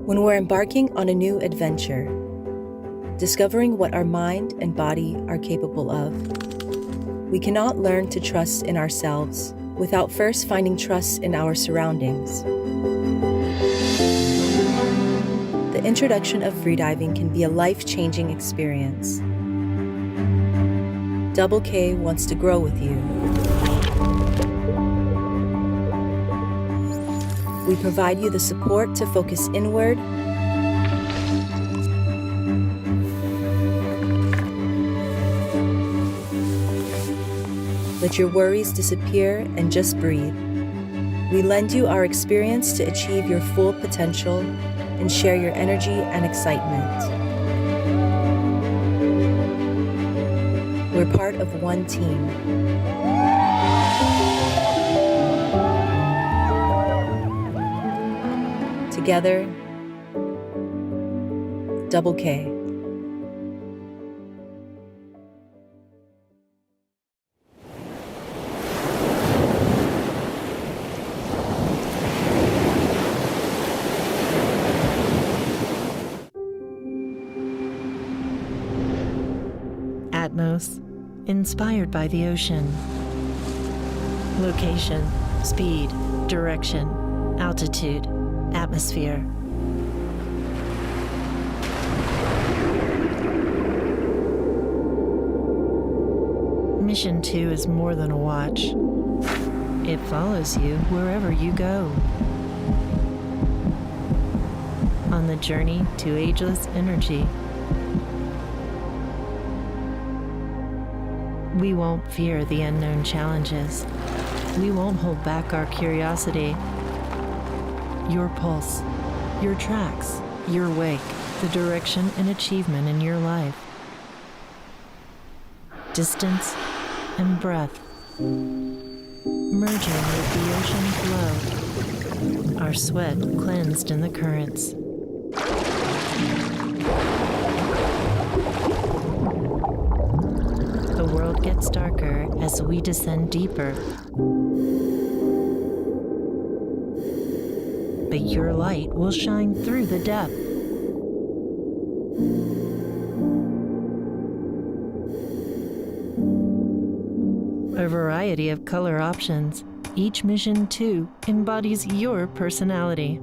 When we're embarking on a new adventure, discovering what our mind and body are capable of, we cannot learn to trust in ourselves without first finding trust in our surroundings. The introduction of freediving can be a life-changing experience. Double K wants to grow with you. We provide you the support to focus inward, let your worries disappear and just breathe. We lend you our experience to achieve your full potential and share your energy and excitement. We're part of one team. Together, Double K. Atmos, inspired by the ocean. Location, speed, direction, altitude, atmosphere. Mission 2 is more than a watch. It follows you wherever you go. On the journey to ageless energy. We won't fear the unknown challenges. We won't hold back our curiosity. Your pulse, your tracks, your wake, the direction and achievement in your life. Distance and breath, merging with the ocean flow, our sweat cleansed in the currents. The world gets darker as we descend deeper. But your light will shine through the depth. A variety of color options. Each mission, too, embodies your personality.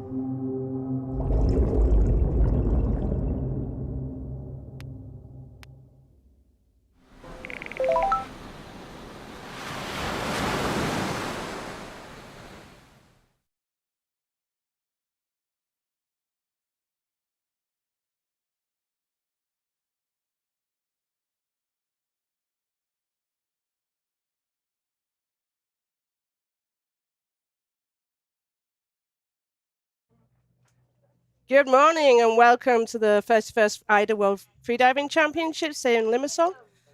Good morning and welcome to the 31st AIDA World Freediving Championships here in Limassol.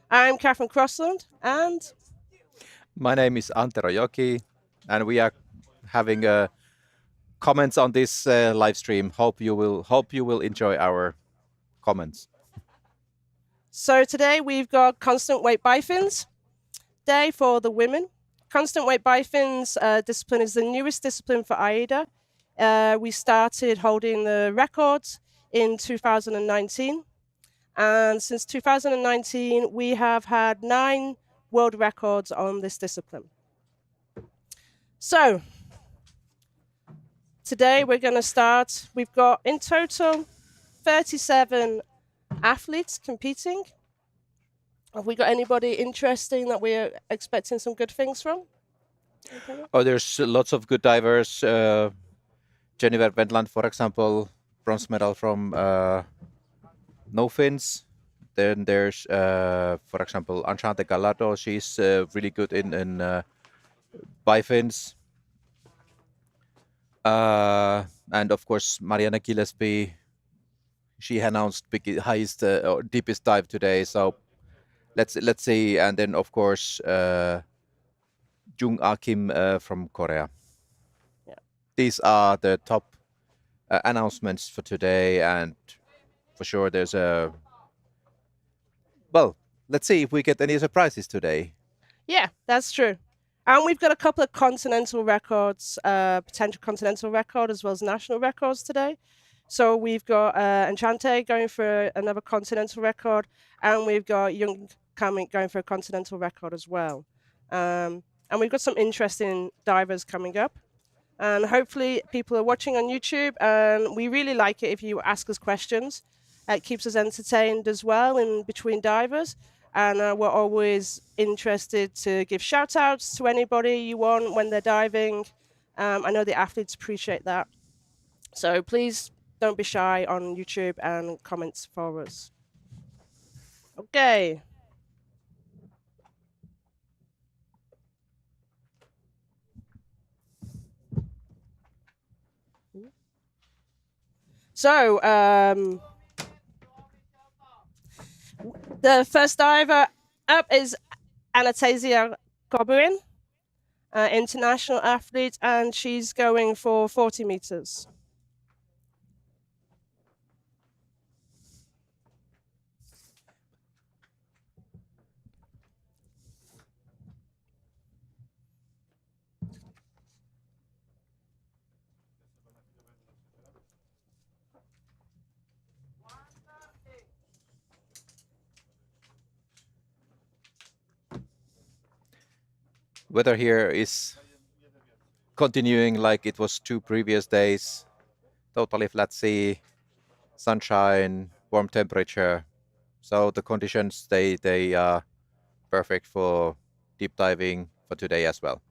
I'm Catherine Crossland and my name is Antero Joki and we are having comments on this live stream. Hope you will enjoy our comments. So today we've got constant weight bifins day for the women. Constant weight bifins discipline is the newest discipline for AIDA. We started holding the records in 2019. And since 2019, we have had 9 world records on this discipline. So today we're going to start. We've got in total 37 athletes competing. Have we got anybody interesting that we're expecting some good things from? Oh, there's lots of good divers. Jennifer Wendland, for example, bronze medal from no fins. Then there's, for example, Anchante Gallardo. She's really good in bifins. And of course, Mariana Gillespie. She announced highest or deepest dive today. So let's see. And then of course, Jung Ah Kim from Korea. These are the top announcements for today, and for sure there's a... Well, let's see if we get any surprises today. Yeah, that's true. And we've got a couple of continental records, potential continental record as well as national records today. So we've got Enchante going for another continental record, and we've got Jung going for a continental record as well. And we've got some interesting divers coming up. And hopefully people are watching on YouTube, and we really like it if you ask us questions. It keeps us entertained as well in between divers. And we're always interested to give shout outs to anybody you want when they're diving. I know the athletes appreciate that. So please don't be shy on YouTube and comments for us. Okay. So, the first diver up is Anastasia Koburin, international athlete, and she's going for 40 meters. Weather here is continuing like it was 2 previous days. Totally flat sea, sunshine, warm temperature. So the conditions they are perfect for deep diving for today as well.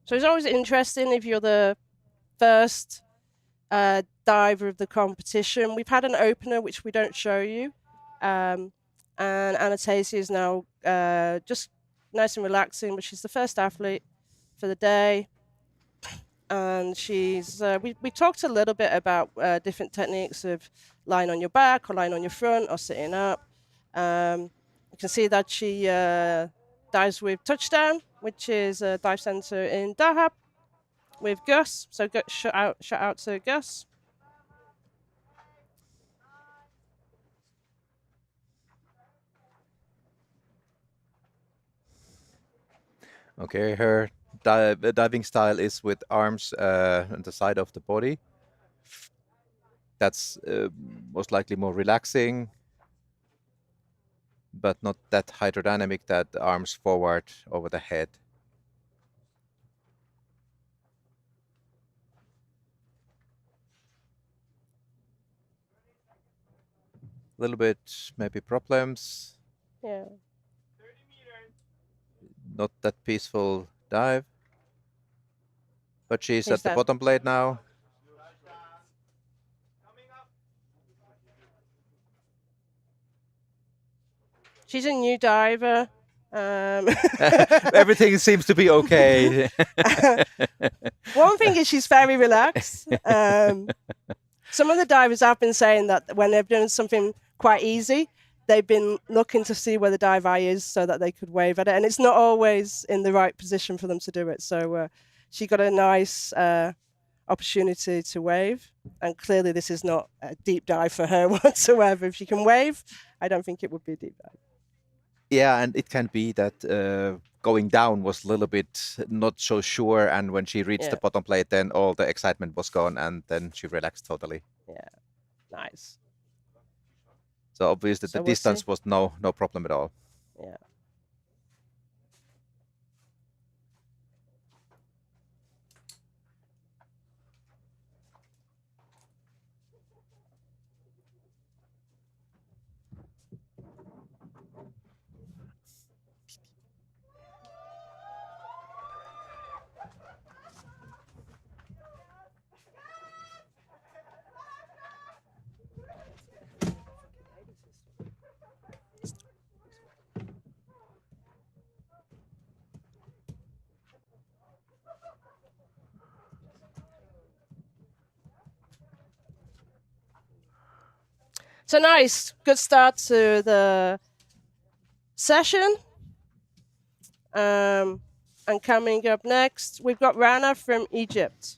So it's always interesting if you're the first diver of the competition. We've had an opener, which we don't show you. And Anastasia is now just nice and relaxing, but she's the first athlete for the day. And she's, we talked a little bit about different techniques of lying on your back or lying on your front or sitting up. You can see that she dives with Touchdown, which is a dive center in Dahab, with Gus. So shout out to Gus. Okay, her diving style is with arms on the side of the body. That's most likely more relaxing, but not that hydrodynamic, that arms forward over the head. A little bit maybe problems. Yeah. Not that peaceful dive. But she's Here's at the that. bottom plate now. She's a new diver. Everything seems to be okay. One thing is she's very relaxed. Some of the divers have been saying that when they've done something quite easy, they've been looking to see where the dive eye is so that they could wave at it. And it's not always in the right position for them to do it. So she got a nice opportunity to wave. And clearly this is not a deep dive for her whatsoever. If she can wave, I don't think it would be a deep dive. Yeah, and it can be that going down was a little bit not so sure, and when she reached the bottom plate, then all the excitement was gone, and then she relaxed totally. Yeah, nice. So obviously the distance was no problem at all. Yeah. So nice, good start to the session. And coming up next, we've got Rana from Egypt.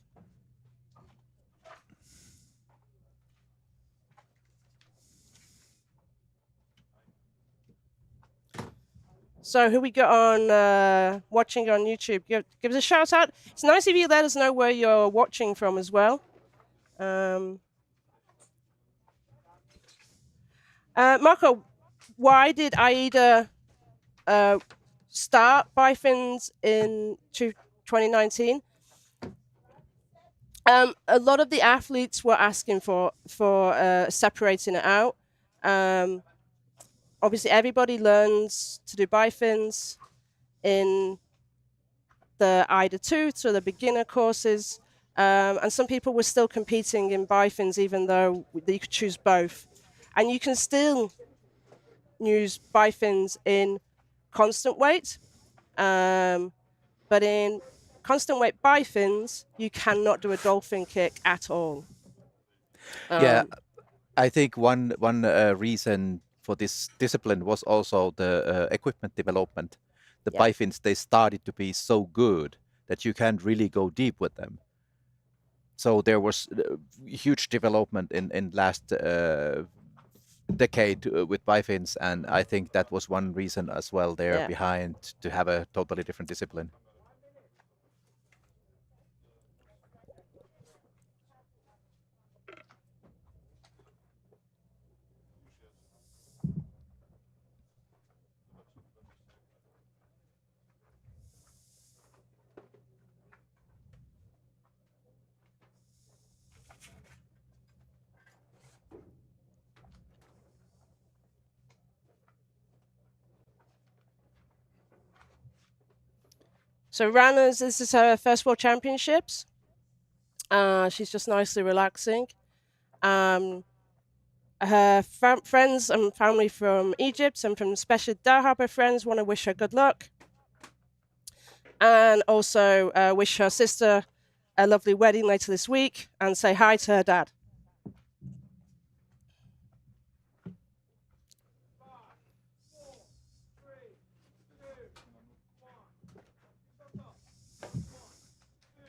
So who we got on watching on YouTube? Give us a shout out. It's nice if you let us know where you're watching from as well. Marco, why did AIDA start Bifins in 2019? A lot of the athletes were asking for separating it out. Obviously, everybody learns to do Bifins in the AIDA 2, so the beginner courses. And some people were still competing in Bifins, even though you could choose both. And you can still use Bifins in constant weight. But in constant weight Bifins, you cannot do a dolphin kick at all. Yeah, Um, I think one reason for this discipline was also the equipment development. The yeah, Bifins, they started to be so good that you can't really go deep with them. So there was huge development in last decade with Bifins, and I think that was one reason as well there yeah. behind to have a totally different discipline. So Rana's, this is her first World Championships. She's just nicely relaxing. Her friends and family from Egypt and from special Dahaba friends want to wish her good luck. And also wish her sister a lovely wedding later this week and say hi to her dad.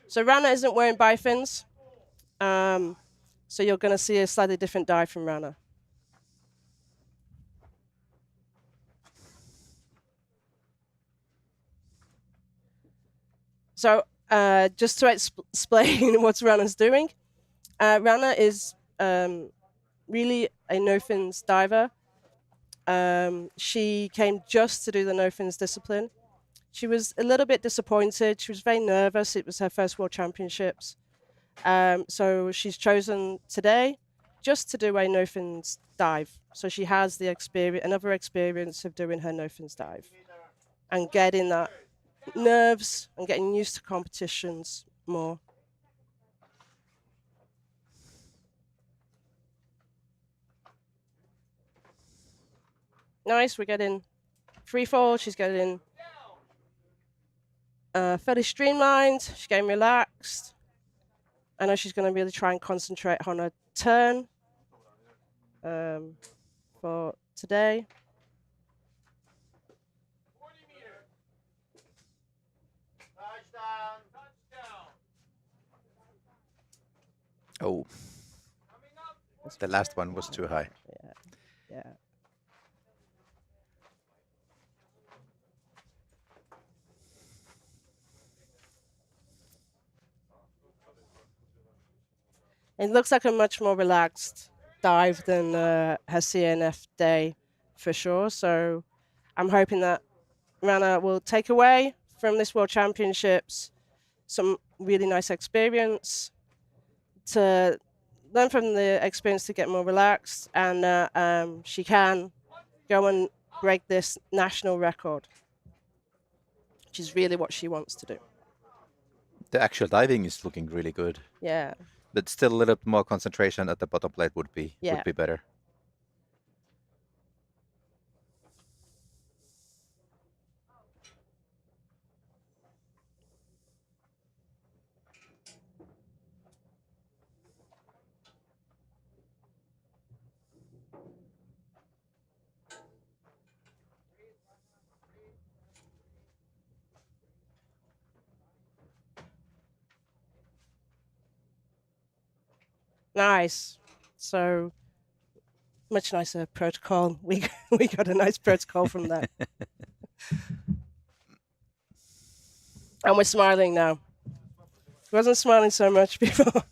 So Rana isn't wearing bifins. So you're going to see a slightly different dive from Rana. So just to explain what Rana's doing, Rana is really a no fins diver. She came just to do the no fins discipline. She was a little bit disappointed. She was very nervous. It was her first World Championships. So she's chosen today just to do a no fins dive. So she has the another experience of doing her no fins dive and getting that nerves and getting used to competitions more. Nice, we're getting free fall. She's getting fairly streamlined. She's getting relaxed. I know she's going to really try and concentrate on her turn for today. Oh, the last one was too high. Yeah. It looks like a much more relaxed dive than her CNF day for sure. So I'm hoping that Rana will take away from this World Championships some really nice experience, to learn from the experience to get more relaxed, and she can go and break this national record, which is really what she wants to do. The actual diving is looking really good, Yeah. but still a little bit more concentration at the bottom plate would be Yeah. better. Nice. So much nicer protocol. We got a nice protocol from that. And we're smiling now. Wasn't smiling so much before.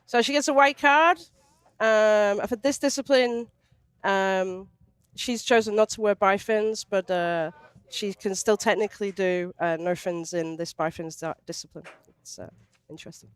So she gets a white card. For this discipline, she's chosen not to wear bifins, but she can still technically do no fins in this bifins discipline. It's interesting.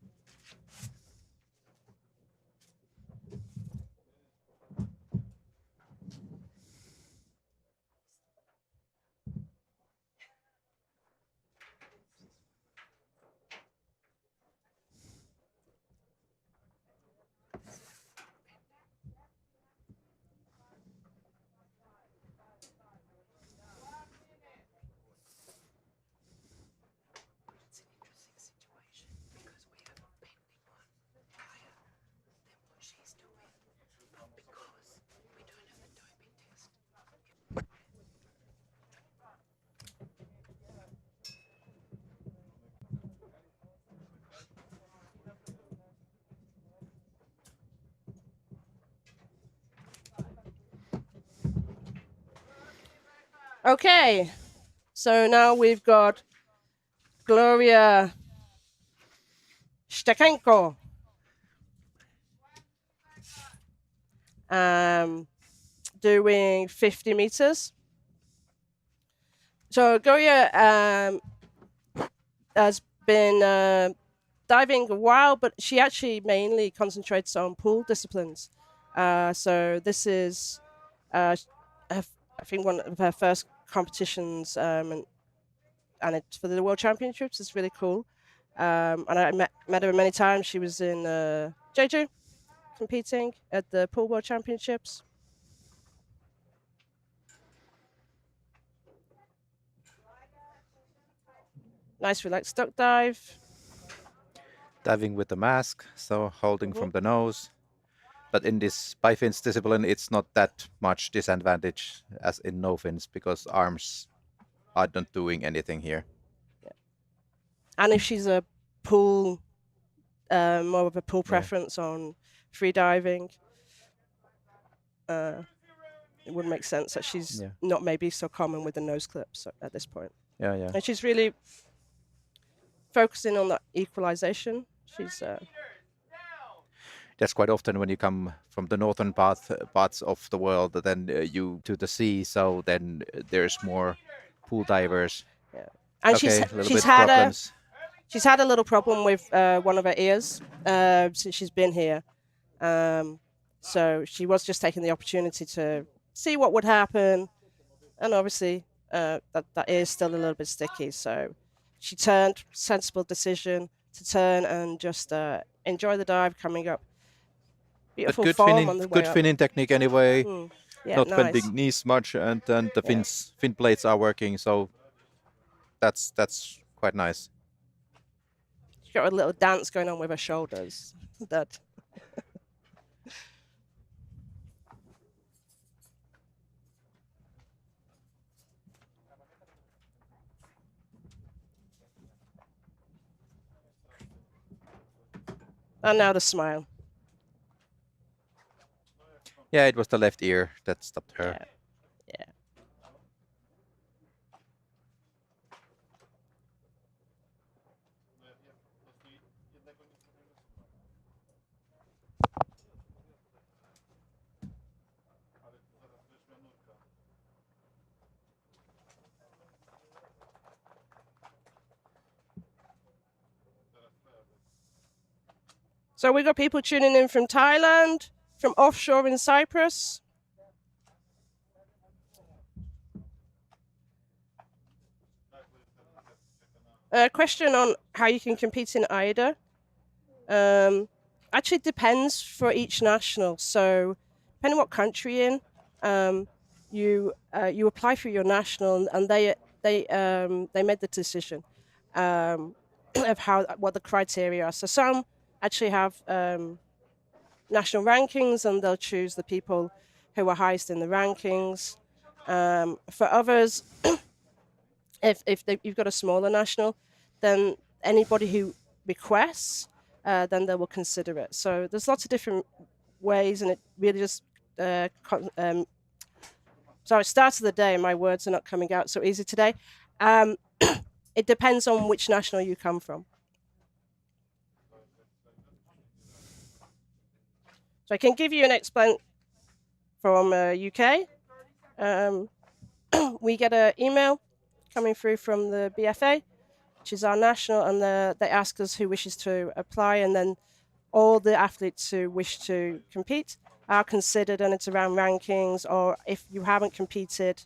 Okay, so now we've got Gloria Stekenko. Doing 50 meters. So Gloria has been diving a while, but she actually mainly concentrates on pool disciplines. So this is, I think, one of her first competitions, and it's for the World Championships. It's really cool. And I met her many times. She was in Jeju competing at the Pool World Championships. Nice relaxed duck dive. Diving with the mask, so holding from the nose. But in this Bifins discipline, it's not that much disadvantage as in no fins because arms are not doing anything here. Yeah. And if she's a pool, more of a pool preference on free diving, it would make sense that she's not maybe so common with the nose clips at this point. Yeah, yeah. And she's really focusing on that equalization. She's that's quite often when you come from the northern parts of the world, then you to the sea. So then there's more pool divers. Yeah, and okay, she's had a little problem with one of her ears since she's been here. So she was just taking the opportunity to see what would happen, and obviously that ear is still a little bit sticky. So she turned, sensible decision to turn and just enjoy the dive coming up. Beautiful but form on the way good up. finning technique anyway. Yeah, not nice. bending knees much, and then the fin blades are working. So that's quite nice. She's got a little dance going on with her shoulders. That. And now the smile. Yeah, it was the left ear that stopped her. Yeah. So we got people tuning in from Thailand, from offshore in Cyprus. A question on how you can compete in AIDA. Actually depends for each national. So depending what country you're in, you apply for your national, and they made the decision of what the criteria are. So some actually have national rankings, and they'll choose the people who are highest in the rankings. For others, if you've got a smaller national, then anybody who requests, then they will consider it. So there's lots of different ways, and it really just sorry, start of the day, my words are not coming out so easy today. It depends on which national you come from. So I can give you an explanation from UK. We get an email coming through from the BFA, which is our national, and they ask us who wishes to apply, and then all the athletes who wish to compete are considered, and it's around rankings, or if you haven't competed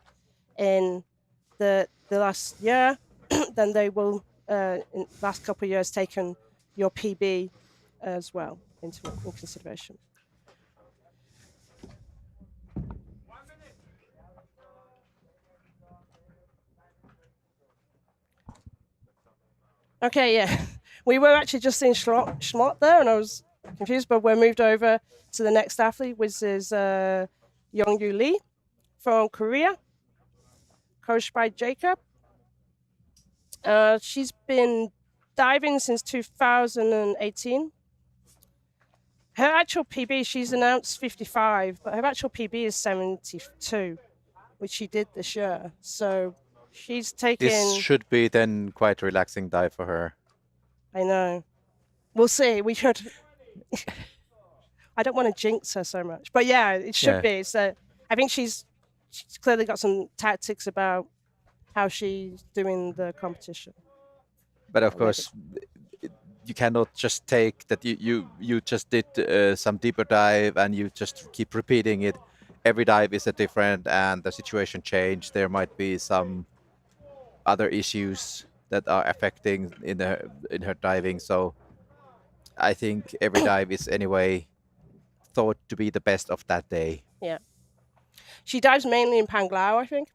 in the last year, then they will, in the last couple of years, taken your PB as well in consideration. Okay, yeah. We were actually just in Schmott there, and I was confused, but we're moved over to the next athlete, which is Youngyu Lee from Korea, coached by Jacob. She's been diving since 2018. Her actual PB, she's announced 55, but her actual PB is 72. which she did this year. So she's This taking. should be then quite relaxing dive for her. I know. We'll see. We should. I don't want to jinx her so much, but yeah, it should Yeah. be. So I think she's clearly got some tactics about how she's doing the competition. But of Maybe. course, you cannot just take that you just did some deeper dive and you just keep repeating it. Every dive is a different, and the situation changed. There might be some other issues that are affecting in her diving. So I think every dive is anyway thought to be the best of that day. Yeah. She dives mainly in Panglao, I think.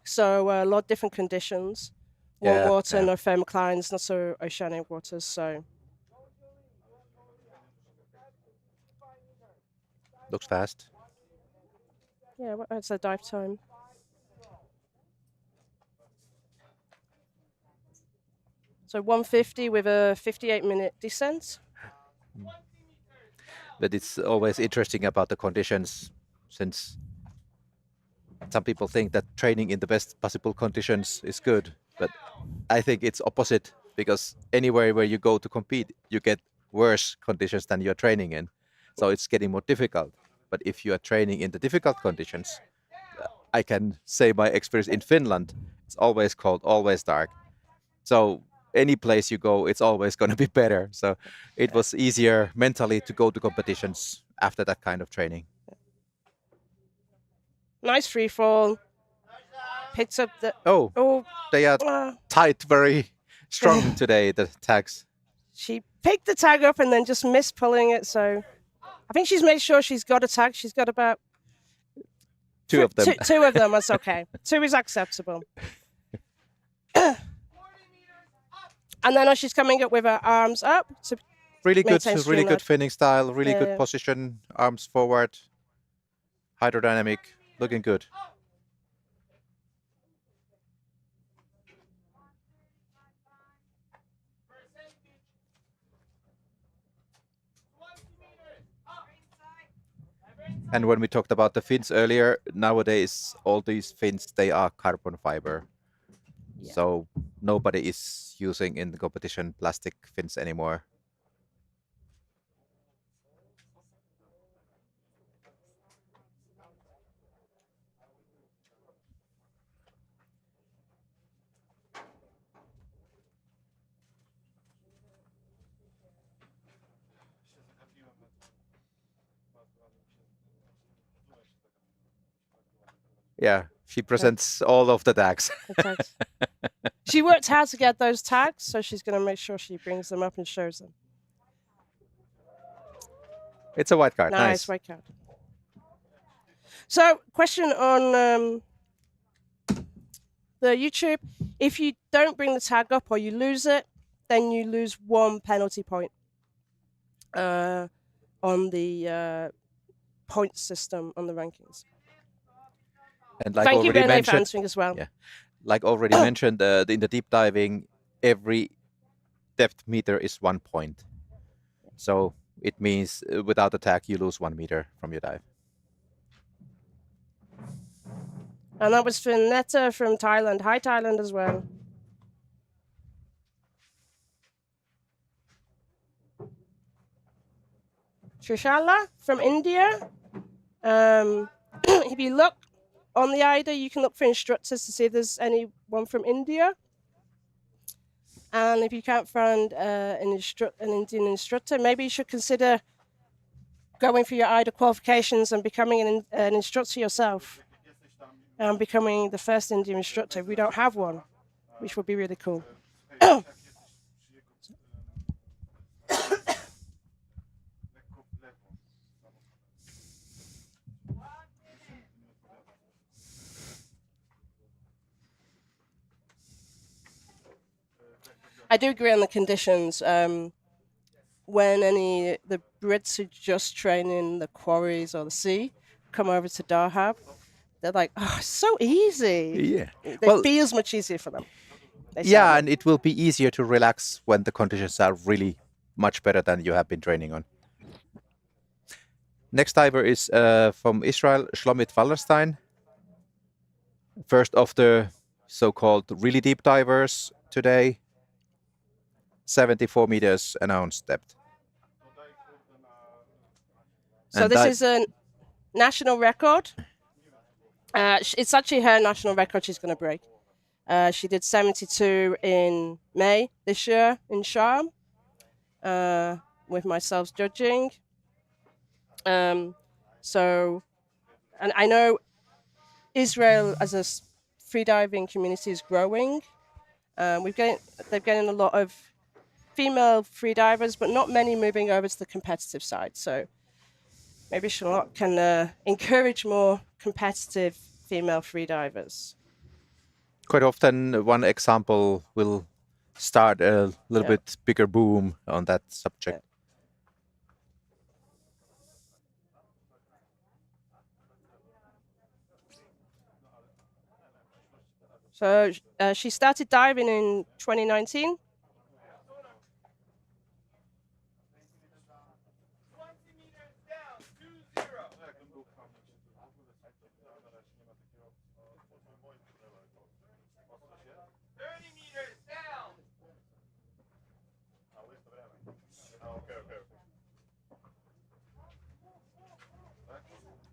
So a lot of different conditions. Warm Yeah, water, yeah. no thermoclines, not so oceanic waters. So Looks fast. yeah, what's the dive time? So 150 with a 58-minute descent. But it's always interesting about the conditions, since some people think that training in the best possible conditions is good, but I think it's opposite, because anywhere where you go to compete, you get worse conditions than you're training in. So it's getting more difficult. But if you are training in the difficult conditions, I can say my experience in Finland, it's always cold, always dark. So any place you go, it's always going to be better. So it was easier mentally to go to competitions after that kind of training. Nice free fall. Picks up the. Oh, Oh, they are tight, very strong today, the tags. she picked the tag up and then just missed pulling it. So I think she's made sure she's got a tag. She's got about Two of them. Two of them. That's okay. Two is acceptable. And then she's coming up with her arms up. To Really good, maintain really good streamline. finning style, really Yeah, good yeah. position, arms forward, hydrodynamic, looking good. And when we talked about the fins earlier, nowadays all these fins, they are carbon fiber. Yeah. So nobody is using in the competition plastic fins anymore. Yeah, she presents all of the tags. the tags. She worked hard to get those tags, so she's going to make sure she brings them up and shows them. It's a white card. Nice white card. So, question on the YouTube: if you don't bring the tag up or you lose it, then you lose 1 penalty point on the point system on the rankings. And like Thank you, already Rene, for mentioned, answering as well. yeah, like already mentioned, in the deep diving, every depth meter is 1 point. So it means without attack, you lose 1 meter from your dive. And that was Finetta from Thailand. Hi, Thailand as well. Trishala from India. If you look on the AIDA, you can look for instructors to see if there's anyone from India. And if you can't find an Indian instructor, maybe you should consider going for your AIDA qualifications and becoming an instructor yourself. And becoming the first Indian instructor. We don't have one, which would be really cool. I do agree on the conditions. When the Brits who just train in the quarries or the sea come over to Dahab, they're like, oh, it's so easy. Yeah. It feels much easier for them. Yeah, and it will be easier to relax when the conditions are really much better than you have been training on. Next diver is from Israel, Shlomit Wallerstein. first of the so-called really deep divers today. 74 meters announced depth. So And this is a national record. It's actually her national record she's going to break. She did 72 in May this year in Sharm with myself judging. So, and I know Israel as a freediving community is growing. They're getting a lot of female freedivers, but not many moving over to the competitive side. So maybe Charlotte can encourage more competitive female freedivers. quite often one example will start a little bit bigger boom on that subject. So she started diving in 2019.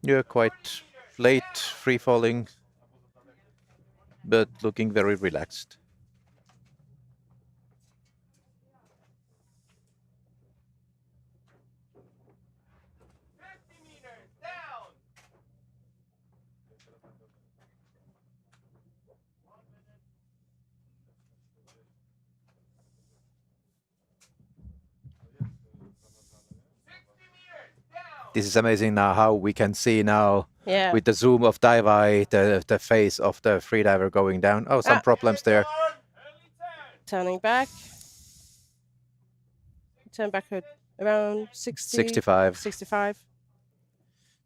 You're quite late free falling, but looking very relaxed. This is amazing now how we can see now with the zoom of dive eye the face of the freediver going down. Oh, some problems there. Turning back. Turn back at around 65. 65.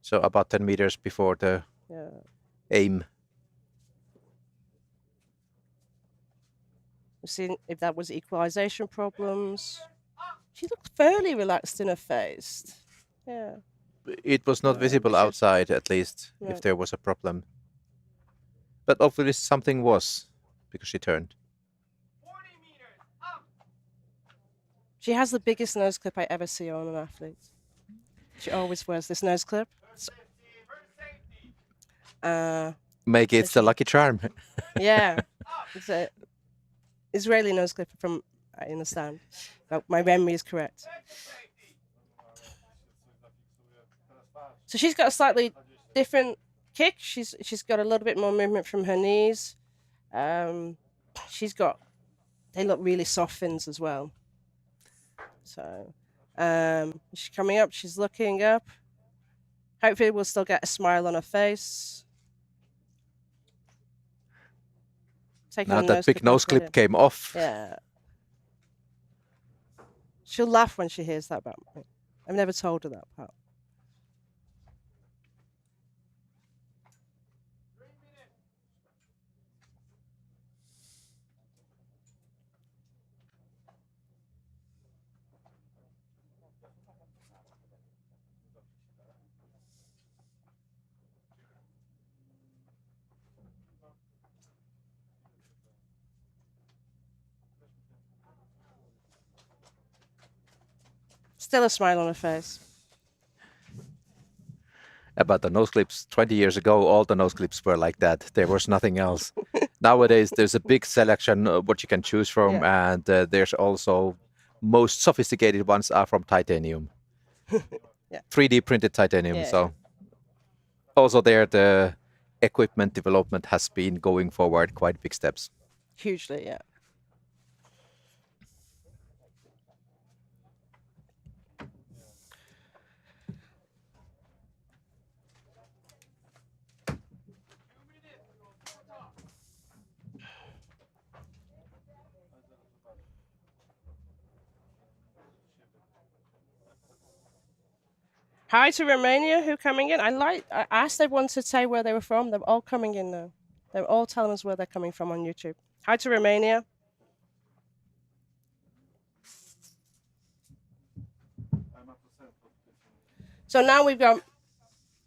So about 10 meters before the aim. We've seen if that was equalization problems. She looked fairly relaxed in her face. Yeah. It was not visible outside, at least, if there was a problem. But obviously something was, because she turned. She has the biggest nose clip I ever see on an athlete. She always wears this nose clip. Maybe it's the lucky charm. Yeah. It's an Israeli nose clip from, I understand. But my memory is correct. So she's got a slightly different kick. She's got a little bit more movement from her knees. They look really soft fins as well. So she's coming up. She's looking up. Hopefully we'll still get a smile on her face. Now that big nose clip came off. Yeah. She'll laugh when she hears that about me. I've never told her that part. Still a smile on her face. About the nose clips, 20 years ago, all the nose clips were like that. There was nothing else. Nowadays, there's a big selection of what you can choose from, and there's also most sophisticated ones are from titanium. 3D printed titanium. So also there, the equipment development has been going forward quite big steps. Hugely, yeah. Hi to Romania, who coming in. I asked everyone to say where they were from. They're all coming in now. They're all telling us where they're coming from on YouTube. Hi to Romania. So now we've got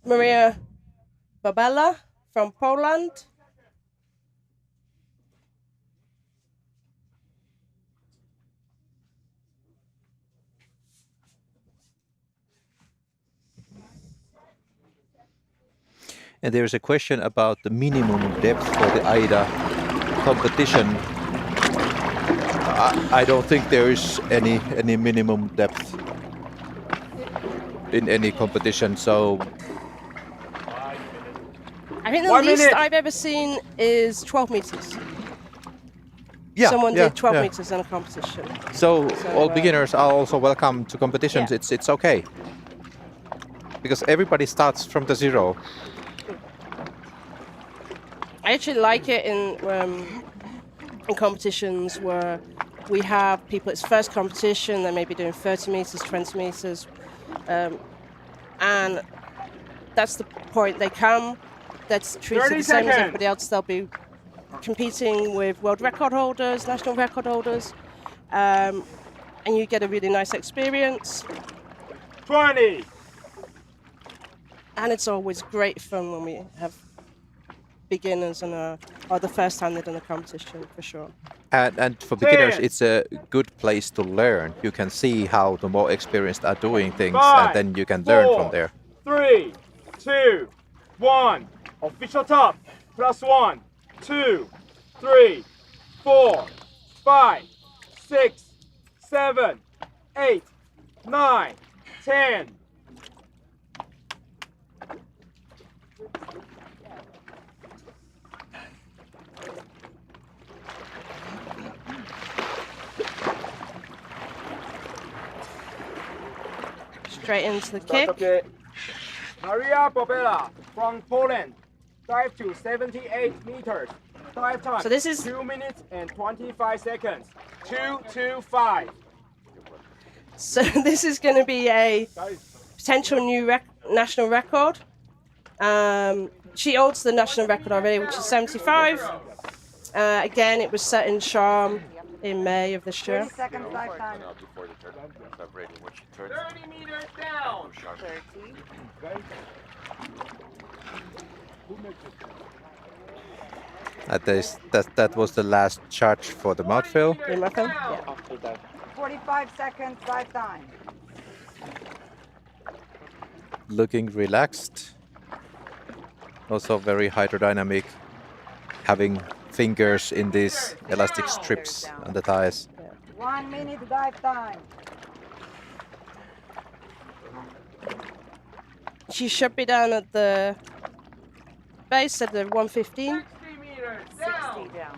Maria Babella from Poland. And there's a question about the minimum depth for the AIDA competition. I don't think there is any minimum depth in any competition. So I think the least I've ever seen is 12 meters. yeah, Someone yeah, did 12 yeah. meters in a competition. So all beginners are also welcome to competitions. Yeah. It's okay because everybody starts from the zero. I actually like it in competitions where we have people, it's first competition, they may be doing 30 meters, 20 meters, and that's the point. They come, that's treated the same as everybody else. They'll be competing with world record holders, national record holders, and you get a really nice experience. 20. And it's always great fun when we have beginners and or the first time they've done a competition, for sure. And for beginners, it's a good place to learn. You can see how the more experienced are doing things, and then you can learn from there. 3, 2, 1. Official top. +1, 2, 3, 4, 5, 6, 7, 8, 9, 10. Straight into the kick. Okay. Maria Bobella from Poland. Dive to 78 meters. Dive time. So this is 2 minutes and 25 seconds. 2:25. So this is going to be a potential new national record. She holds the national record already, which is 75. Again, it was set in Sharm in May of this year. 30 seconds dive time. 30 meters down. 30. That was the last charge for the mouthfeel. Yeah. 45 seconds dive time. Looking relaxed. Also very hydrodynamic. Having fingers in these elastic strips on the thighs. 1 minute dive time. She should be down at the base at the 115. 60 meters 60 down.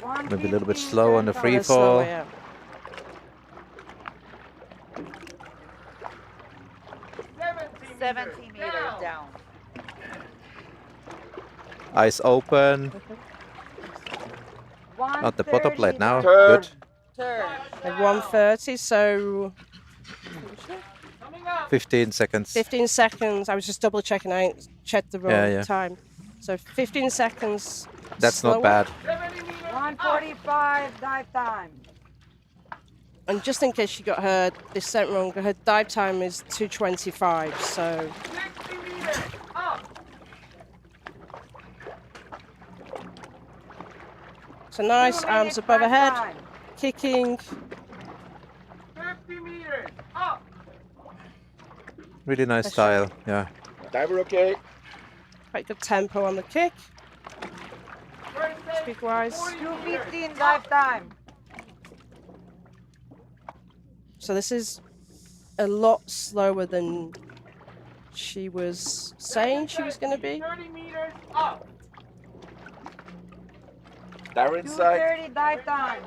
down. Maybe a little bit slow on the free That's slower, fall. yeah. 70 meters down. Eyes open. 130 Not the bottom plate now. Turn. Good. Turn. At 130, so 15 seconds. 15 seconds. I was just double checking. I checked the wrong Yeah. time. So 15 seconds. That's slower. not bad. 145 dive time. And just in case she got her descent wrong, her dive time is 2:25. So 60 meters up. so nice 2 arms minutes above her dive head, time. kicking. 50 meters up. Really nice style. Yeah. Diver okay. Quite good tempo on the kick. Speed wise. 215 dive time. So this is a lot slower than she was saying she was going to be. 30 meters up. Diver inside. 230 dive time.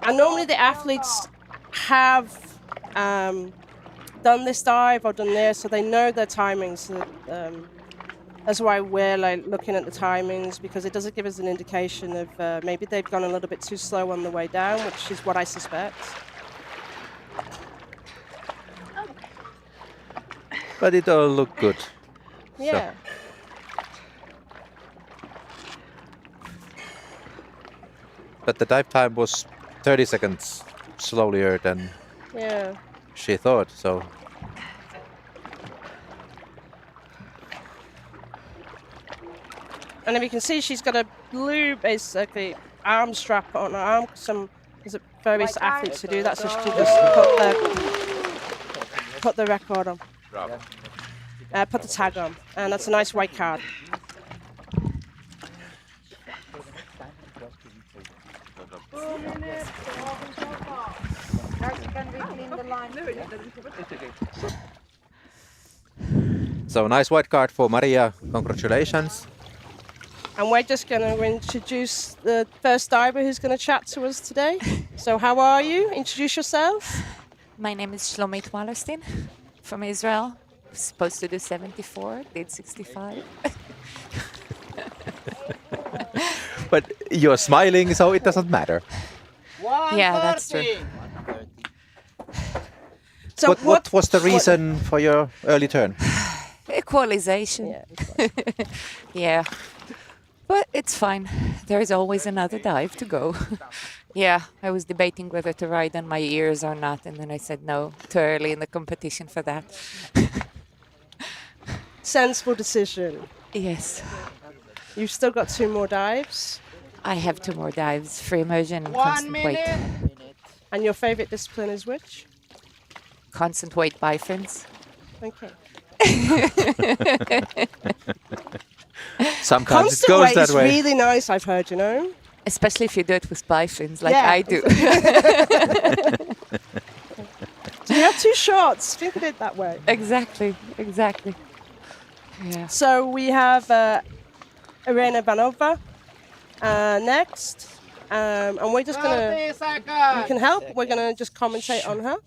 And normally the athletes have done this dive or done this, so they know their timings. That's why we're like looking at the timings, because it doesn't give us an indication of maybe they've gone a little bit too slow on the way down, which is what I suspect. But it all looked good. Yeah. But the dive time was 30 seconds slower than Yeah. she thought. So And if you can see, she's got a blue, basically, arm strap on her arm. There's various Like athletes who do that, so she can Armstrong. just put the record on. Put the tag on, and that's a nice white card. Guys, can we clean the line? So nice white card for Maria. Congratulations. And we're just going to introduce the first diver who's going to chat to us today. So how are you? Introduce yourself. My name is Shlomit Wallerstein from Israel. Supposed to do 74, did 65. But you're smiling, so it doesn't matter. Yeah, that's true. So What was the reason for your early turn? Equalization. Yeah. Yeah. But it's fine. There is always another dive to go. Yeah, I was debating whether to ride on my ears or not, and then I said no, too early in the competition for that. Sensible decision. Yes. You've still got 2 more dives. I have 2 more dives, free immersion and 1 constant weight. minute. And your favorite discipline is which? Constant weight bifins. Okay. Sometimes Constant it goes weight that is way. really nice, I've heard, you know. Especially if you do it with bifins like Yeah. I do. So you have 2 shots. Think of it that way. Exactly. Yeah. So we have Irena Vanova next. And we're just going to... 30 seconds. You can help. We're going to just commentate on her.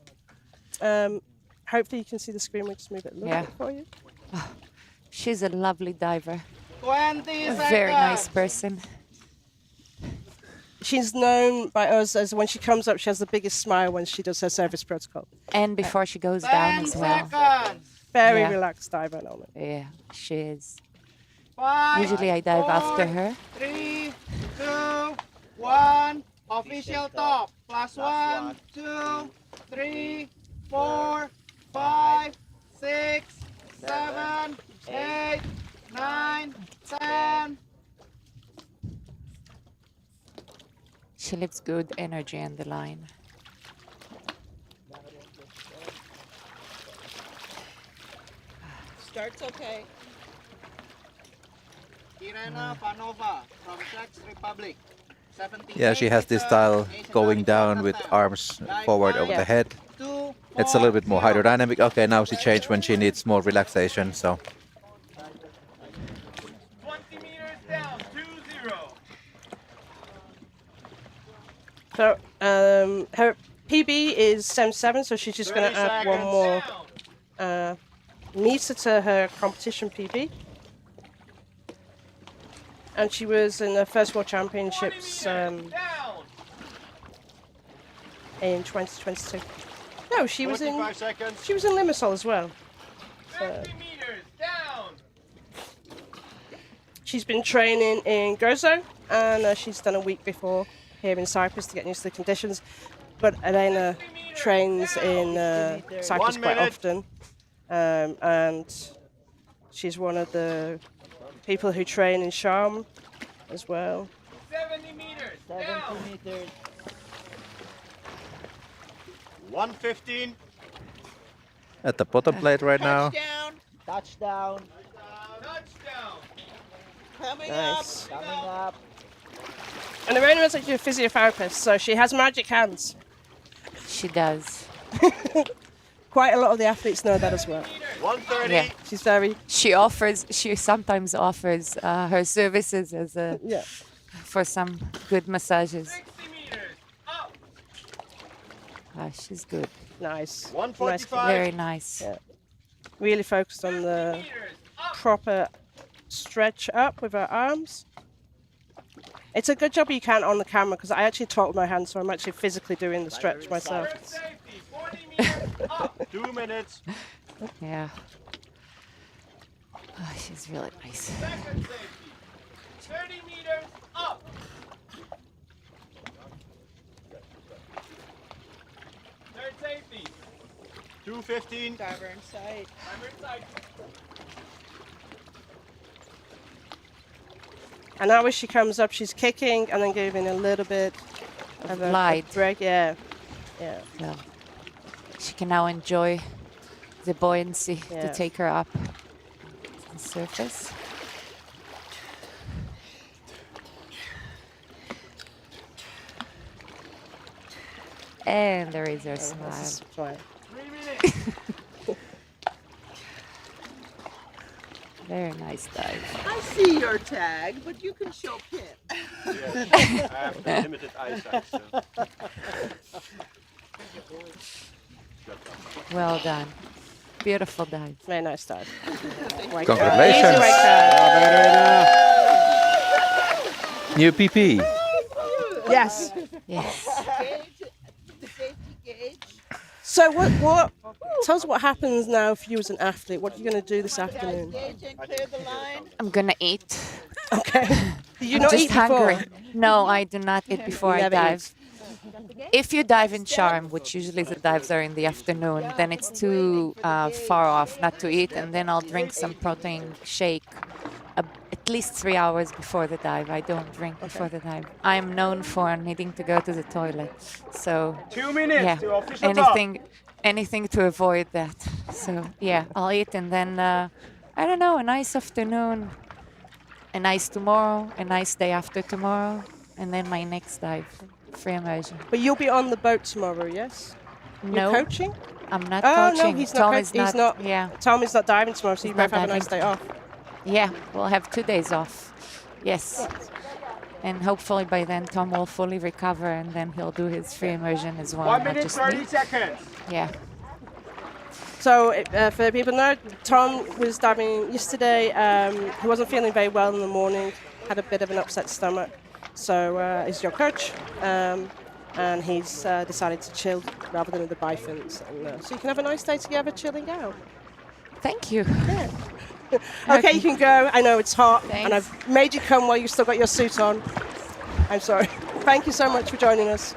Hopefully you can see the screen. We'll just move it a little Yeah. bit for you. She's a lovely diver, 20 a seconds. very nice person. She's known by us as when she comes up, she has the biggest smile when she does her service protocol. And before she goes 10 down as well. seconds. Very Yeah. relaxed diver normally. Yeah, she is. 5, Usually I dive 4, after her. 3, 2, 1. Official top. Plus 1, 2, 3, 4, 5, 6, 7, 8, 9, 10. She leaves good energy on the line. Starts okay. Irena Panova from Czech Republic. 78 Yeah, she has this meters, style Asian going record down with attempt. arms forward over Yeah. the head. 2, It's a little bit more 4, 0. hydrodynamic. Okay, now she changed when she needs more relaxation. So 20 meters down, 2-0. So her PB is 77, so she's just going to add 1 more meter to her competition PB. And she was in the first World Championships in 2022. No, she was in 45 seconds. she was in Limassol as well. So 50 meters down. she's been training in Gozo, and she's done a week before here in Cyprus to get used to the conditions. But Elena trains in Cyprus 1 quite minute. often, and she's one of the people who train in Sharm as well. 70 meters down. 115. at the bottom plate right now. Touchdown. Nice. Coming up. And Elena is actually a physiotherapist, so she has magic hands. She does. Quite a lot of the athletes know that as well. 130. Yeah. She's very, She sometimes offers her services as a yeah. for some good massages. 60 meters up. She's good. Nice. 145. Very nice. Yeah. Really focused on the Meters up. proper stretch up with her arms. It's a good job you can't on the camera because I actually talk with my hands, so I'm actually physically doing the stretch myself. Third safety. 40 meters up. 2 minutes. Yeah. She's really nice. Second safety. 30 meters up. Third safety. 215. Diver in sight. Timer in sight. And now as she comes up, she's kicking and then giving a little bit of a Glide. break. Yeah. Yeah. So she can now enjoy the buoyancy Yeah. to take her up to the surface. And there is her smile. That's fine. Very nice dive. I see your tag, but you can show Pip. Yes, I have limited eyesight. So. Well done. Beautiful dive. Very nice dive. White Congratulations. card. Easy white card. New PP. Yes. Yes. Gauge, the safety gauge. So what? Tell us what happens now for you as an athlete. What are you going to do this afternoon? Gauge and clear the line. I'm gonna eat. Okay. Did you I'm not just eat before? hungry. No, I do not eat before I Never dive. If you dive in Sharm, which usually the dives are in the afternoon, then it's too far off not to eat, and then I'll drink some protein shake at least 3 hours before the dive. I don't drink before the dive. I'm known for needing to go to the toilet, so 2 minutes yeah, to official top. anything to avoid that. So yeah, I'll eat, and then I don't know, a nice afternoon, a nice tomorrow, a nice day after tomorrow, and then my next dive, free immersion. But you'll be on the boat tomorrow, yes? No, You're coaching? I'm not Oh, no, coaching. he's not Tom co- is he's not. not- Yeah, Tom is not diving tomorrow, so you He's both not have a nice diving. day off. yeah. We'll have 2 days off. Yes. And hopefully by then Tom will fully recover, and then he'll do his free immersion as well. 1 not minute, just 30 me. seconds. Yeah. So for people to know, Tom was diving yesterday. He wasn't feeling very well in the morning, had a bit of an upset stomach. So he's your coach, and he's decided to chill rather than with the Bifins. And, so you can have a nice day together chilling out. Thank you. Okay, you can go. I know it's hot, and Thanks. I've made you come while you've still got your suit on. I'm sorry. Thank you so much for joining us.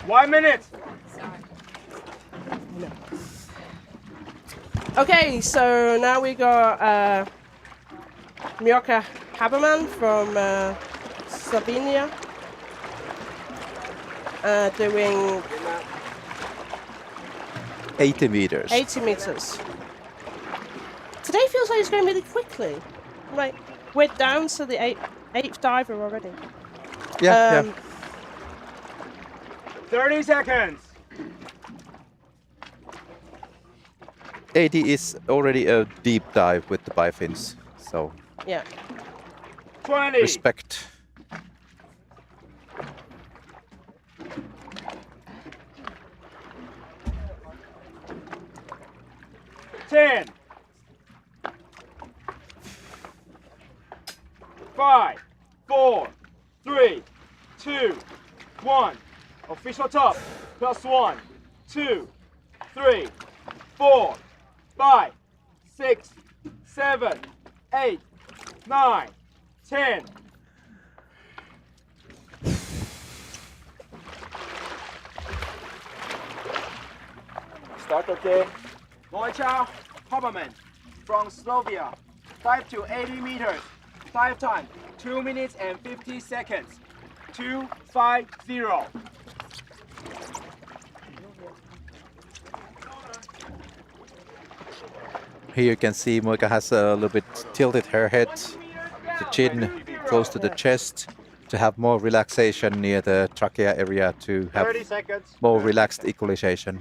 1 minute. Okay, so now we got Mioka Haberman from Slovenia doing 80 meters. 80 meters. Today feels like it's going really quickly. Like we're down to the eighth diver already. Yeah, 30 seconds. 80 is already a deep dive with the Bifins, so Yeah. 20. respect. Ten. 5, 4, 3, 2, 1. Official top. +1, 2, 3, 4, 5, 6, 7, 8, 9, 10. Start okay. Wojciech Haberman from Slovenia. Dive to 80 meters. Dive time 2 minutes and 50 seconds. 250. Here you can see Moika has a little bit tilted her head, the chin close to the chest, to have more relaxation near the trachea area, to have 30 seconds. more relaxed equalization.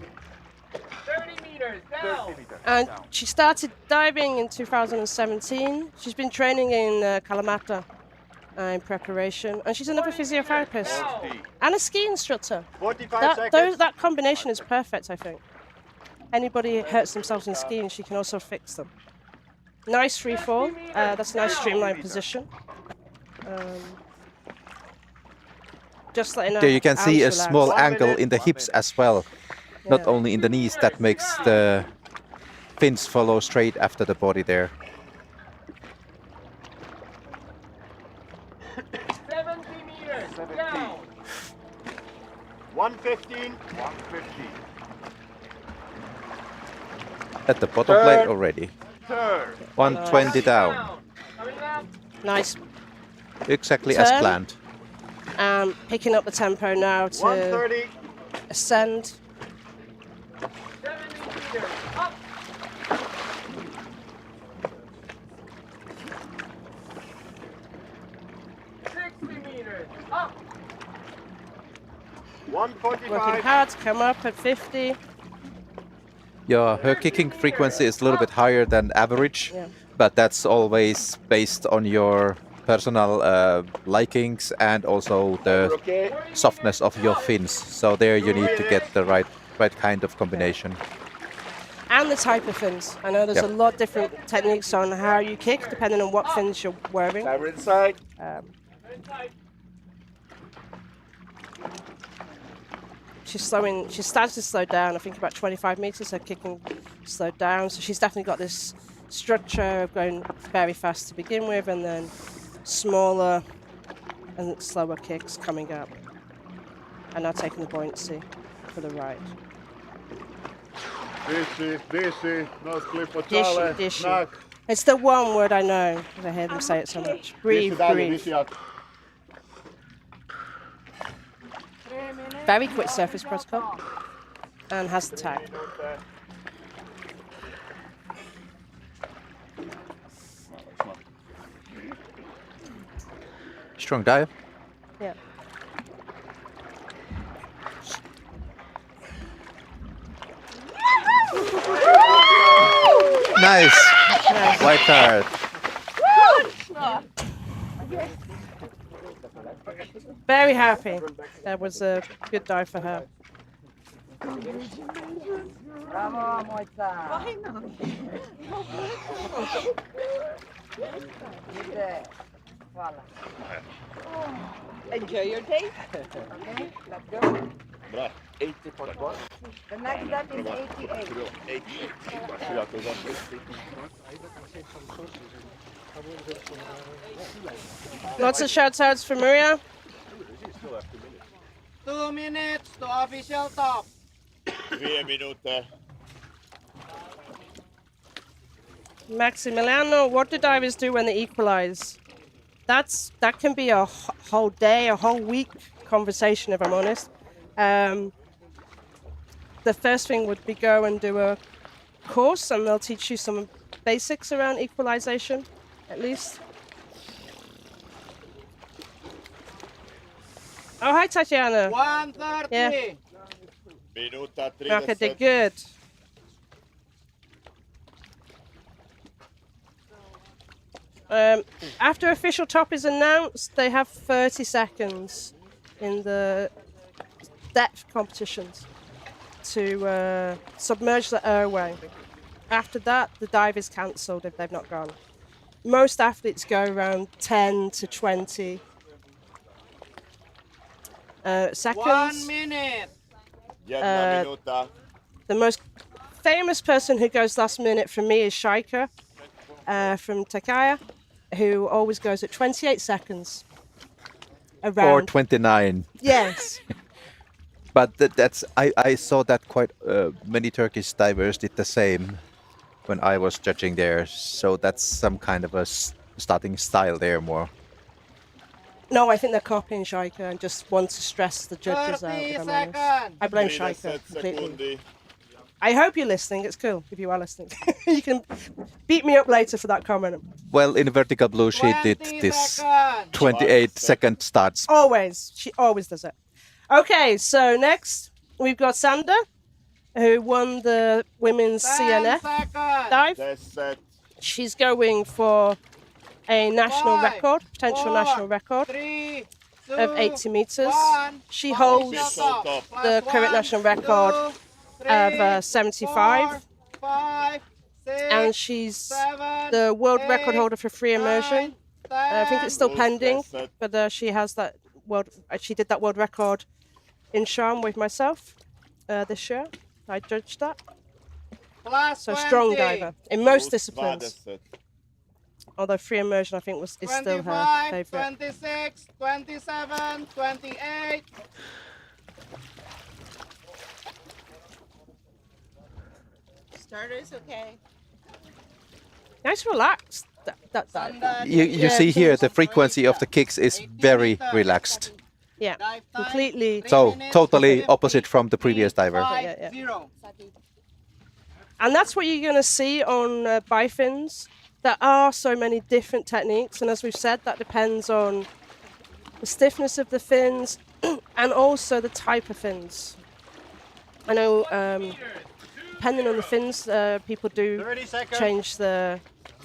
30 meters down. And she started diving in 2017. She's been training in Kalamata in preparation, and she's another physiotherapist and a ski instructor. 45 seconds. That combination is perfect, I think. Anybody hurts themselves in skiing, she can also fix them. Nice free fall. That's a nice streamlined position. Just letting her There you can see a arms relax. small angle in the hips as well, not Yeah. only in the knees, that makes the fins follow straight after the body there. 70 meters 70. down. 115, 150. At the bottom plate already. Third. 120 down. Coming up. Nice Exactly as turn. planned. Picking up the tempo now to 130. ascend. 70 meters. Up. 60 meters. Up. 145. Working hard to come up at 50. Yeah, her kicking frequency is a little bit higher than average, Yeah. but that's always based on your personal likings and also the Okay. softness of your fins. So there you need to get the right kind of combination. And the type of fins. I know there's Yep. a lot of different techniques on how you kick, depending on what fins you're wearing. Diver inside. She started to slow down, I think about 25 meters, her kicking slowed down. So she's definitely got this structure of going very fast to begin with and then smaller and slower kicks coming up. And now taking the buoyancy for the right. Dishy, no Dishy, dishy. It's the one word I know, because I hear them say it so much. Breathe, breathe. Very quick surface protocol. And has the tag. Strong dive. Yeah. Nice. White card. Very happy. That was a good dive for her. Bravo, Moita. Enjoy your day. Okay, let's go. 80.1. The next step is 88. Lots of shout outs for Maria. 2 minutes to official top. 2 minuter. Maximiliano, what do divers do when they equalize? That can be a whole day, a whole week conversation, if I'm honest. The first thing would be go and do a course, and they'll teach you some basics around equalization, at least. Oh, hi, Tatiana. 130. Yeah. Minuta Raka 30. did good. After official top is announced, they have 30 seconds in the depth competitions to submerge the airway. After that, the dive is cancelled if they've not gone. Most athletes go around 10 to 20 seconds. 1 minute. Jedna minuta. The most famous person who goes last minute for me is Shaika from Takaya, who always goes at 28 seconds. Around. Or 29. Yes. But that's I saw that quite many Turkish divers did the same when I was judging there. So that's some kind of a starting style there more. No, I think they're copying Shaika and just want to stress the judges out. 30 if I'm honest. seconds. I blame 30 Shaika completely. sekundi. I hope you're listening. It's cool if you are listening. You can beat me up later for that comment. Well, in Vertical Blue, she did 20 this seconds. 28-second starts. Always. She always does it. Okay, so next we've got Sander, who won the women's 10 CNF seconds. dive. Test set. She's going for a national 5, record, potential 4, national record 3, 2, of 80 meters. 1. She holds Official top. the current national record of 75. 5, 6, And she's 7, the world record 8, holder for free immersion. 9, I think it's still Close pending, test set. but she has that world. She did that world record in Sharm with myself this year. I judged that. plus So strong 20, diver in most Plus disciplines. 20. Although free immersion, I think, is still her 25, favorite. 26, 27, 28. Starters, okay. Nice, relaxed. that dive. You see here the frequency of the kicks is very relaxed. Yeah, completely. So totally opposite from the previous diver. Yeah. And that's what you're going to see on Bifins. There are so many different techniques, and as we've said, that depends on the stiffness of the fins and also the type of fins. I know depending on the fins, people do change the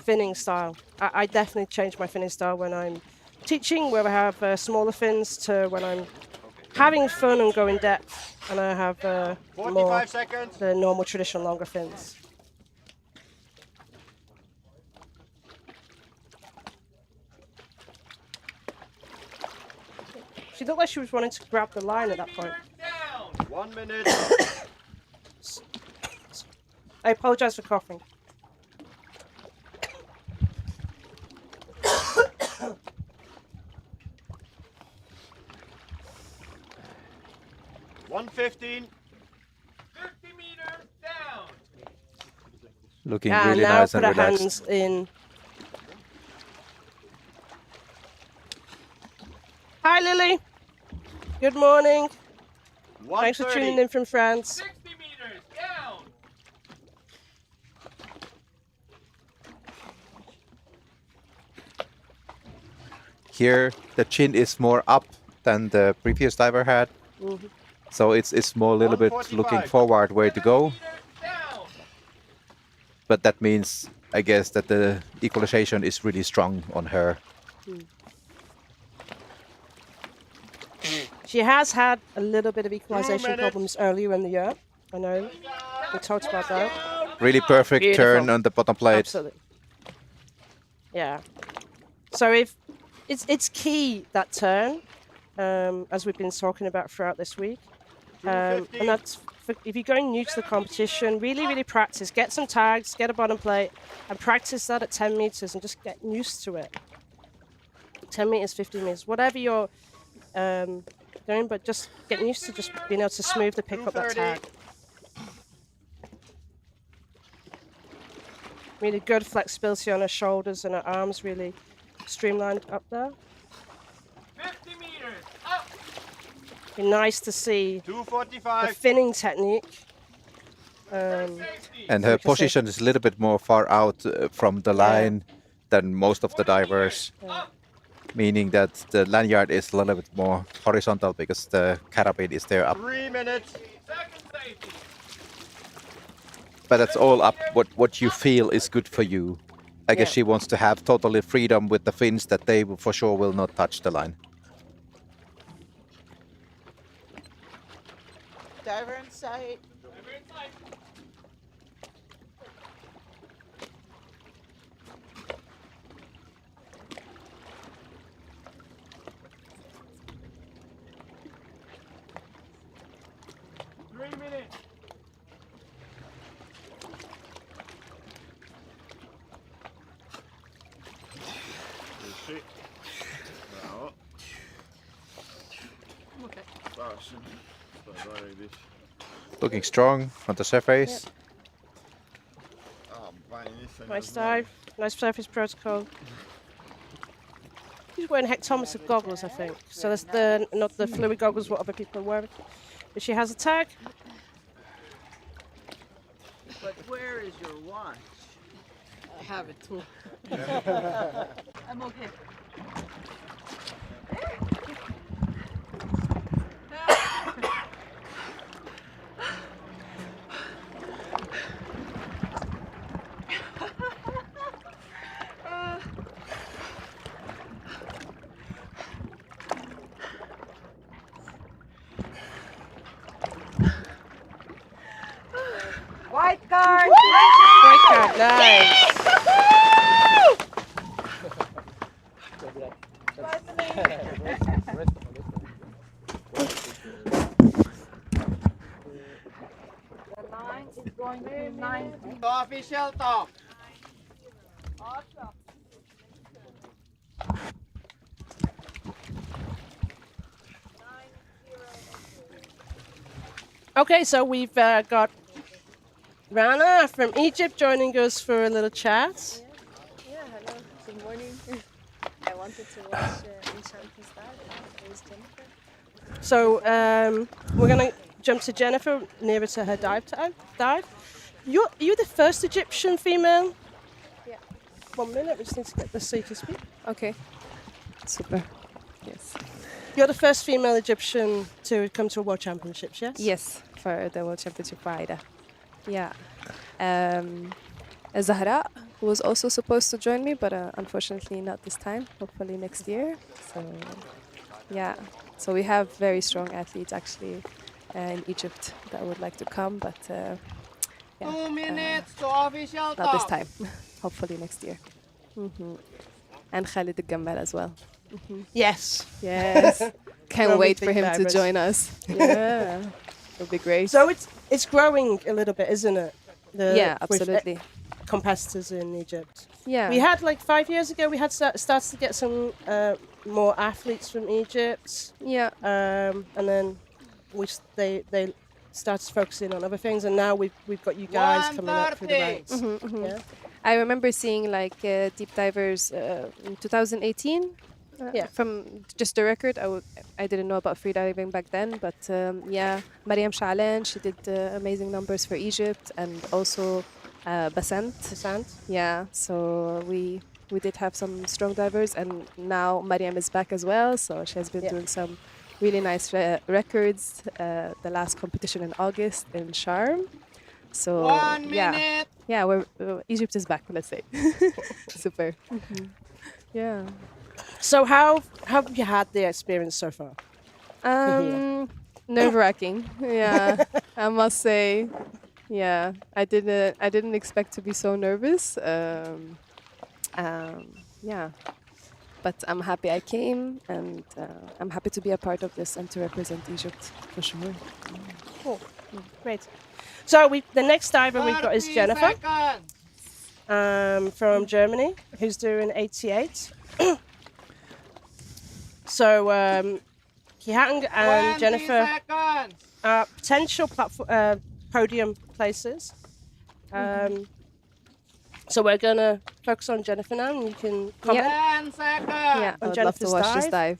finning style. I definitely change my finning style when I'm teaching, where I have smaller fins, to when I'm having fun and going depth, and I have more the normal traditional longer fins. She looked like she was wanting to grab the line at that point. 1 minute. I apologize for coughing. $115. 50 meters down. Looking And really now nice put and our relaxed. hands in. Hi, Lily. Good morning. Thanks for tuning in from France. 60 meters down. Here the chin is more up than the previous diver had. Mhm. So it's more a little bit looking forward where to go. But that means, I guess, that the equalization is really strong on her. She has had a little bit of equalization problems earlier in the year. I know. We talked about that. Really perfect Beautiful. turn on the bottom plate. Absolutely. Yeah. So if it's key, that turn, as we've been talking about throughout this week. And that's if you're going new to the competition, really practice. Get some tags, get a bottom plate, and practice that at 10 meters and just get used to it. 10 meters, 15 meters, whatever you're doing, but just getting used to just being able to smoothly pick up that tag. Really good flexibility on her shoulders and her arms, really streamlined up there. 50 meters up. Be nice to see the 245. finning technique. And her position is a little bit more far out from the line than most of the divers. Meaning that the lanyard is a little bit more horizontal because the carabin is there up. 3 minutes. Second safety. But that's all up what you feel is good for you. I guess she wants to have totally freedom with the fins that they for sure will not touch the line. Diver in sight. Looking strong on the surface. Nice dive, nice surface protocol. She's wearing hectometer goggles, I think. So that's not the fluid goggles what other people are wearing. But she has a tag. But where is your watch? I have it too. I'm okay. White card. Great card, nice. The line is going to 90. Official top. Okay, so we've got Rana from Egypt joining us for a little chat. wanted to watch Enchanted dive. It was Jennifer. So we're going to jump to Jennifer, nearer to her dive. You're the first Egyptian female? Yeah. 1 minute, we just need to get this so you can speak. Okay. Super. Yes. You're the first female Egyptian to come to a World Championships, yes? Yes, for the World Championship for AIDA. Yeah. Zahra was also supposed to join me, but unfortunately not this time. Hopefully next year. So, yeah. So we have very strong athletes actually in Egypt that would like to come, but yeah, 2 minutes to official not this top. time. Hopefully next year. And Khalid Gamal as well. Yes. Yes. Can't Probably wait for big him to divers. join us. Yeah. It'll be great. So it's growing a little bit, isn't it? Yeah, with, absolutely. competitors in Egypt. Yeah. We had like 5 years ago, we had started to get some more athletes from Egypt. Yeah. And then they started focusing on other things, and now we've got you guys coming up through the ranks. Yeah. I remember seeing like deep divers in 2018. Yeah. From just the record, I didn't know about freediving back then, but yeah, Mariam Sha'lan, she did amazing numbers for Egypt, and also Basant. Yeah, so we did have some strong divers, and now Mariam is back as well, so she has been doing some really nice records. The last competition in August in Sharm. So 1 yeah, minute. yeah, Egypt is back. Let's say, super. Yeah. So how have you had the experience so far? Nerve-wracking. Yeah, I must say. Yeah, I didn't expect to be so nervous. Yeah, but I'm happy I came, and I'm happy to be a part of this and to represent Egypt for sure. Cool. Great. So the next diver we've got is 30 Jennifer seconds. from Germany, who's doing 88. So Kihang and 20 Jennifer seconds. are potential podium places. So we're gonna focus on Jennifer now, and you can comment. 10 seconds. Yeah, I would love to Jennifer's watch this dive. dive.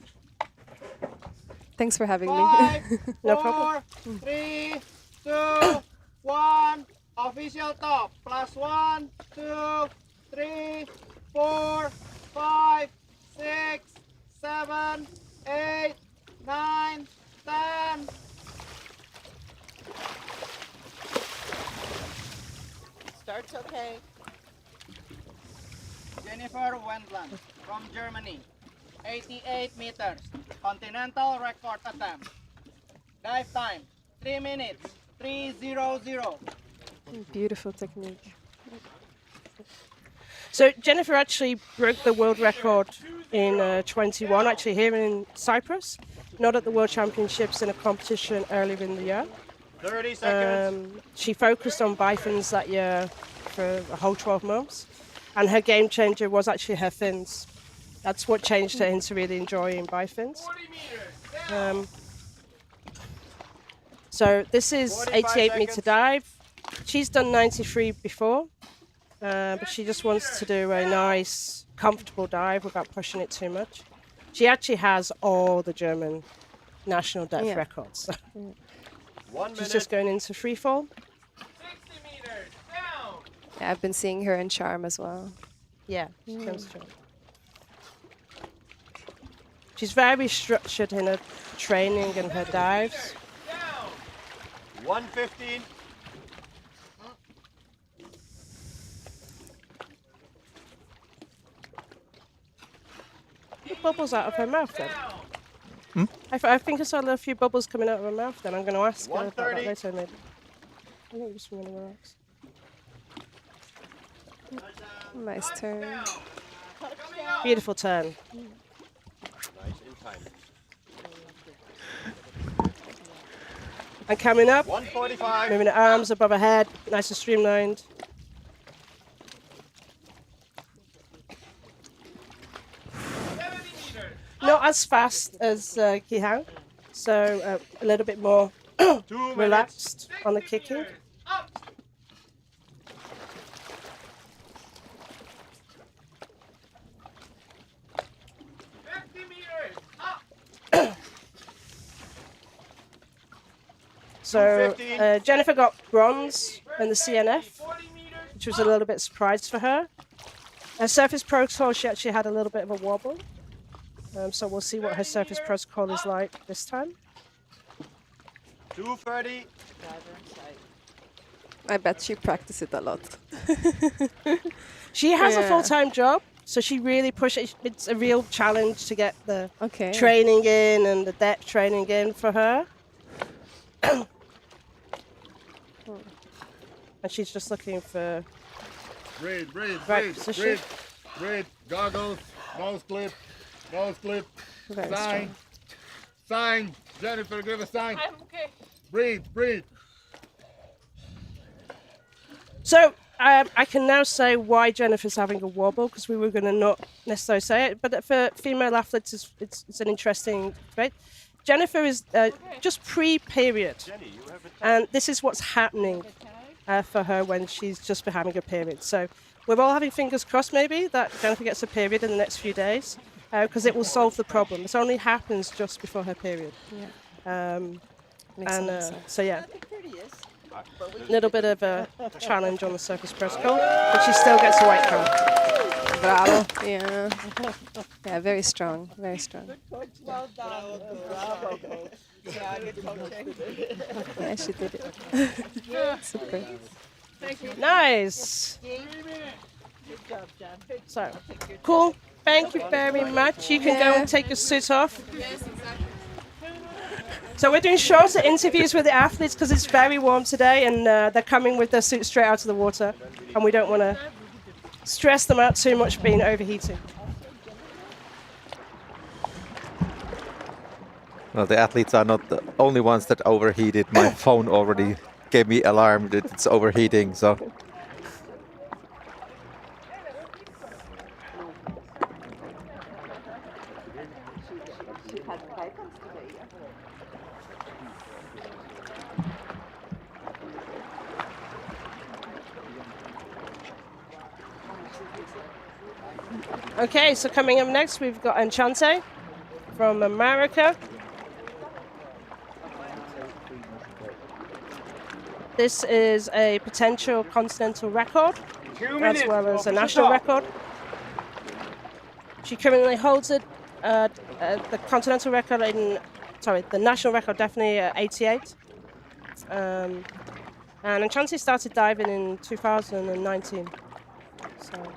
Thanks for having me. 5, No 4, problem. 3, 2, 1. Official top. +1, 2, 3, 4, 5, 6, 7, 8, 9, 10. Starts okay. Jennifer Wendland from Germany. 88 meters. Continental record attempt. Dive time. 3 minutes. 3:00. Beautiful technique. So Jennifer actually broke the world record in 21, actually here in Cyprus, not at the World Championships, in a competition earlier in the year. 30 seconds. She focused on Bifins that year for a whole 12 months, and her game changer was actually her fins. That's what changed her into really enjoying Bifins. So this is 88 meter dive. She's done 93 before, but she just wants to do a nice, comfortable dive without pushing it too much. She actually has all the German national depth records. 1 She's minute. just going into free fall. 60 meters. Down. Yeah, I've been seeing her in Charm as well. Yeah, she comes through. She's very structured in her training and her dives. 1:15. The bubbles out of her mouth then. I think I saw a few bubbles coming out of her mouth then. I'm going to ask her about that 1:30. later maybe. I think just really relax. Nice turn. Beautiful turn. Nice in time. And coming up, 1:45. moving her arms above her head, nice and streamlined. Not as fast as Kihang, so a little bit more 2 minutes. relaxed on the kicking. So 2:15. Jennifer got bronze in the CNF, which was a little bit surprised for her. Her surface protocol, she actually had a little bit of a wobble. So we'll see what her surface protocol is like this time. 2:30. I bet she practiced it a lot. She has a Yeah. full-time job, so she really pushes. It's a real challenge to get the Okay. training in and the depth training in for her. And she's just looking for Breathe, breathe, right breathe, position. breathe, breathe. Goggles, nose clip, nose clip. Very Sign, strong. sign. Jennifer, give a sign. I'm okay. Breathe, breathe. So I can now say why Jennifer's having a wobble, because we were going to not necessarily say it, but for female athletes, it's an interesting debate. Jennifer is just pre-period, and this is what's happening for her when she's just having a period. So we're all having fingers crossed maybe that Jennifer gets a period in the next few days, because it will solve the problem. This only happens just before her period. Makes sense. So yeah, a little bit of a challenge on the surface protocol, but she still gets a white card. Bravo. Yeah. Yeah, very strong. Very strong. Well done. Bravo, coach. Yeah, good coaching. Yeah, she did it. Super. Thank you. Nice. Good job, Jen. So cool. Thank you very much. You can go and take your suit off. So we're doing shorter interviews with the athletes because it's very warm today, and they're coming with their suits straight out of the water, and we don't want to stress them out too much being overheating. Well, the athletes are not the only ones that overheated. My phone already gave me alarm that it's overheating. So Okay, so coming up next, we've got Enchante from America. This is a potential continental record, 2 as minutes. well as a official national stop. record. She currently holds it, the continental record the national record definitely 88. And Enchante started diving in 2019. So.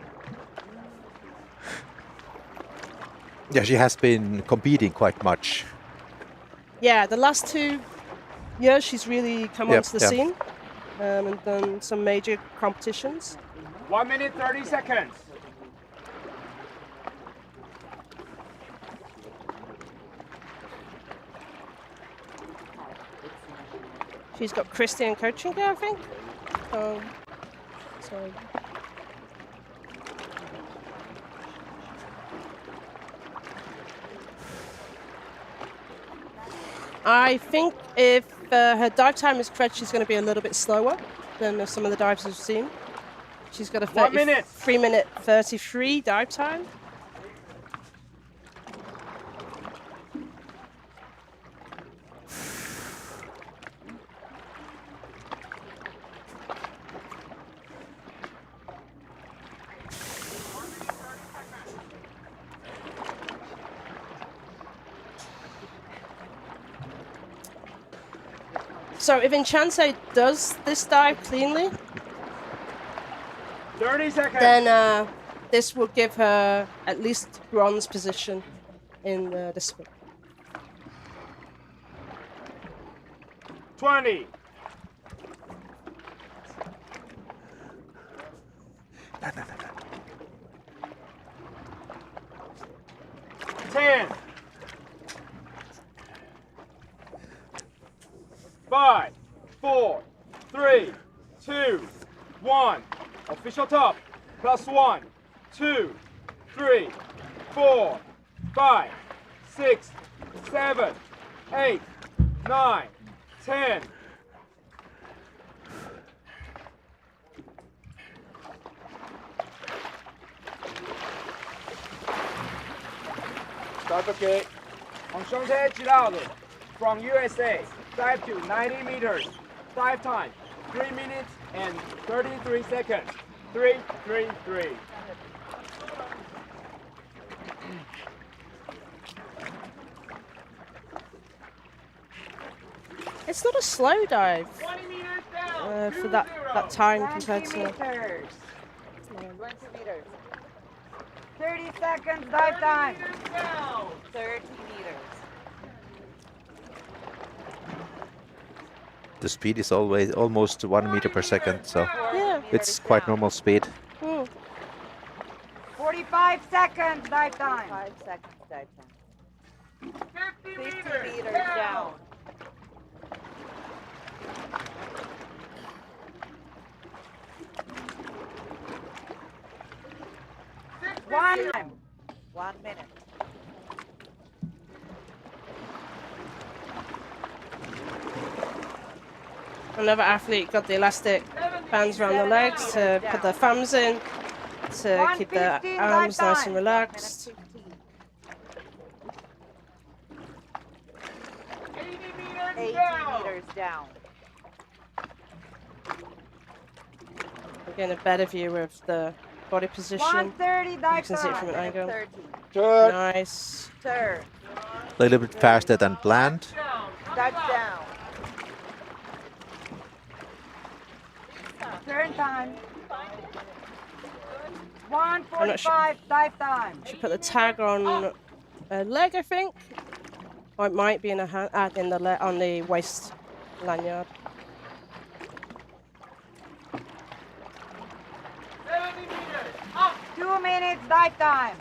yeah, she has been competing quite much. Yeah, the last 2 years she's really come Yep, onto the yeah. scene and done some major competitions. 1 minute 30 seconds. She's got Christian coaching there, I think. So I think if her dive time is correct, she's going to be a little bit slower than some of the dives we've seen. She's got a 1 minute. 3-minute 33 dive time. So if Enchante does this dive cleanly, 30 seconds. then this will give her at least bronze position in the discipline. 20. No, no, no, no. 10. 5, 4, 3, 2, 1. Official top. +1, 2, 3, 4, 5, 6, 7, 8, 9, 10. Start okay. Enchante Giraldo from USA. Dive to 90 meters. Dive time, 3 minutes and 33 seconds. 3, 3, 3. It's not a slow dive 20 meters down. for that time compared to. meters. 20 meters. 30 seconds dive time. 30 meters. The speed is always almost 1 meter per second, so Yeah. it's quite normal speed. 45 seconds dive time. 5 seconds dive time. 50 meters down. One time. 1 minute. Another athlete got the elastic bands around the legs to put their thumbs in, to keep their 1:15 arms dive nice time. and relaxed. 80 meters down. We're getting a better view of the body position. 130 You dive can see it from an time. angle. 30. Turn. Nice. Turn. A little bit faster than planned. Dive down. Turn time. I'm not sure. 1:45 dive time. Should put the tag on a leg, I think, or it might be in a hand, in the on the waist lanyard. 2 minutes dive time.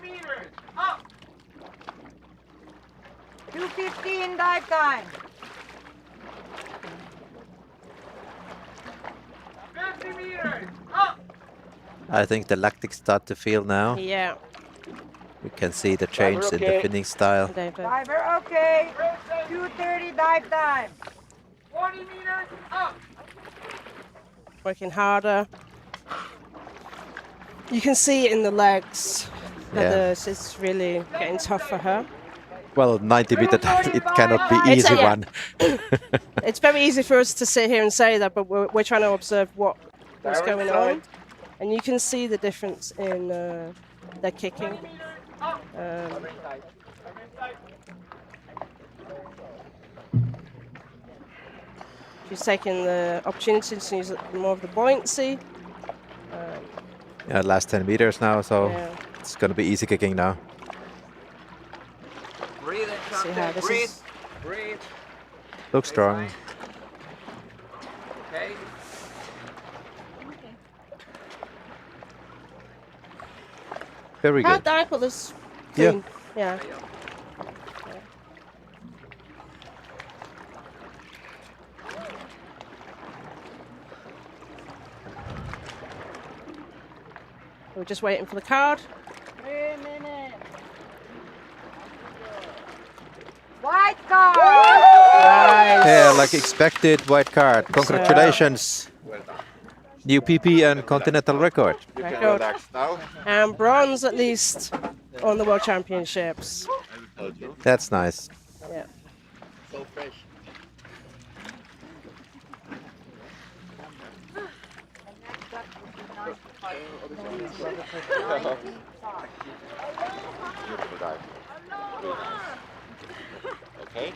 Meters. Up. 2:15 dive time. 50 meters. Up. I think the lactic start to feel now. Yeah, We can see the change in the okay. finning style. David. Diver okay. 2:30 dive time. 20 meters. Up. Working harder. You can see it in the legs. Yeah. It's really getting tough for her. Well, 90 meter, it cannot be It's easy yeah. one. It's very easy for us to sit here and say that, but we're trying to observe what's going on. And you can see the difference in their kicking. She's taking the opportunity to use more of the buoyancy. Yeah, last 10 meters now, so Yeah. it's going to be easy kicking now. Breathe See how this breathe. is. Breathe. Looks strong. Okay. Very Hard good. dive, but there's Yeah. clean. Yeah. We're just waiting for the card. 3 minutes. White card. Nice. Yeah, like expected, white card. Congratulations. New PP and continental record. Record. now. And bronze at least on the World Championships. That's nice. Yeah. So fresh. Okay.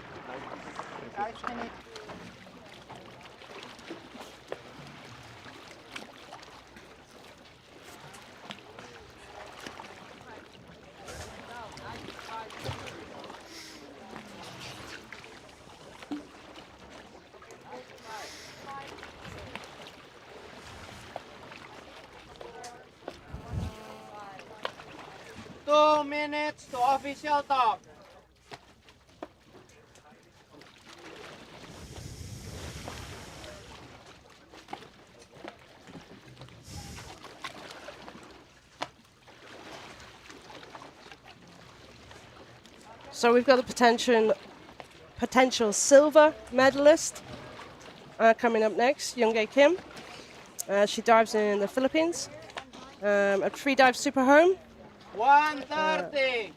Two minutes to official talk. So we've got a potential silver medalist coming up next, Younghae Kim. She dives in the Philippines at Freedive Super Home. 130.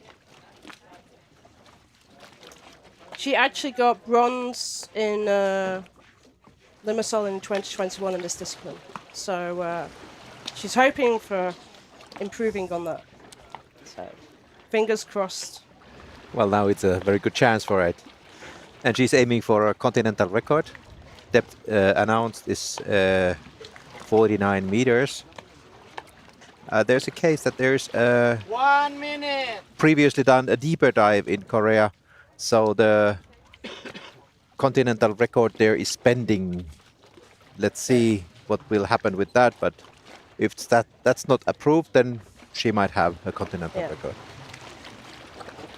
She actually got bronze in Limassol in 2021 in this discipline. So she's hoping for improving on that. So fingers crossed. Well, now it's a very good chance for it. And she's aiming for a continental record. Depth announced is 49 meters. There's a case that there's 1 minute. previously done a deeper dive in Korea. So the continental record there is pending. Let's see what will happen with that. But if that's not approved, then she might have a continental record.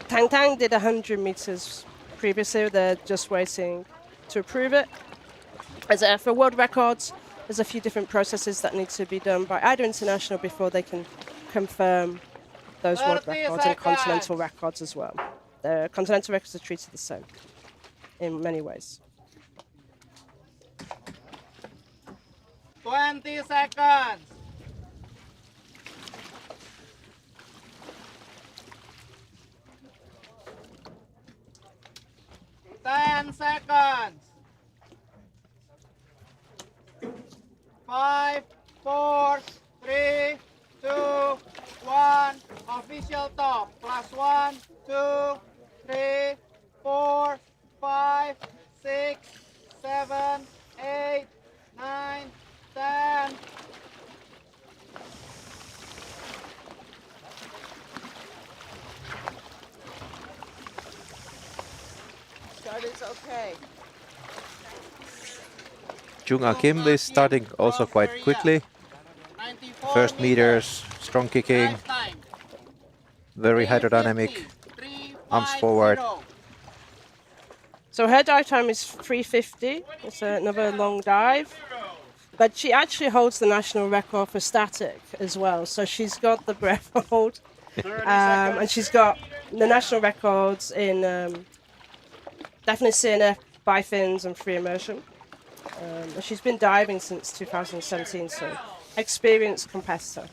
Tang Tang did 100 meters previously. They're just waiting to approve it. For world records, there's a few different processes that need to be done by AIDA International before they can confirm those world records and continental records as well. The continental records are treated the same in many ways. 20 seconds. 10 seconds. 5, 4, 3, 2, 1. Official top. +1, 2, 3, 4, 5, 6, 7, 8, 9, 10. Start is okay. Jung-Ah Kim is starting also quite quickly. First meters, strong kicking, very hydrodynamic, arms forward. So her dive time is 3:50. It's another long dive. But she actually holds the national record for static as well. So she's got the breath hold. And she's got the national records in definitely CNF, Bifins and free immersion. And she's been diving since 2017, so experienced competitor.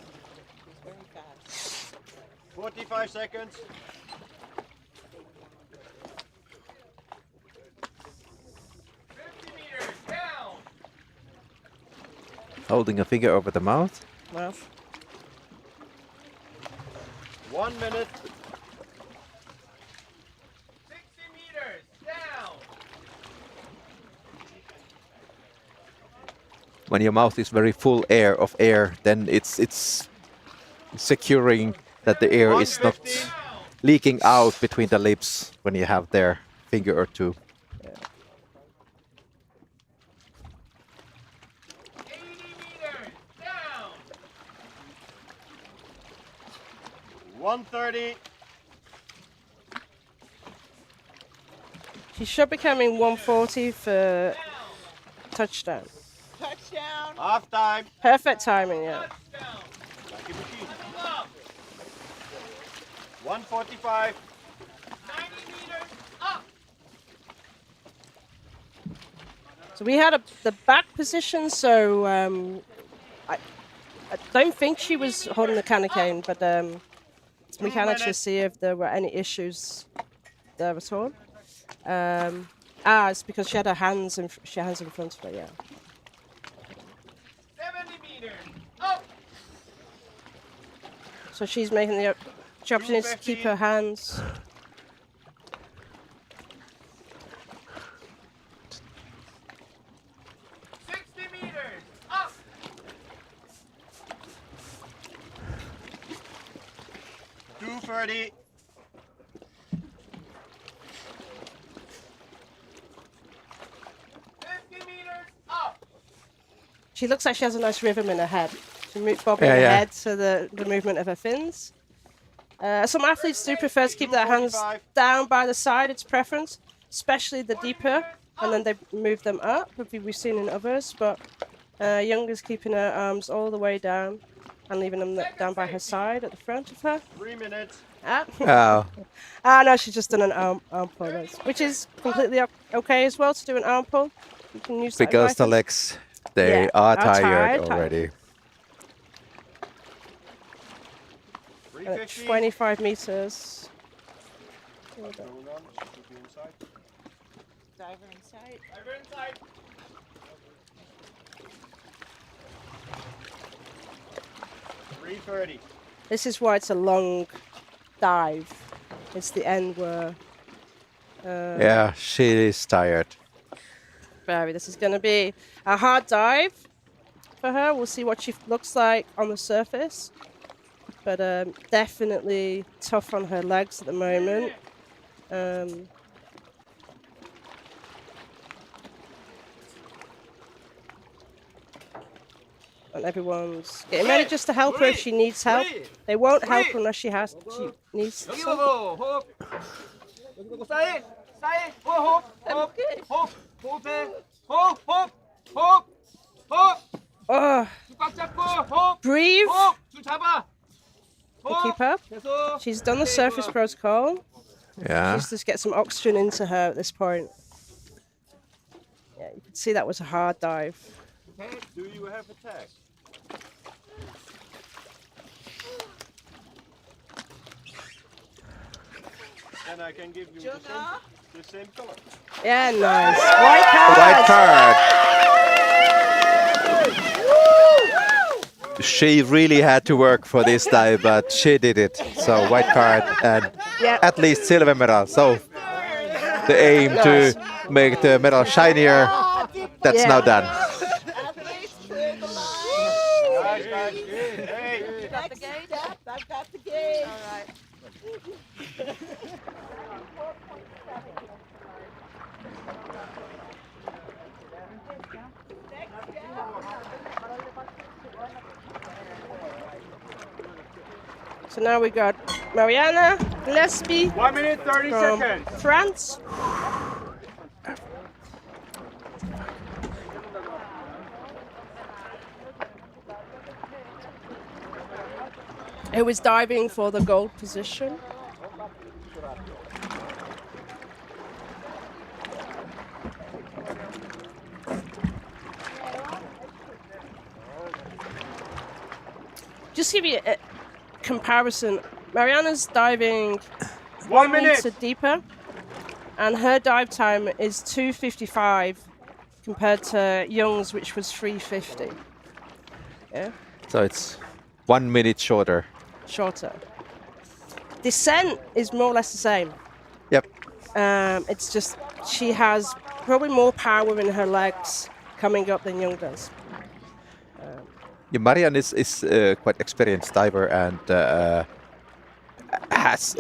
45 seconds. Holding a finger over the mouth. Mouth. 1 minute. 60 meters down. When your mouth is very full of air, then it's securing that the air is not leaking out between the lips when you have their finger or two. 80 meters down. 130. She should be coming 140 for touchdown. Touchdown. Half time. Perfect timing, yeah. 145. 90 meters up. So we had the back position, so I don't think she was holding the cannon, but we can actually see if there were any issues there at all. It's because she had her hands in front of her, yeah. 70 meters up. So she's making the opportunity to keep her hands. 60 meters up. 230. 50 meters up. She looks like she has a nice rhythm in her head. She's bobbing her head to the movement of her fins. Some athletes do prefer to keep their hands down by the side, it's preference, especially the deeper, and then they move them up, we've seen in others, but Young is keeping her arms all the way down and leaving them down by her side at the front of her. 3 minutes. Oh. No, she's just done an arm pull, which is completely okay as well to do an arm pull. You can use that Because the guidance. legs They are tired tired. already. And at 25 meters. Diver inside. Diver inside. $330. This is why it's a long dive. It's the end where. Yeah, she is tired. Very. This is going to be a hard dive for her. We'll see what she looks like on the surface. But definitely tough on her legs at the moment. And everyone's getting ready just to help her if she needs help. They won't help her unless she needs something. Breathe. Keep up. She's done the surface protocol. Yeah. Just to get some oxygen into her at this point. Yeah, you can see that was a hard dive. Do you have a tag? And I can give you the same color. Yeah, nice. White card. White card. She really had to work for this dive, but she did it. So white card and at least silver medal. So the aim to make the medal shinier, that's now done. You got the gate? I've got the gate. All right. So now we got Mariana Gillespie 1 minute 30 from seconds. France. Who was diving for the gold position. Just to give you a comparison, Mariana's diving 1 minute. meter deeper, and her dive time is 2:55 compared to Young's, which was 3:50. Yeah, So it's 1 minute shorter. shorter. Descent is more or less the same. Yep. It's just she has probably more power in her legs coming up than Young does. Yeah, Marian is quite experienced diver and has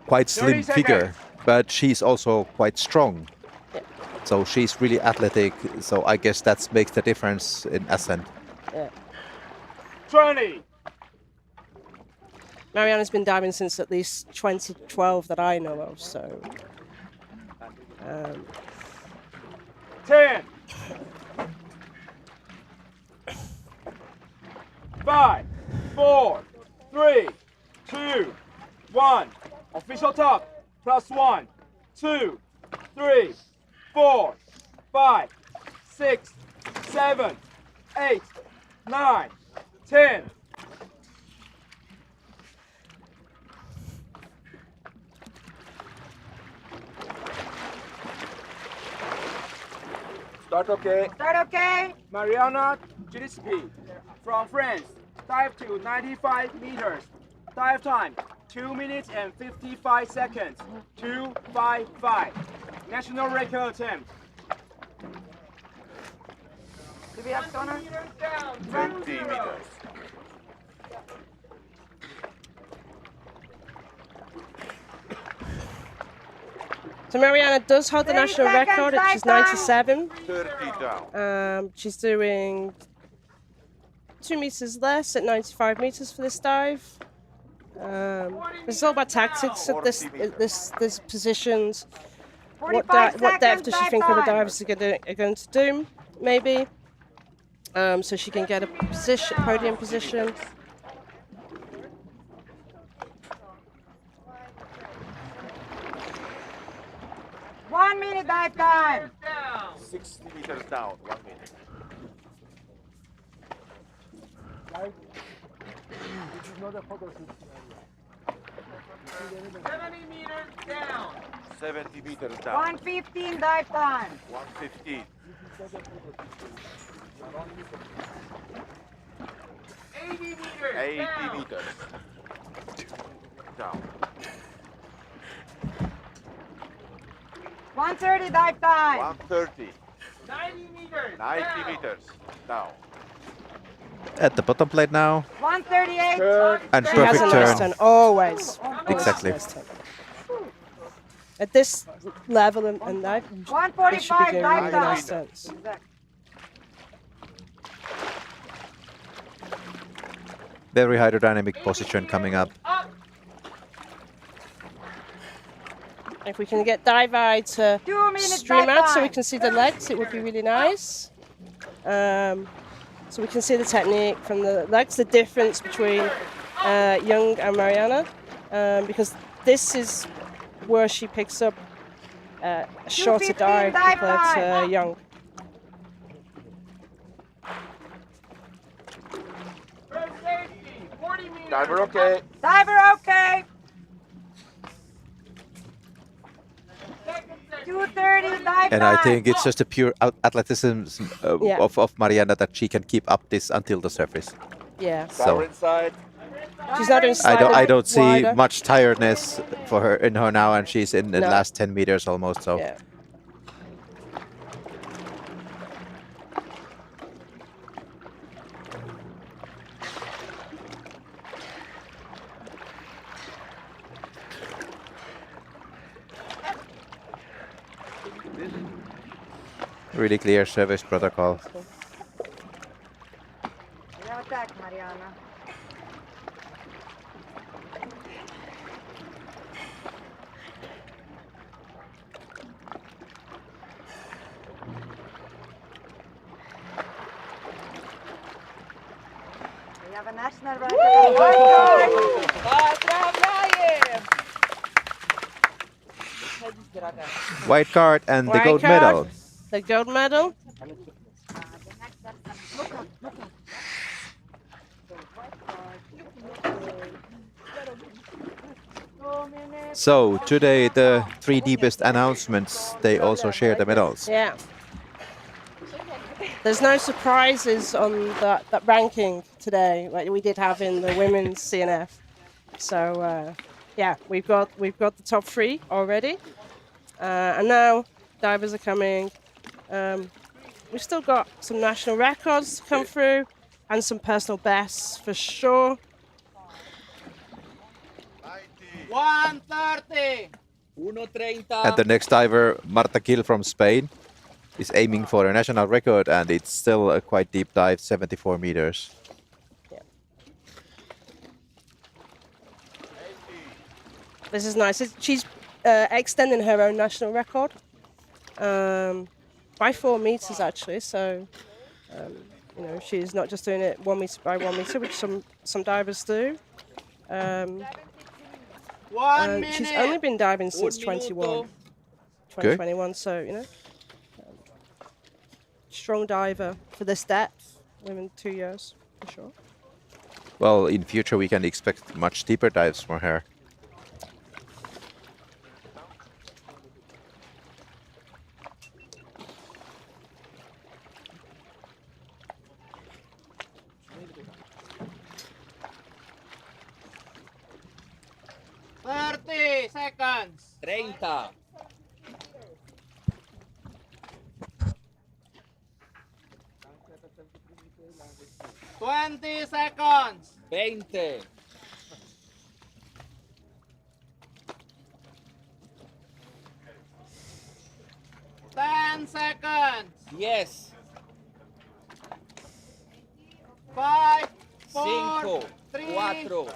quite 30 slim figure, seconds. but she's also quite strong. Yeah. So she's really athletic. So I guess that makes the difference in ascent. Yeah. 20. Mariana's been diving since at least 2012 that I know of. So. 10. 5, 4, 3, 2, 1. Official top. +1, 2, 3, 4, 5, 6, 7, 8, 9, 10. Start okay. Start okay. Mariana Gillespie from France. Dive to 95 meters. Dive time 2 minutes and 55 seconds. 2:55. National record attempt. Do we have sonar? 20 meters. So Mariana does hold the 30 national seconds, record, which is dive 97. 30 down. She's doing 2 meters less at 95 meters for this dive. It's all about tactics at this positions. What 45 depth does she seconds, think dive other time. divers are going to do? Maybe. So she can get a position, podium position. One minute dive time. 60 meters down, 1 minute. This is not a photo shoot scenario. 70 meters down. 70 meters down. 115 dive time. 115. 80 meters 80 down. meters. Down. 130 dive time. 130. 90 meters 90 down. meters. Down. At the bottom plate now. 138. Turn. And She has perfect a turn. nice turn, always. Exactly. Nice turn. At this level and dive, it should be 145 doing dive really time. nice turns. Very hydrodynamic position coming up. If we can get dive eye to 2 minutes stream dive out so we time. can see the legs, it would be really nice. So we can see the technique from the legs, the difference between Young and Mariana, because this is where she picks up a shorter 215 dive dive compared to time. Young. First safety, 40 meters. Diver okay. Diver okay. 230 dive And time. I think it's just a pure athleticism Yeah. of Mariana that she can keep up this until the surface. Yeah, So Diver inside. she's not doing I slide don't a I bit don't see wider. much tiredness for her in her now, and she's in the No. last 10 meters almost. So Yeah. really clear service protocol. We have attack, Mariana. We have a national record. White card and the White gold card. medal. The gold medal. So today the three deepest announcements, they also share the medals. Yeah. There's no surprises on that ranking today like we did have in the women's CNF. So yeah, we've got the top three already, and now divers are coming. We've still got some national records to come through and some personal bests for sure. 130. 130. And the next diver, Marta Gil from Spain, is aiming for a national record, and it's still a quite deep dive, 74 meters. Yeah. This is nice. She's extending her own national record by 4 meters actually. So you know, she's not just doing it 1 meter by 1 meter, which some divers do. 1 minute. She's only been diving since 2021, so you know, strong diver for this depth within 2 years for sure. Well, in future we can expect much deeper dives from her. Seconds. 30. 20 seconds. 20. 10 seconds. Yes. 5, 4, 3, 2,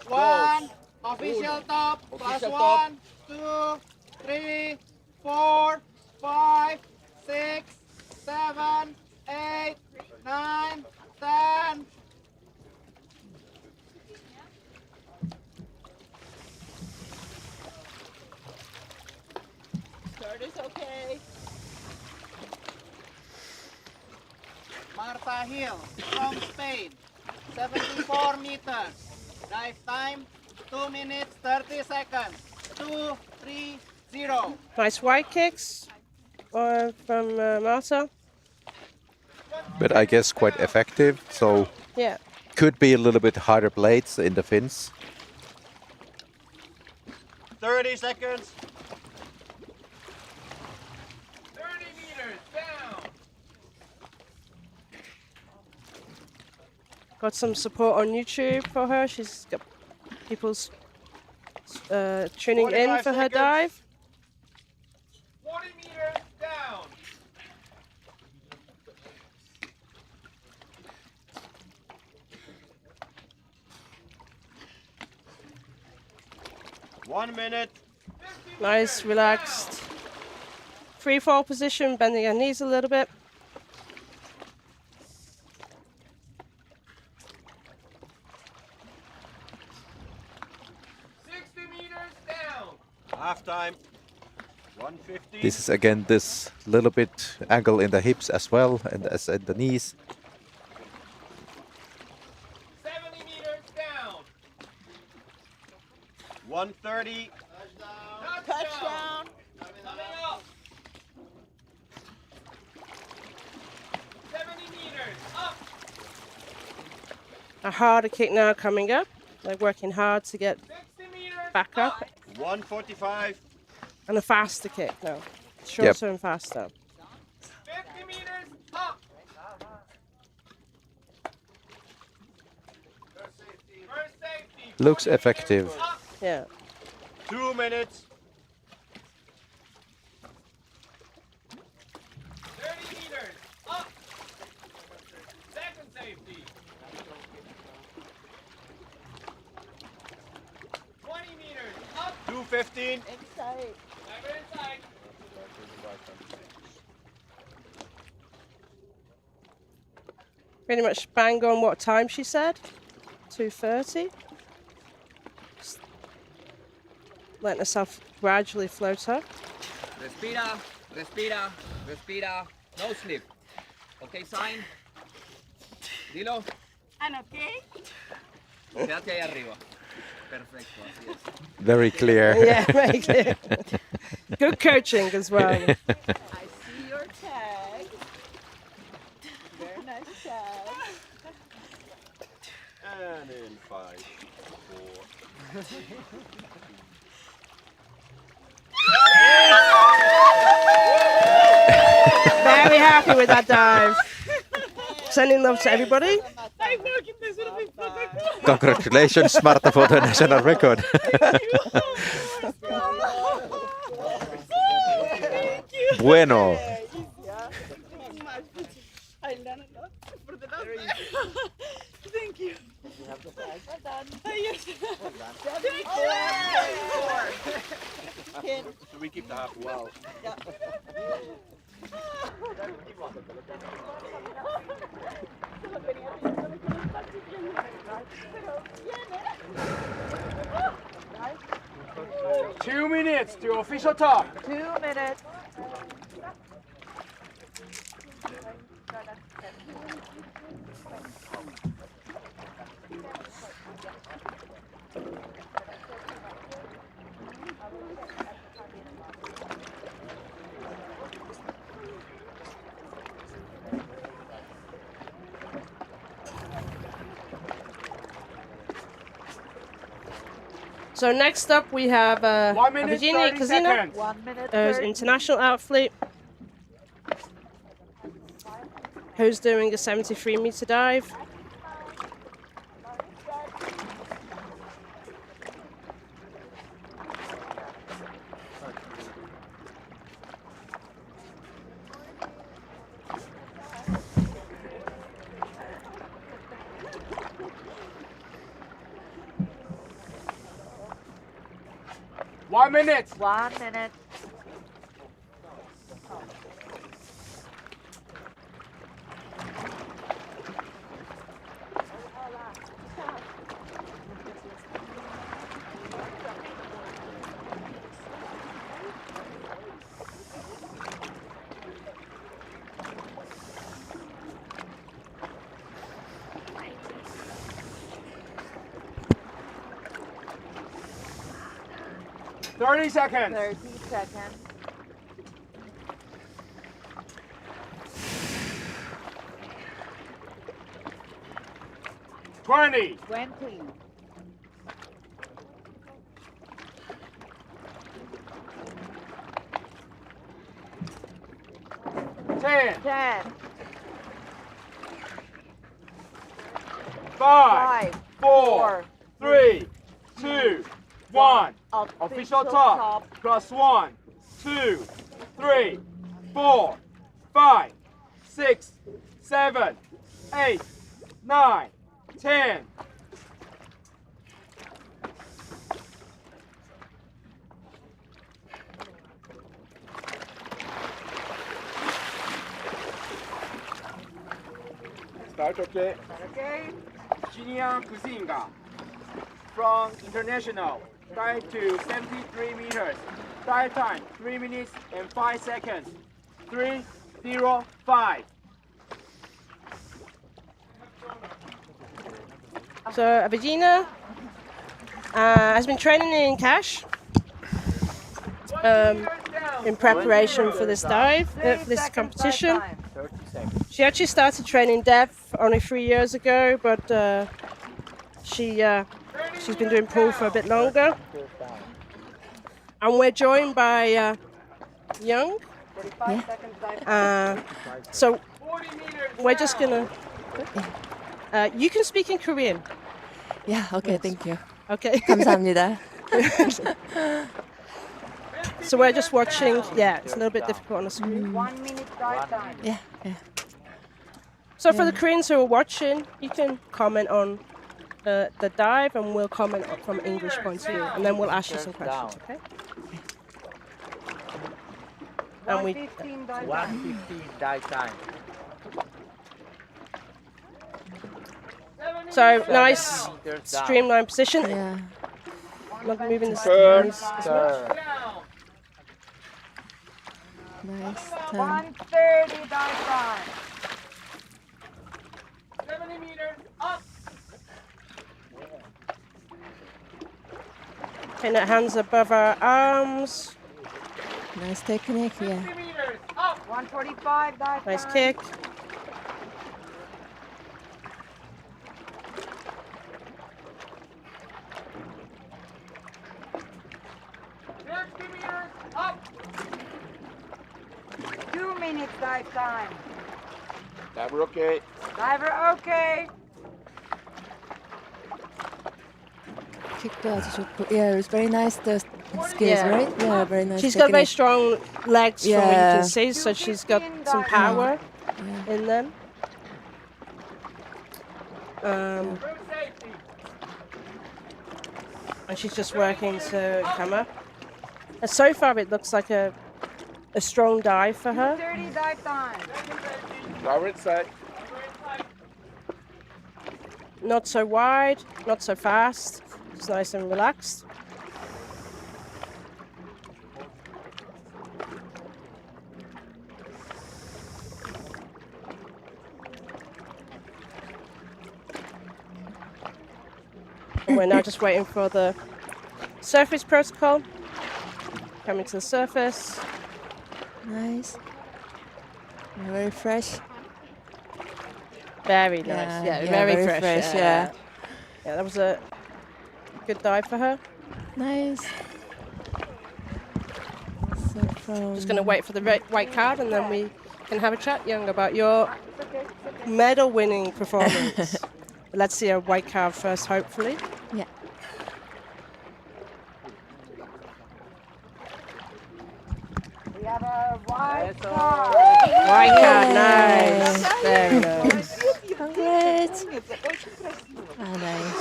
1. Official top. Plus 1, 2, 3, 4, 5, 6, 7, 8, 9, 10. Start is okay. Marta Hill from Spain. 74 meters. Dive time 2 minutes 30 seconds. 2, 3, 0. Nice wide kicks from Marta. But I guess quite effective. So Yeah. could be a little bit harder blades in the fins. 30 seconds. 30 meters down. Got some support on YouTube for her. She's got people tuning in 45 for her seconds. dive. 40 meters down. One minute. Nice, relaxed. Free fall position, bending her knees a little bit. Half time. 150. This is again this little bit angle in the hips as well, and as in the knees. 70 meters down. 130. Touchdown. Coming up. 70 meters up. A harder kick now coming up. They're working hard to get 60 meters back up. 145. And a faster kick now. Shorter and faster. 50 meters up. First safety. Looks effective. Yeah. 2 minutes. 30 meters up. Second safety. 20 meters up. 215. Inside. Never inside. Pretty much bang on what time she said. 2:30. Just letting herself gradually float up. Respira, respira, respira. No slip. Okay, sign. Dilo. ¿I'm okay? Quédate ahí arriba. Perfecto, así es. Very clear. Yeah, very clear. Good coaching as well. I see your tag. Very nice tag. And in 5, 4. Very happy with that dive. Sending love to everybody. Congratulations, Marta, for the national record. Bueno. I learned a lot for the last time. Thank you. Well done. Yes. So we keep the half well. Yeah. Two minutes to official talk. 2 minutes. So next up we have 1 minute, Virginia 30 Kazina, seconds. 1 minute. who's 30. international athlete, who's doing a 73-meter dive. One minute. 1 minute. 30 seconds. 30 seconds. 20. 20. 10. 10. 5, 4, 3, 2, 1. Official top. Plus 1, 2, 3, 4, 5, 6, 7, 8, 9, 10. Start, okay? Okay. Ginian Kuzinga from International. Dive to 73 meters. Dive time 3 minutes and 5 seconds. 3, 0, 5. So Abhijina has been training in cash in preparation for this dive, for this competition. She actually started training deaf only 3 years ago, but she's been doing pool for a bit longer. And we're joined by Young. So we're just gonna. You can speak in Korean. Yeah, okay, thank you. Okay. 감사합니다. So we're just watching. Yeah, it's a little bit difficult on the screen. 1 minute dive time. Yeah. So for the Koreans who are watching, you can comment on the dive, and we'll comment from English point of view, and then we'll ask you some questions. Okay. And we. 1:15 dive time. 1:15 dive time. So nice, streamlined position. Yeah. Not moving the Turn. skis as much. Nice. 1:30 dive time. 70 meters up. Putting our hands above our arms. Nice technique, yeah. 50 meters up. 1:45 dive Nice time. kick. Up. 2 minutes dive time. Diver okay. Diver okay. kick도 아주 좋고. Yeah, it was very nice, the skills, Yeah. right? Yeah, very nice She's got very technique. strong legs from what you Yeah. can see, so she's got some power in them. And she's just working to come up. And so far, it looks like a strong dive for her. 30 dive time. Diver inside. Not so wide, not so fast. Just nice and relaxed. And we're now just waiting for the surface protocol. Coming to the surface. Nice. Very fresh. Very nice. Yeah, very fresh. Yeah. Yeah, that was a good dive for her. Nice. So from Just going to wait for the white card, and then we can have a chat, Young, about your medal-winning performance. Let's see a white card first, hopefully. Yeah. We have a white card. White card, nice. Very nice. Congrats. Ah, nice.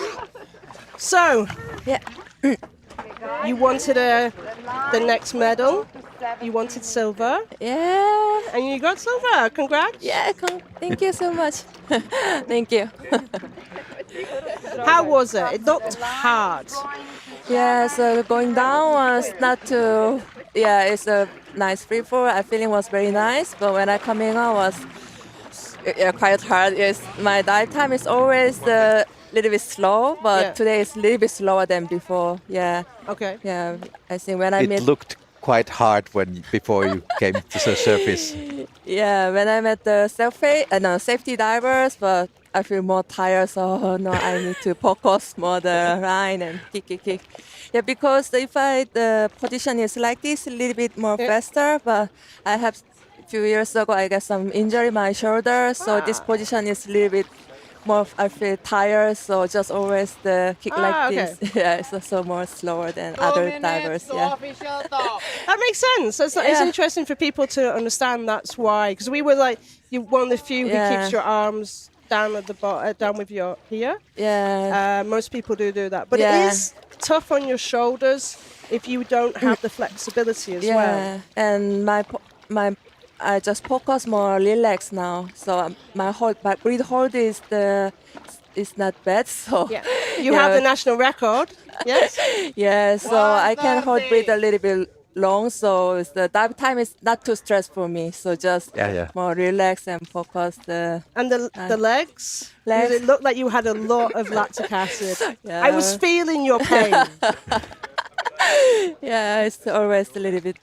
So, Yeah. you wanted the next medal. You wanted silver, Yeah. and you got silver. Congrats. Yeah, thank you so much. Thank you. How was it? It looked hard. Yeah, so going down was not too, it's a nice free fall. I feeling was very nice, but when I coming out was quite hard. My dive time is always little bit slow, but Yeah. today is a little bit slower than before. Yeah. Okay. Yeah. I think when I It met. looked quite hard before you came to the surface. Yeah, when I met the safety divers, but I feel more tired, so no, I need to focus more the line and kick. Yeah, because if the position is like this, a little bit more faster, but I have a few years ago I got some injury in my shoulder, so this position is a little bit more. I feel tired, so just always the kick like okay. this. Yeah, so more slower than other divers. Yeah. Official top. That makes sense. It's Yeah. interesting for people to understand that's why. Because we were like, you're one of the few who Yeah. keeps your arms down at the bottom, down with your here. Yeah. Most people do that, but Yeah. it is tough on your shoulders if you don't have the flexibility as well. Yeah, and I just focus more relax now. So my breath hold is not bad. So Yeah. You have the national record. Yes. yeah. So I can hold breath a little bit long. So the dive time is not too stressful for me. So just more relax and focus. And the legs. Legs. It looked like you had a lot of lactic acid. Yeah. I was feeling your pain. Yeah, it's always a little bit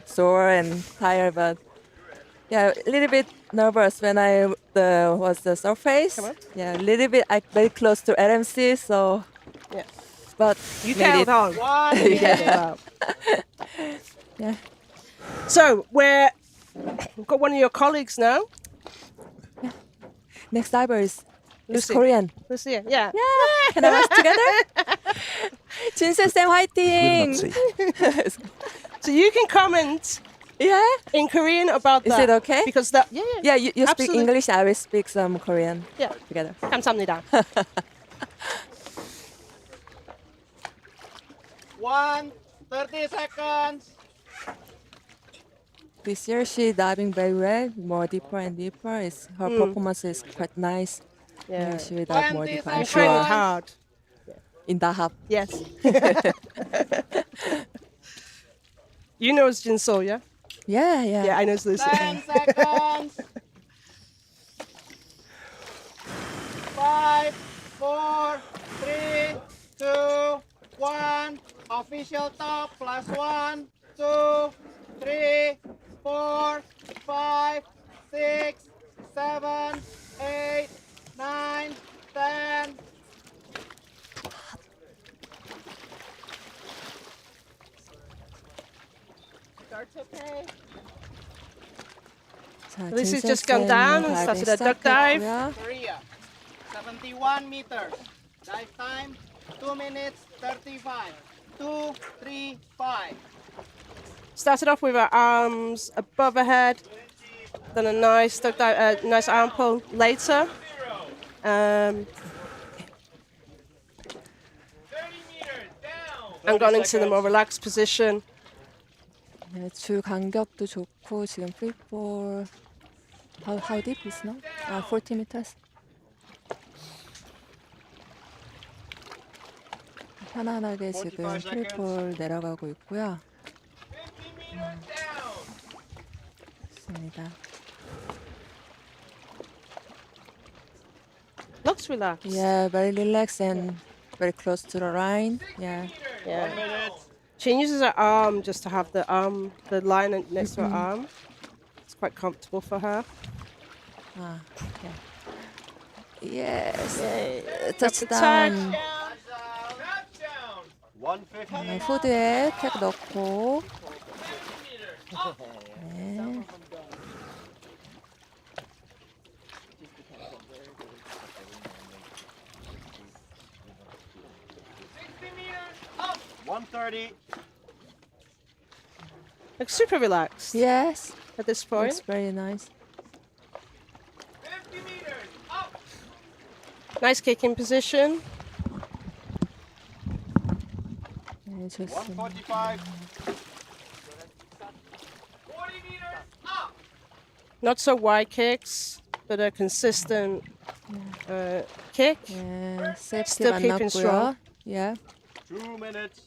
sore and tired, but yeah, a little bit nervous when I was the surface. Yeah, a little bit. I very close to LMC, so yeah. But You made count it. on. Yeah. Yeah. So we've got one of your colleagues now. Next diver is Lucy. Korean. Lucy, yeah. Yeah. Can I watch together? Jinse Sam, fighting! So you can comment. Yeah. In Korean about Is that. it okay? Because that. Yeah. Yeah, you speak Absolutely. English. I will speak some Korean. Yeah. Together. 감사합니다. 30 seconds. This year she diving very well, more deeper and deeper. Her performance is quite nice. Yeah. She will dive more deeper. I'm Training sure. hard. In Dahab. Yes. You know it's Jinso, yeah? Yeah. Yeah, I know it's Lucy. 10 seconds. 5, 4, 3, 2, 1. Official top plus 1, 2, 3, 4, 5, 6, 7, 8, 9, 10. Starts okay. Lucy's just gone down and started a duck dive. Korea, 71 meters. Dive time, 2 minutes 35. 2, 3, 5. Started off with her arms above her head, then a nice duck dive, nice arm pull later. And gone into the more relaxed position. 네, 줄 간격도 좋고 지금 free-fall how deep is now? 40 meters. 편안하게 지금 free-fall 내려가고 있고요. 좋습니다. Looks relaxed. Yeah, very relaxed and very close to the line. Yeah. 1 minute. She uses her arm just to have the line next to her arm. It's quite comfortable for her. Okay. Yes. Touchdown. touchdown. 150. 후드에 탭 넣고. 네. Up. 130. Like super relaxed. Yes. At this point. It's very nice. 50 meters. Up. Nice kicking position. 네, 좋습니다. 145. 40 meters. Up. Not so wide kicks, but a consistent kick. 네, 세이프티 Still keeping 만났고요. strong. Yeah. 2 minutes.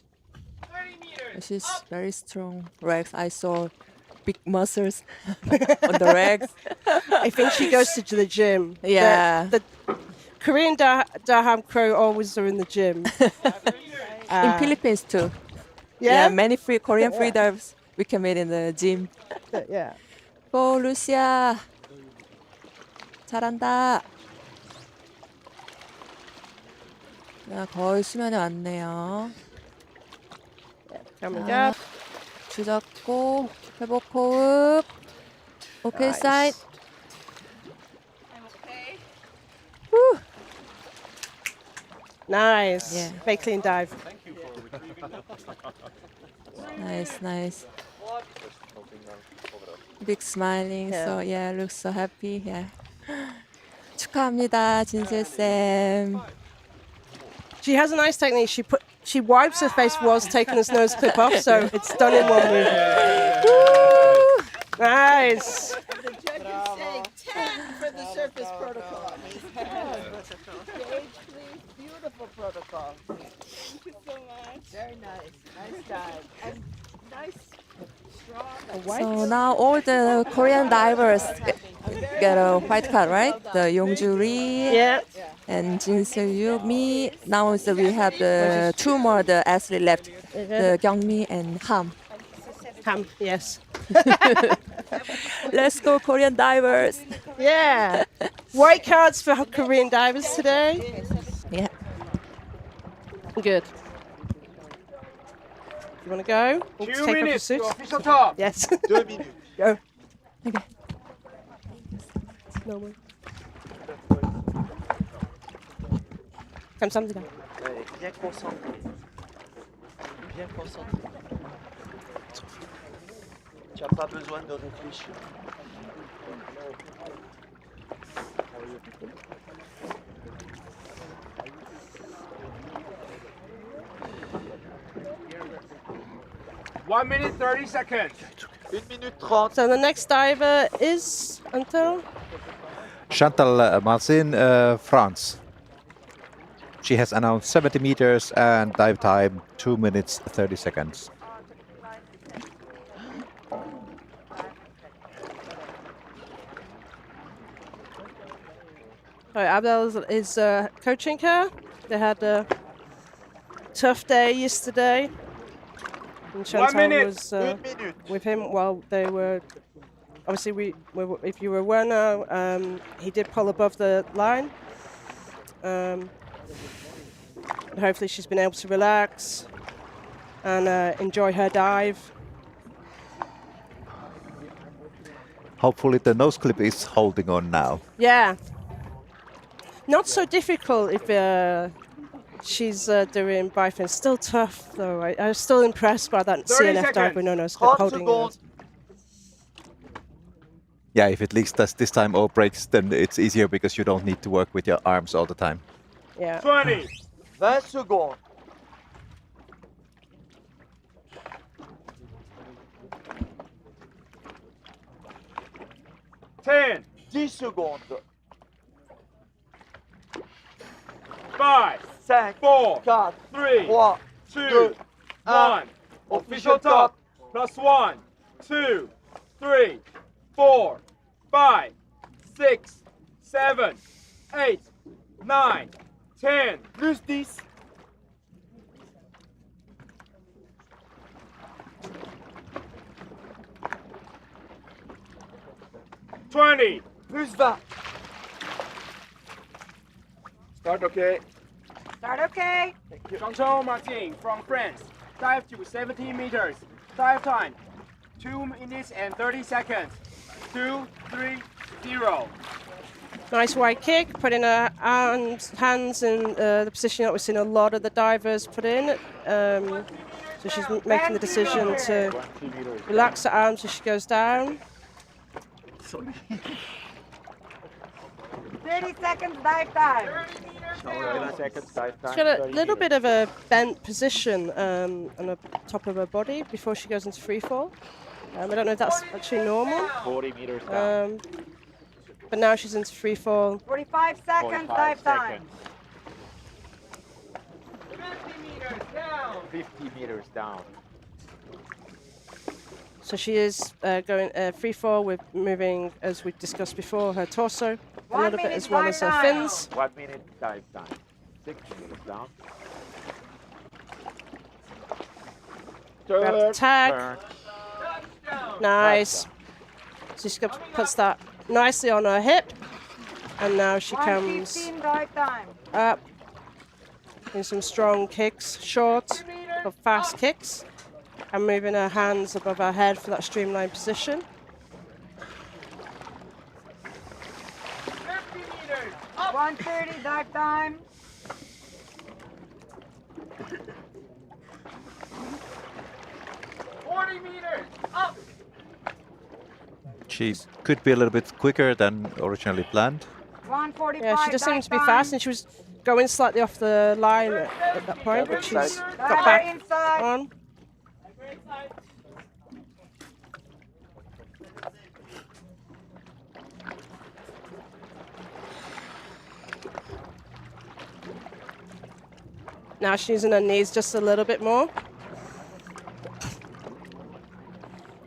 30 meters. She's very strong. Legs. I saw big muscles on the legs. I think she goes to the gym. Yeah. Korean Daham crew always are in the gym. In Philippines too. Yeah? Many Korean free divers we can meet in the gym. Yeah. Go, Lucia. 잘한다. 자, 거의 수면에 왔네요. Coming 자, up. 주잡고 회복 호흡. 오케이, Nice. 사인. Nice. Yeah. Very clean dive. Nice, nice. Big smiling. So yeah, looks so happy. Yeah. 축하합니다, 진실 쌤. She has a nice technique. She wipes her face whilst taking this nose clip off, so it's done in one move. Woo! Nice. The judges say 10 for the surface protocol. Stage, please. Beautiful protocol. Thank you so much. Very nice. Nice dive. And nice, strong. So now all the Korean divers get a white card, right? The Yongju Ri and Jinsil Yu, me. Now we have the two more the athletes left, the Kyungmi and Ham. Ham, yes. Let's go, Korean divers. Yeah. White cards for Korean divers today. Yeah. Good. You want to go? We'll 2 take off your minutes suit. to official top. Yes. 2 minutes. Go. Okay. No more. Comme ça, Mzika. Bien concentré. Bien concentré. Tu n'as pas besoin de réfléchir. One minute 30 seconds. 1 minute 30. So the next diver is until Chantal Marcin, France. She has announced 70 meters and dive time 2 minutes 30 seconds. Abdel is coaching her. They had a tough day yesterday. And Chantal was with him while they were. Obviously, if you were aware now, he did pull above the line. And hopefully, she's been able to relax and enjoy her dive. Hopefully the nose clip is holding on now. Yeah. Not so difficult if she's doing Bifins. Still tough, though. I was still impressed by that 30 CNF dive with no nose clip 30 holding seconds. it. Yeah, if it leaks this time or breaks, then it's easier because you don't need to work with your arms all the time. Yeah. 20. 20 secondes. Ten. 10 secondes. 5, 5, 4, 4, 3, 3, 2, 1. Official top. Plus 1, 2, 3, 4, 5, 6, 7, 8, 9, 10. plus 10. Twenty. Plus 20. Start okay. Start okay. Chantal Martin from France. Dive to 17 meters. Dive time 2 minutes and 30 seconds. 2, 3, 0. Nice wide kick, putting her hands in the position that we've seen a lot of the divers put in. So she's making the decision to relax her arms as she goes down. 30 seconds dive time. 30 seconds dive time. She's got a little bit of a bent position on the top of her body before she goes into free fall. I don't know if that's actually normal. 40 meters down. But now she's into free fall. 45 seconds dive time. 50 meters down. 50 meters down. So she is going free fall with moving, as we discussed before, her torso. a little bit as well as her fins. 1 minute dive time. 60 minutes down. Grab the tag. Nice. So she puts that nicely on her hip. And now she comes up in some strong kicks, short but fast kicks. And moving her hands above her head for that streamlined position. 50 meters. 130 dive time. Meters up. She could be a little bit quicker than originally planned. 145. Yeah, she just seemed to be fast, and she was going slightly off the line at that point, but she's got back on. Now she's using her knees just a little bit more,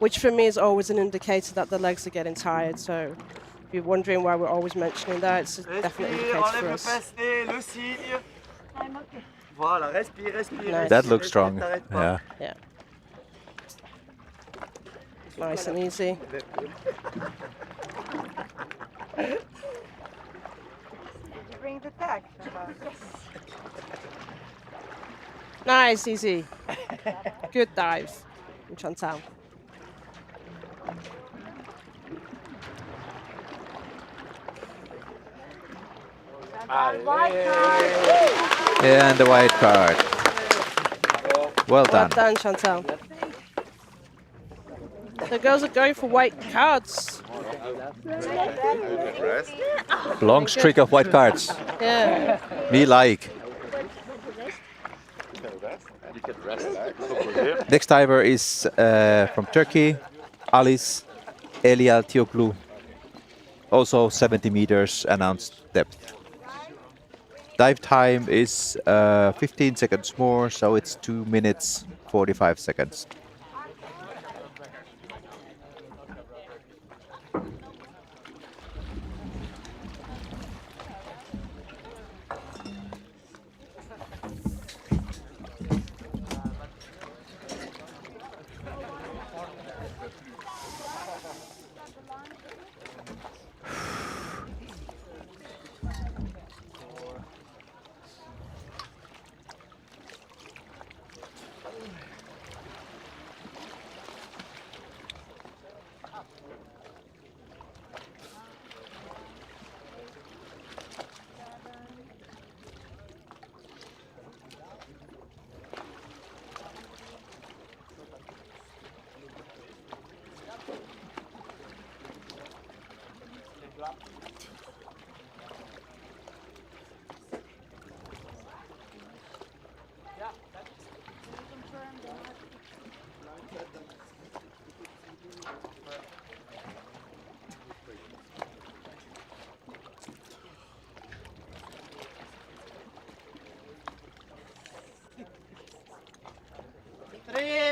which for me is always an indicator that the legs are getting tired. So if you're wondering why we're always mentioning that, it's a definite indicator for us. Nice. That looks strong. Yeah. Yeah. Nice and easy. Bring the tag. Nice, easy. Good dive from Chantal. And the white card. Well done. Well done, Chantal. The girls are going for white cards. Long streak of white cards. Yeah. Me like. Next diver is from Turkey, Alice Elialtioglu. Also 70 meters announced depth. Dive time is 15 seconds more, so it's 2 minutes 45 seconds.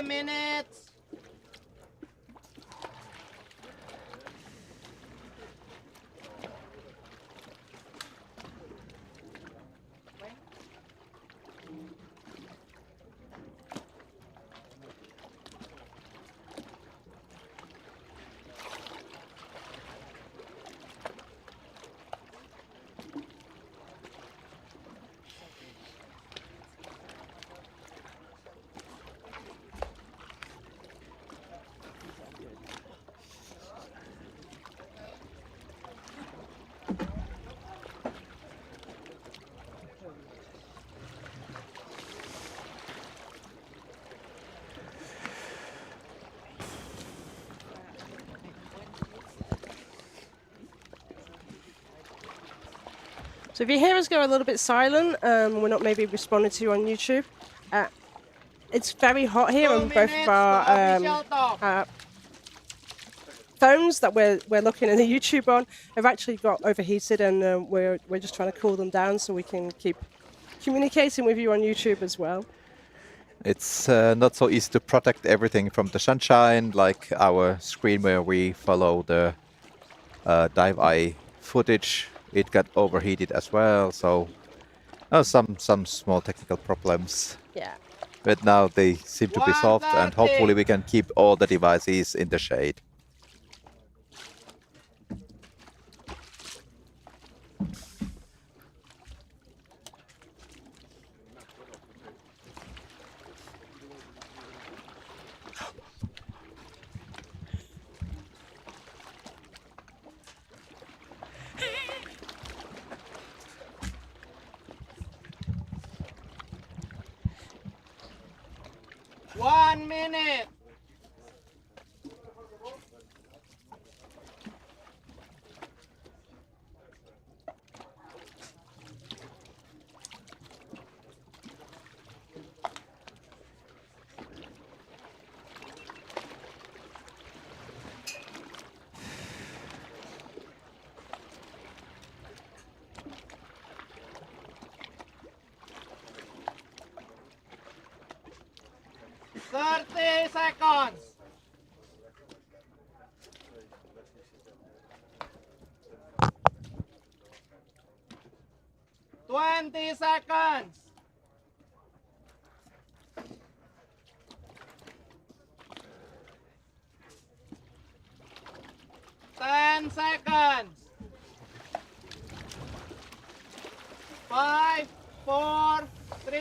Minutes. So if you hear us go a little bit silent, we're not maybe responding to you on YouTube. It's very hot here, and both of our phones that we're looking at the YouTube on have actually got overheated, and we're just trying to cool them down so we can keep communicating with you on YouTube as well. It's not so easy to protect everything from the sunshine, like our screen where we follow the dive eye footage. it got overheated as well. So some small technical problems. Yeah. But now they seem to be solved, and hopefully we can keep all the devices in the shade. One minute. Seconds. 20 seconds. 10 seconds. 5, 4, 3,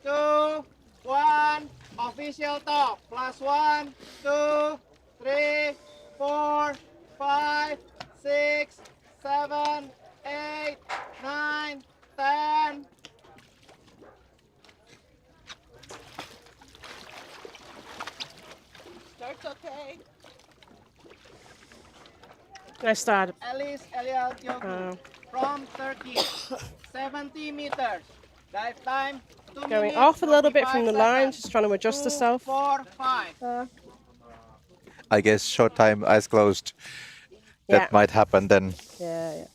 2, 1. Official top. Plus 1, 2, 3, 4, 5, 6, 7, 8, 9, 10. Start's okay. I started. Alice Eliel Yogu from Turkey. 70 meters. Dive time. 2 Going minutes, off a little bit from the 45 line, seconds. just trying to adjust 2, herself. 4, 5. I guess short time, eyes closed. That Yeah. might happen then. Yeah, yeah.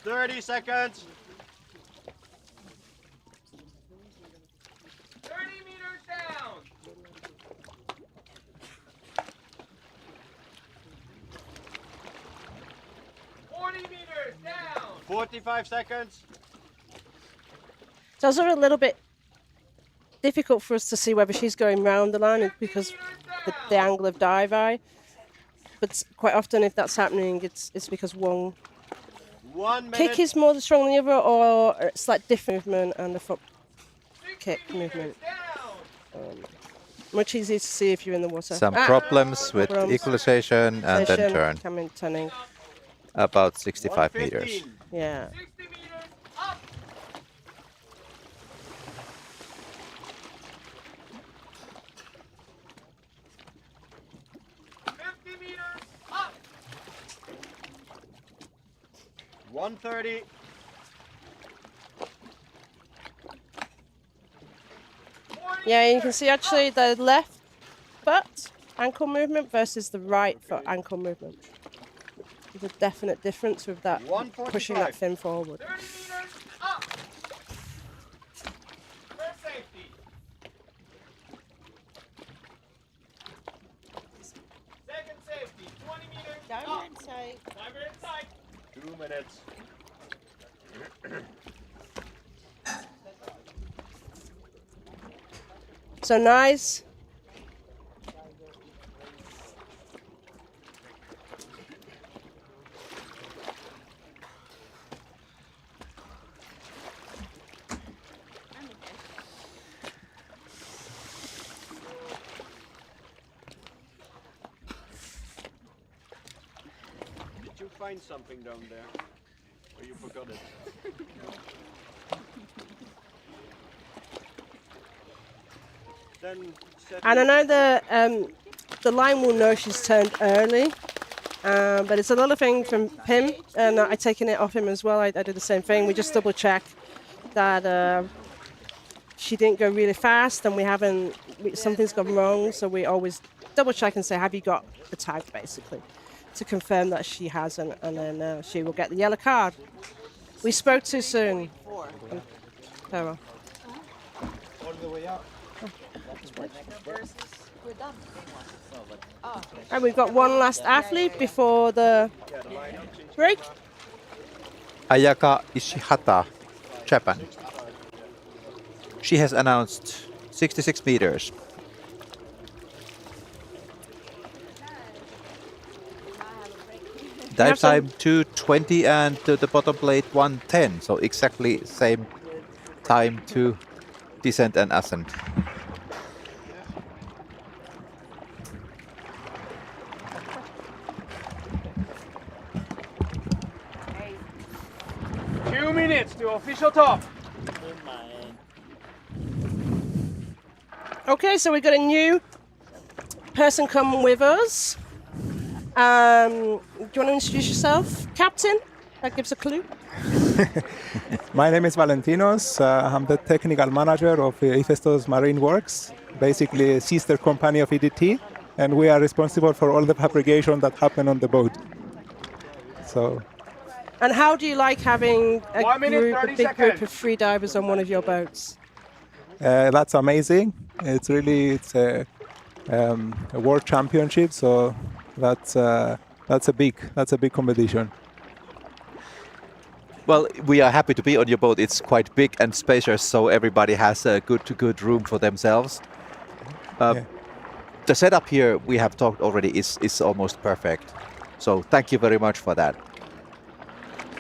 30 seconds. 30 meters down. 40 meters down. 45 seconds. It's also a little bit difficult for us to see whether she's going round the line because the angle of dive eye. But quite often, if that's happening, it's because one 1 minute. kick is more strong than the other, or it's like different movement and the foot kick movement. Much easier to see if you're in the water. Some problems with Problems. equalization and then turn. Turning. About 65 meters. 115. Yeah. 60 meters up. 50 meters up. 130. 40 Yeah, you can see actually the left foot ankle movement versus the right foot ankle movement. There's a definite difference with that 145. pushing that fin forward. 30 meters up. For safety. Second safety. 20 meters Diver up. in sight. Diver in sight. 2 minutes. So nice. Did you find something down there? Or you forgot it? Then set And I it- know the line will know she's turned early, but it's another thing from Pim, and I taken it off him as well. I did the same thing. We just double check that she didn't go really fast, and something's gone wrong. So we always double check and say, have you got the tag, basically, to confirm that she hasn't, and then she will get the yellow card. We spoke too soon. Carol. all the way up. And we've got one last athlete before the break. Ayaka Ishihata, Japan. She has announced 66 meters. Dive time 2:20 and the bottom plate 1:10. So exactly same time to descent and ascent. To official top. Okay, so we've got a new person coming with us. Do you want to introduce yourself, Captain? That gives a clue. My name is Valentinos. I'm the technical manager of Iphistos Marine Works, basically a sister company of EDT, and we are responsible for all the fabrication that happen on the boat. So. And how do you like having a big group of freedivers on one of your boats? That's amazing. It's a world championship, so that's a big competition. Well, we are happy to be on your boat. It's quite big and spacious, so everybody has a good room for themselves. The setup here, we have talked already, is almost perfect. So thank you very much for that.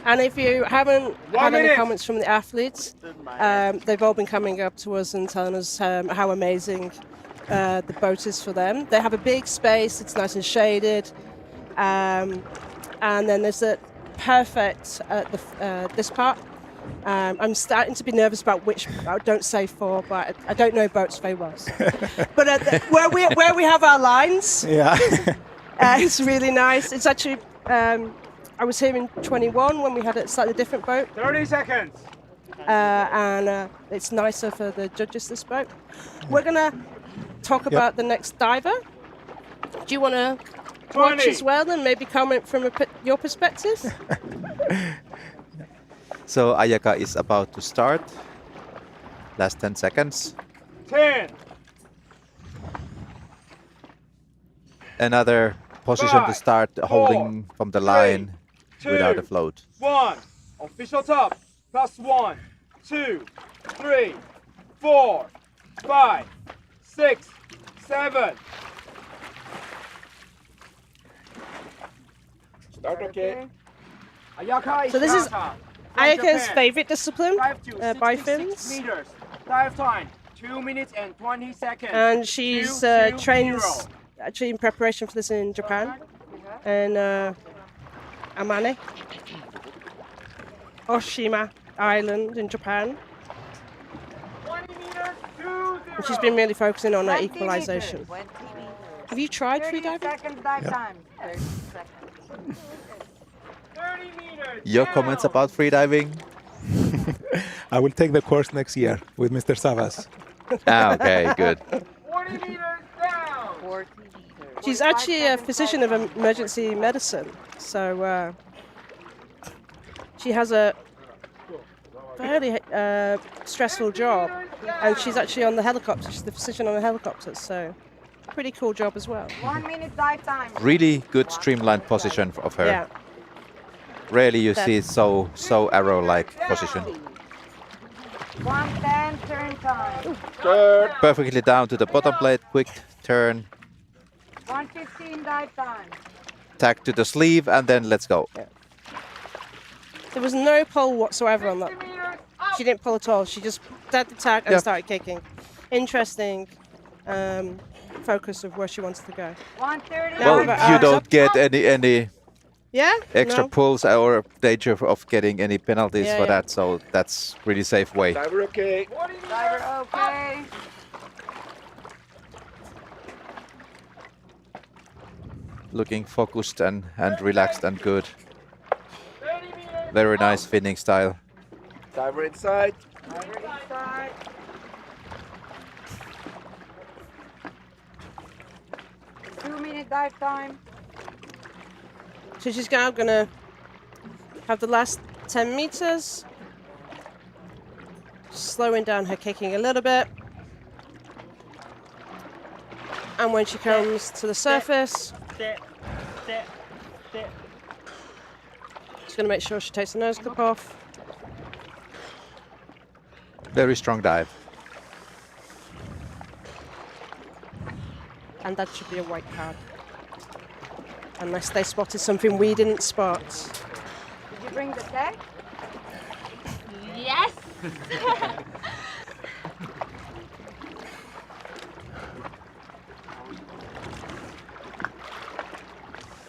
And if you haven't had any comments from the athletes, they've all been coming up to us and telling us how amazing the boat is for them. They have a big space, it's nice and shaded. And then there's a perfect at this part. I'm starting to be nervous about which, I don't say for, but I don't know boats very well. But where we have our lines, it's really nice. It's actually, I was here in 21 when we had a slightly different boat. 30 seconds. And it's nicer for the judges, this boat. We're going to talk about the next diver. Do you want to watch as well and maybe comment from your perspective? So Ayaka is about to start. Last 10 seconds. 10. Another position 5, to start, 4, holding from the line 2, without a float. 1. Official top. Plus 1, 2, 3, 4, 5, 6, 7. Start okay. Ayaka So this is Ayaka's favorite discipline, Bifins. Meters. Dive time 2 minutes and 20 seconds. And she's trains actually in preparation for this in Japan, in Amane, Oshima Island in Japan. And she's been really focusing on her equalization. Have you tried freediving? Your comments about freediving? I will take the course next year with Mr. Savas. Okay, good. 40 meters down. 40 meters. She's actually a physician of emergency medicine, so she has a fairly stressful job, and she's actually on the helicopter. She's the physician on the helicopters, so pretty cool job as well. 1 minute dive time. Really good streamlined position of her. Yeah. Rarely you see so arrow-like position. 1:10 turn time. Turn. Perfectly down to the bottom plate, quick turn. 1:15 dive time. Tack to the sleeve, and then let's go. Yeah. There was no pull whatsoever on that. She didn't pull at all. She just did the tack and started kicking. Interesting focus of where she wants to go. 1:30. Well, you don't get any extra No. pulls or danger of getting any penalties for that, so that's really safe way. Diver okay. Diver okay. Looking focused and relaxed and good. Very nice finning style. Diver inside. Diver inside. Two-minute dive time. So she's now going to have the last 10 meters. Slowing down her kicking a little bit. And when she comes to the surface, she's going to make sure she takes the nose clip off. Very strong dive. And that should be a white card. Unless they spotted something we didn't spot. Did you bring the tag? Yes.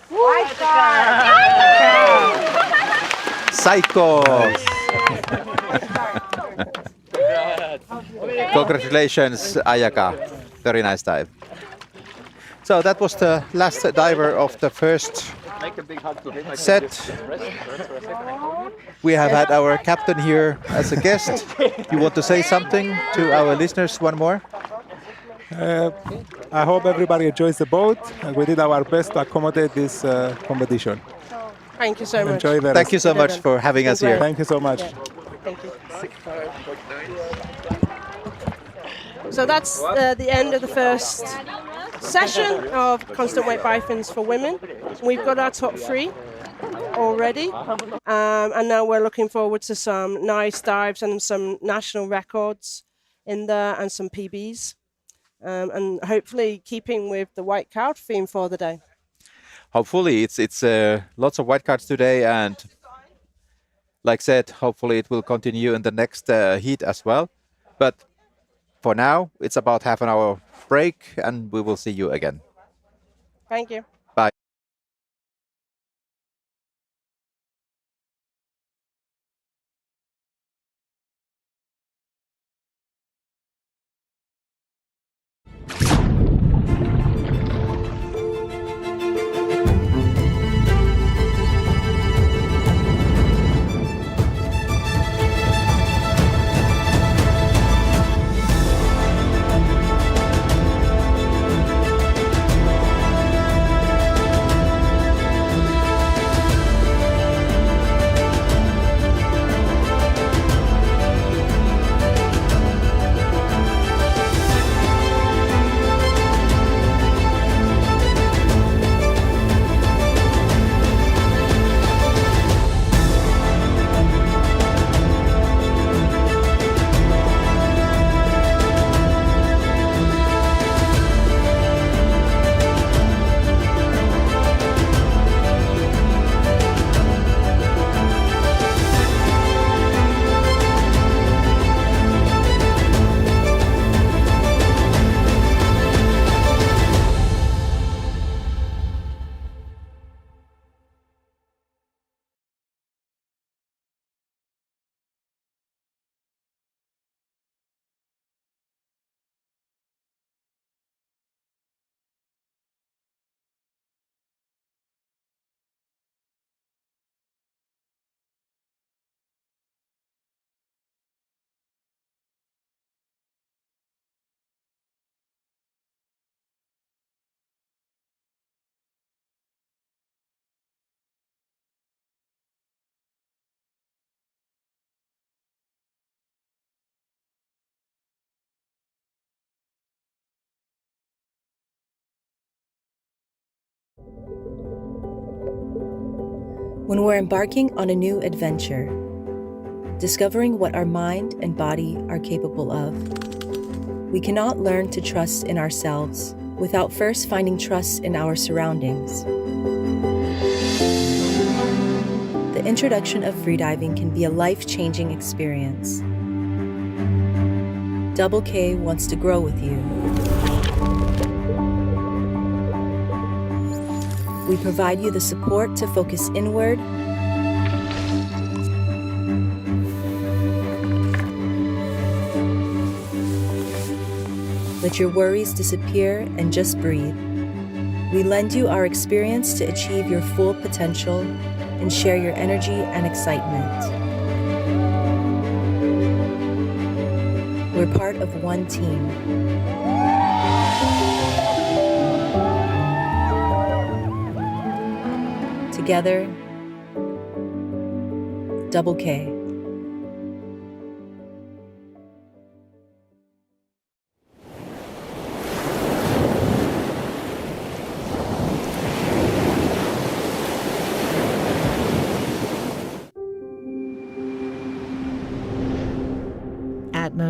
White card. Psycho! Congratulations, Ayaka. Very nice dive. So that was the last diver of the first set. We have had our captain here as a guest. You want to say something to our listeners one more? I hope everybody enjoys the boat. We did our best to accommodate this competition. Thank you so much. Enjoy the Thank you so much for having us here. Thank you so much. Thank you. So that's the end of the first session of constant weight bifins for women. We've got our top 3 already, and now we're looking forward to some nice dives and some national records in there and some PBs, and hopefully keeping with the white card theme for the day. Hopefully it's lots of white cards today, and like said, hopefully it will continue in the next heat as well. But for now, it's about half an hour break, and we will see you again. Thank you. Bye. When we're embarking on a new adventure, discovering what our mind and body are capable of, we cannot learn to trust in ourselves without first finding trust in our surroundings. The introduction of freediving can be a life-changing experience. Double K wants to grow with you. We provide you the support to focus inward, let your worries disappear and just breathe. We lend you our experience to achieve your full potential and share your energy and excitement. We're part of one team. Together, Double K.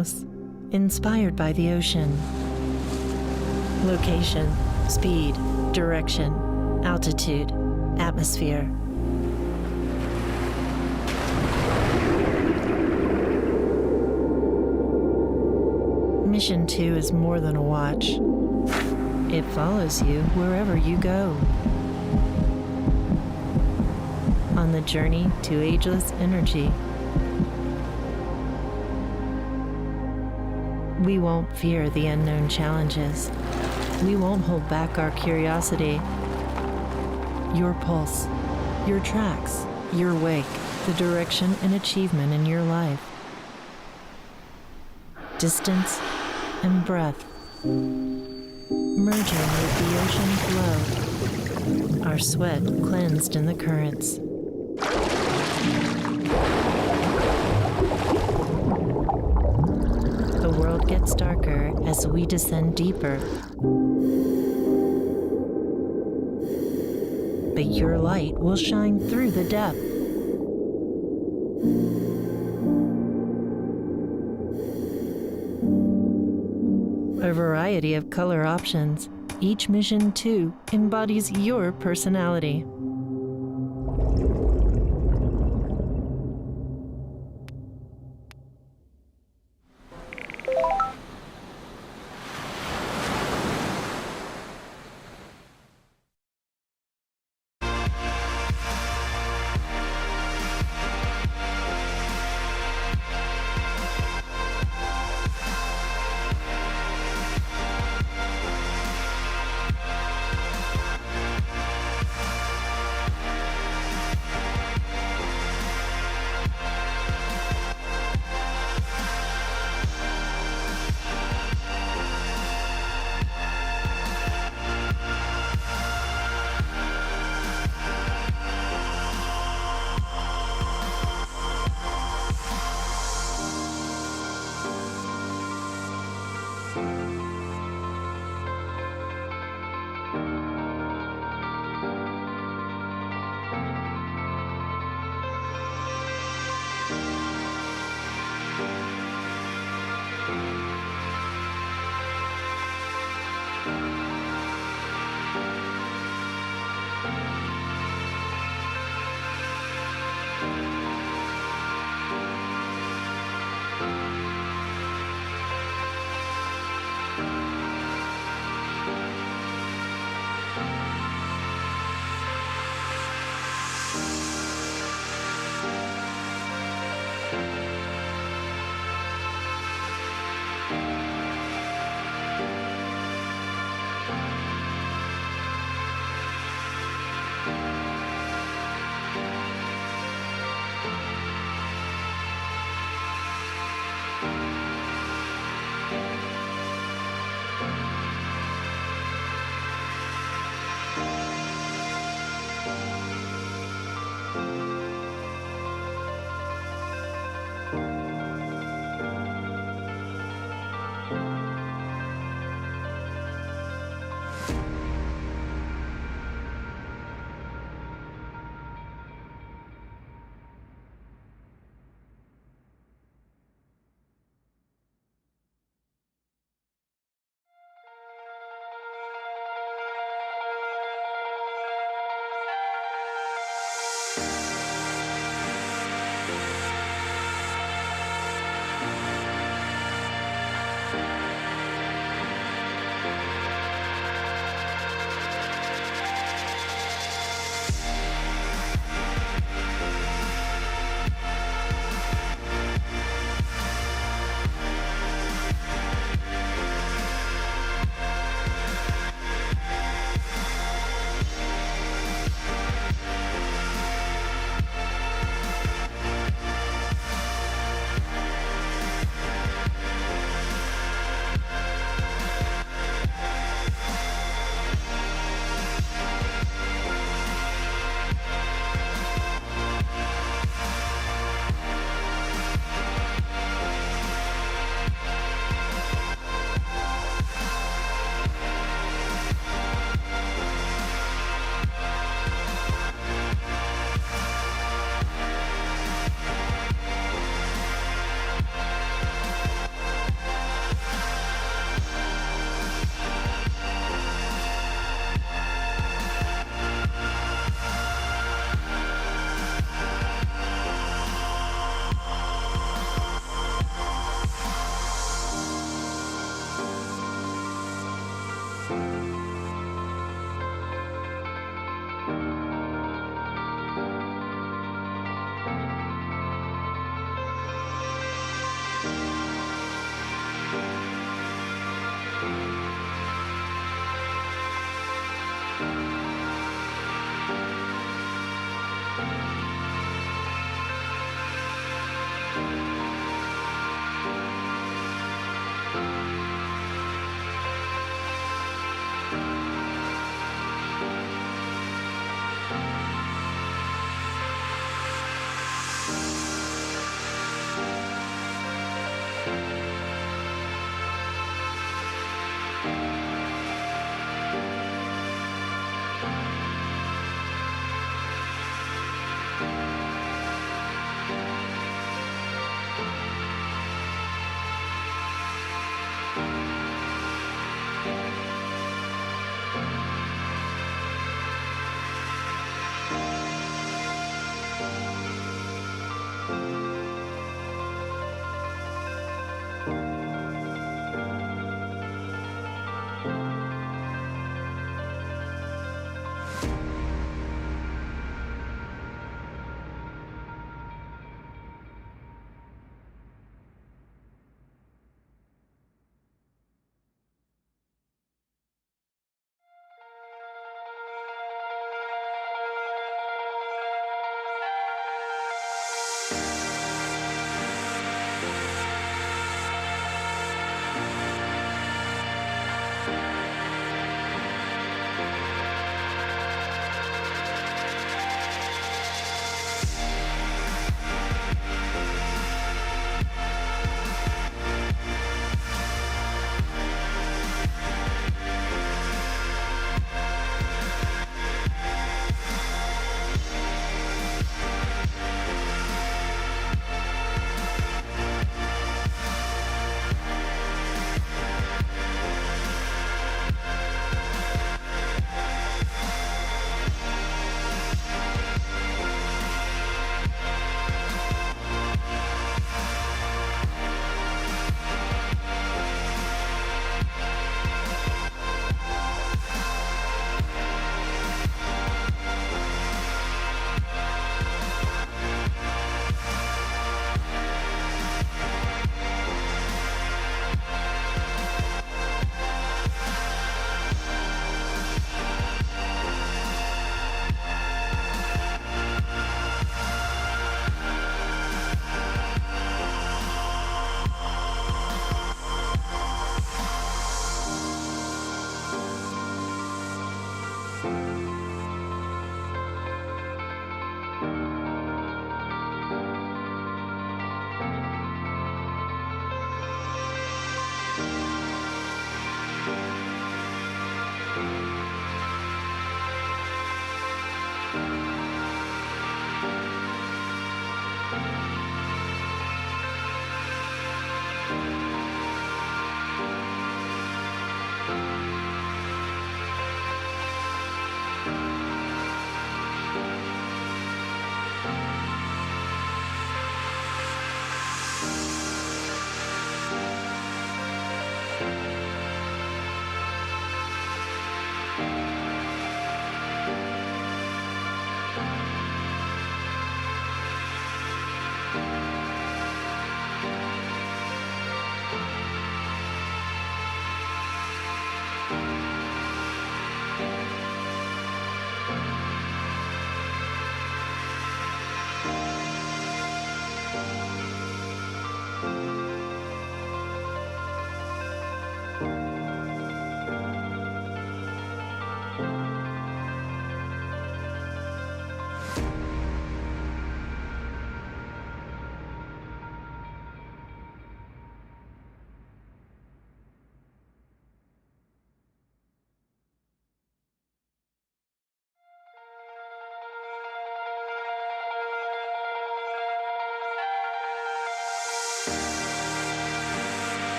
cosmos, inspired by the ocean. Location, speed, direction, altitude, atmosphere. Mission 2 is more than a watch. It follows you wherever you go. On the journey to ageless energy. We won't fear the unknown challenges. We won't hold back our curiosity. Your pulse, your tracks, your wake, the direction and achievement in your life. Distance and breath, merging with the ocean flow, our sweat cleansed in the currents. The world gets darker as we descend deeper. But your light will shine through the depth. A variety of color options. Each mission, too, embodies your personality.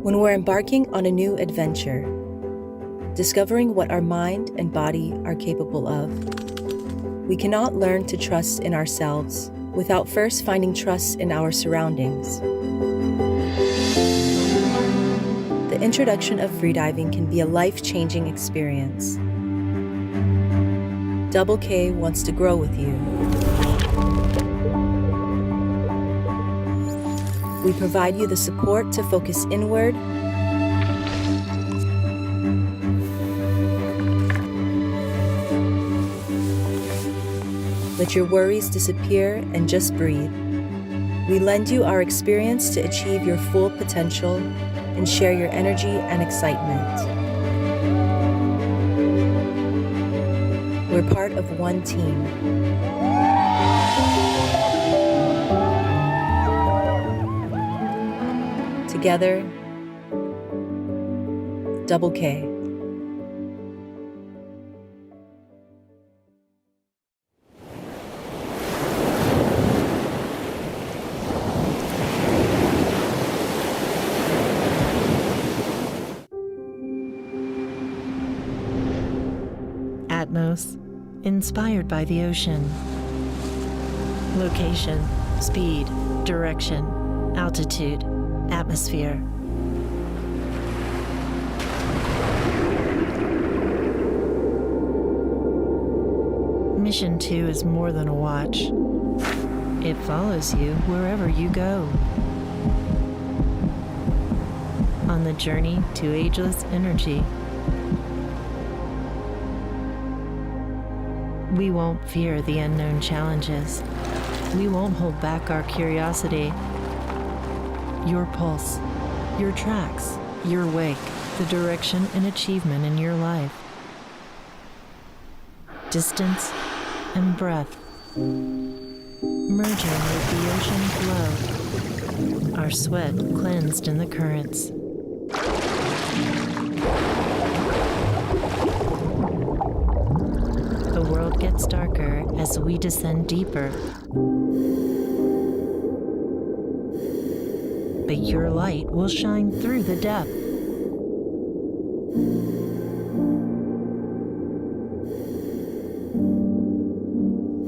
When we're embarking on a new adventure, discovering what our mind and body are capable of, we cannot learn to trust in ourselves without first finding trust in our surroundings. The introduction of freediving can be a life-changing experience. Double K wants to grow with you. We provide you the support to focus inward, let your worries disappear and just breathe. We lend you our experience to achieve your full potential and share your energy and excitement. We're part of one team. Together, Double K. Atmos, inspired by the ocean. Location, speed, direction, altitude, atmosphere. Mission 2 is more than a watch. It follows you wherever you go. On the journey to ageless energy. We won't fear the unknown challenges. We won't hold back our curiosity. Your pulse, your tracks, your wake, the direction and achievement in your life. Distance and breath, merging with the ocean flow, our sweat cleansed in the currents. The world gets darker as we descend deeper. But your light will shine through the depth.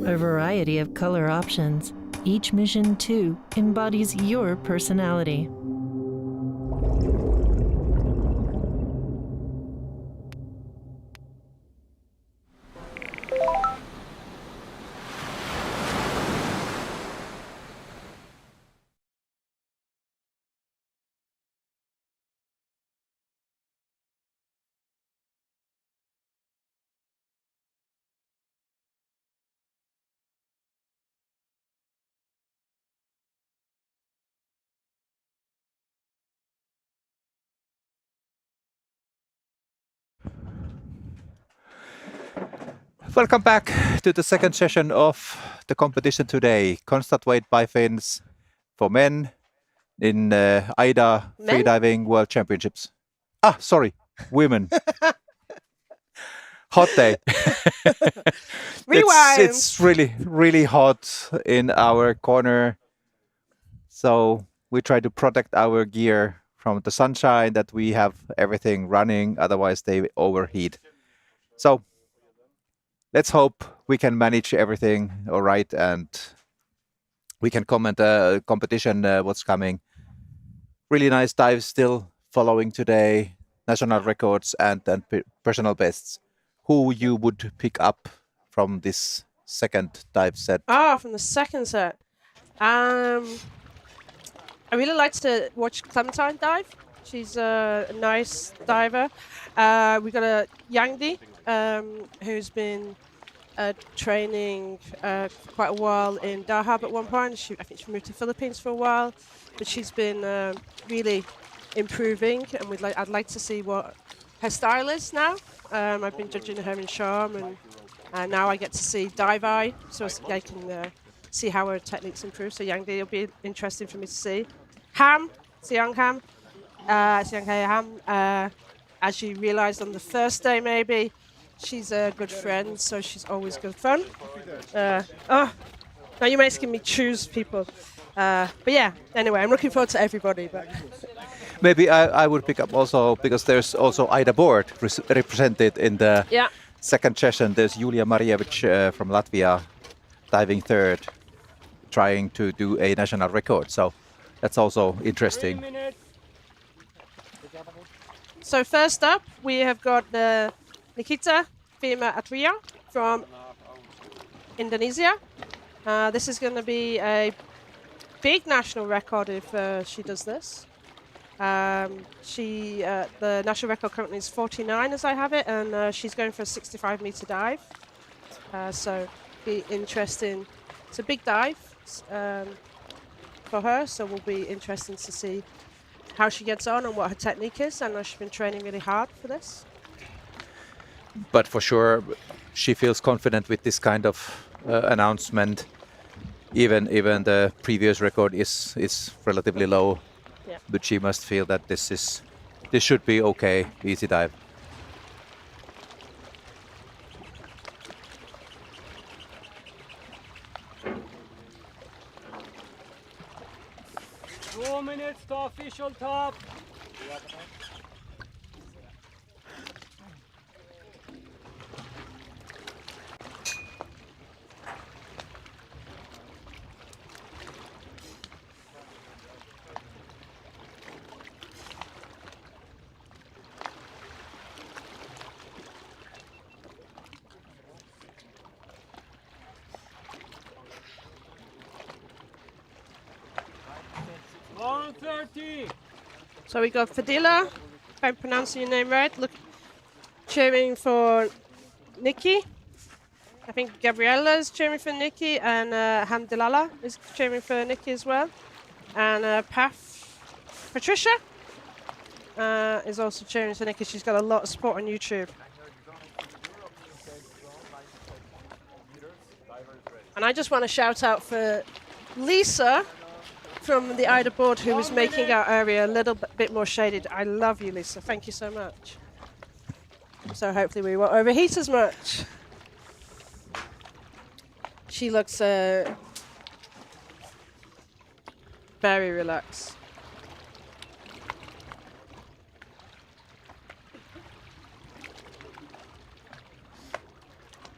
A variety of color options. Each mission, too, embodies your personality. Welcome back to the second session of the competition today. Constant weight Bifins for men in AIDA Freediving World Championships. Sorry, women. Hot day. Rewind. It's really, really hot in our corner. So we try to protect our gear from the sunshine, that we have everything running, otherwise they overheat. So let's hope we can manage everything all right, and we can comment competition, what's coming. Really nice dives still following today, national records and personal bests. Who you would pick up from this second dive set? From the second set. I really liked to watch Clementine dive. She's a nice diver. We got a Yangdi, who's been training quite a while in Dahab at one point. I think she moved to the Philippines for a while, but she's been really improving, and I'd like to see what her style is now. I've been judging her in Sharm, and now I get to see Dive Eye, so I can see how her techniques improve. So Yangdi will be interesting for me to see. Ham, Siang Ham, as you realised on the first day maybe, she's a good friend, so she's always good fun. Now you're making me choose people. But yeah, anyway, I'm looking forward to everybody. But Maybe I would pick up also because there's also AIDA board represented in the Yeah. second session. There's Julia Marjevic from Latvia, diving third, trying to do a national record. So that's also interesting. So first up, we have got Nikita Fima Atria from Indonesia. This is going to be a big national record if she does this. The national record currently is 49 as I have it, and she's going for a 65-meter dive. So be interesting. It's a big dive for her, so will be interesting to see how she gets on and what her technique is. I know she's been training really hard for this. But for sure, she feels confident with this kind of announcement. Even the previous record is relatively low, yeah. But she must feel that this should be okay, easy dive. Minutes to official top. So we got Fadila, if I'm pronouncing your name right, cheering for Nikki. I think Gabriella is cheering for Nikki, and Hamdulillah is cheering for Nikki as well. And Patricia is also cheering for Nikki. She's got a lot of support on YouTube. And I just want to shout out for Lisa from the AIDA board, who is making our area a little bit more shaded. I love you, Lisa. Thank you so much. So hopefully we won't overheat as much. She looks very relaxed.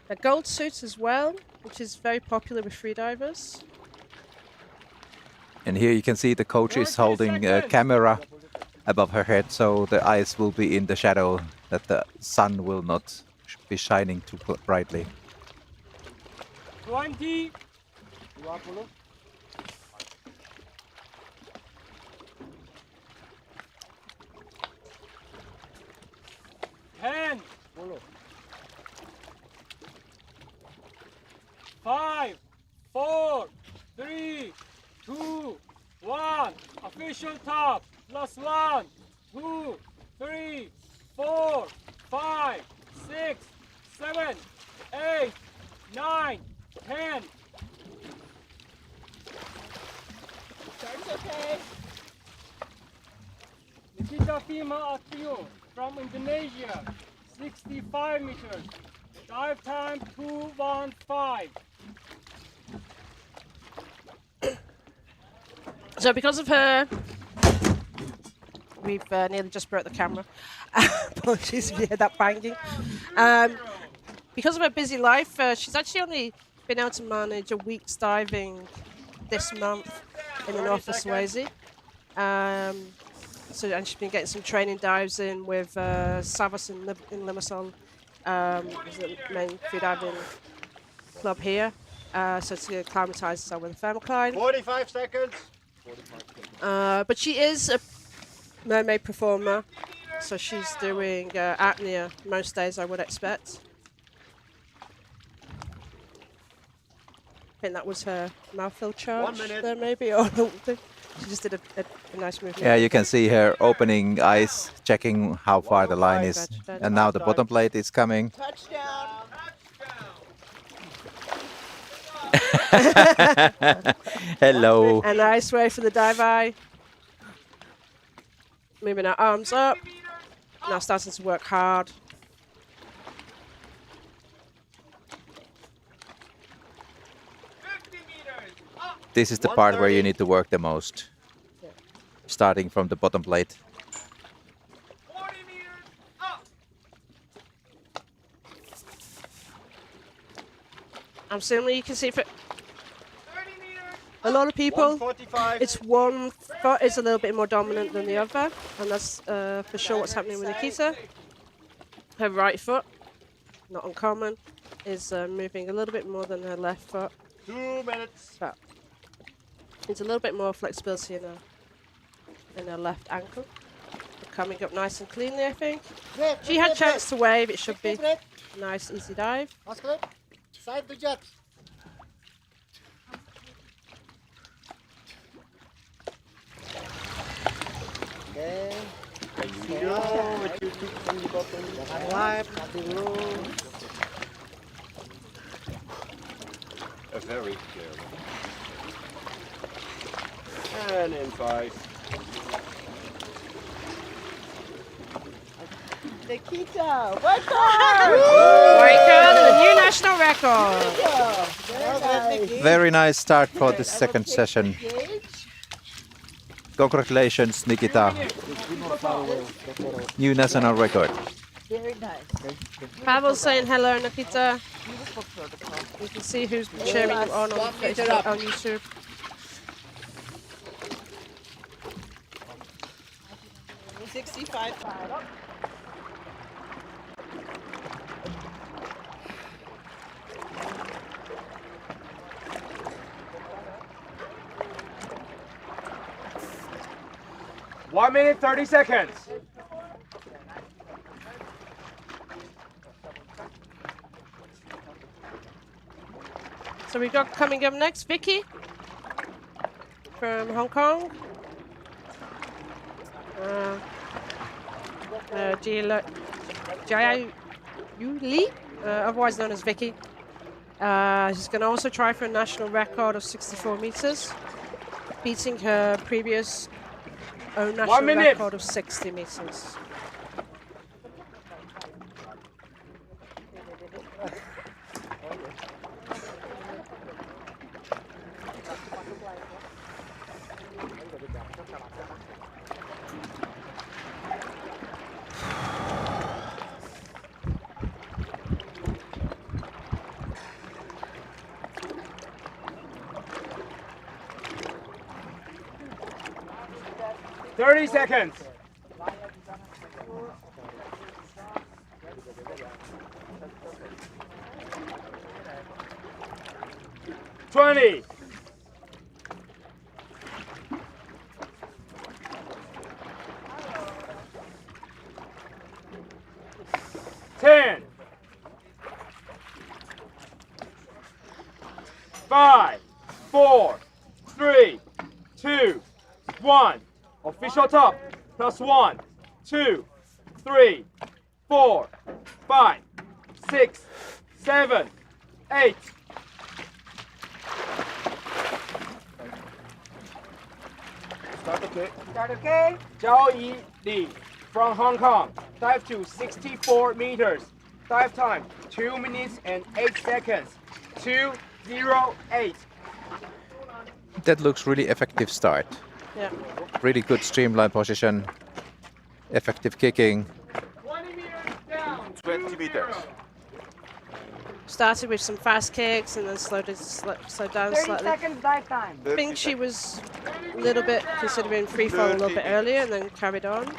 A gold suit as well, which is very popular with freedivers. And here you can see the coach is holding a camera above her head, so the eyes will be in the shadow, that the sun will not be shining too brightly. 20. 10. 5, 4, 3, 2, 1. Official top. Plus 1, 2, 3, 4, 5, 6, 7, 8, 9, 10. Starts okay. Nikita Fima Atrio from Indonesia, 65 meters. Dive time 2:15. So because of her, we've nearly just broke the camera. Apologies if you hear that banging. Because of her busy life, she's actually only been able to manage a week's diving this month in the north of Swayze. And she's been getting some training dives in with Savas in Limassol, who's the main freediving club here. So to acclimatise herself with the thermocline. 45 seconds. But she is a mermaid performer, so she's doing apnea most days, I would expect. I think that was her mouthful charge there, maybe, or she just did a nice movement. Yeah, you can see her opening eyes, checking how far the line is. And now the bottom plate is coming. Touchdown. Hello. A nice way for the dive eye. Moving her arms up. Now starting to work hard. This is the part where you need to work the most. Starting from the bottom plate. Similar, you can see for a lot of people, it's one foot is a little bit more dominant than the other, and that's for sure what's happening with Nikita. Her right foot, not uncommon, is moving a little bit more than her left foot. 2 minutes. But it's a little bit more flexibility in her left ankle. Coming up nice and cleanly, I think. She had a chance to wave. It should be nice, easy dive. Side to jet. Okay. Very scary. And in 5. Nikita, welcome! Welcome to the new national record. Very nice start for the second session. Congratulations, Nikita. New national record. Very nice. Pavel's saying hello, Nikita. Beautiful protocol. You can see who's been cheering you on Facebook, on YouTube. One minute, 30 seconds. So we got coming up next, Vicky from Hong Kong. Jia Yu Li, otherwise known as Vicky. She's going to also try for a national record of 64 meters, beating her previous own national record of 60 meters. Seconds. 20. 10. 5, 4, 3, 2, 1. Official top. +1, 2, 3, 4, 5, 6, 7, 8. Start okay. Start okay? Zhao Yi Li from Hong Kong. Dive to 64 meters. Dive time 2 minutes and 8 seconds. 2:08. That looks really effective start. Yeah. Really good streamline position, effective kicking. 20 meters. Started with some fast kicks and then slowed down 30 slightly. seconds dive time. I think she was a little bit considering free fall a little bit earlier and then carried on.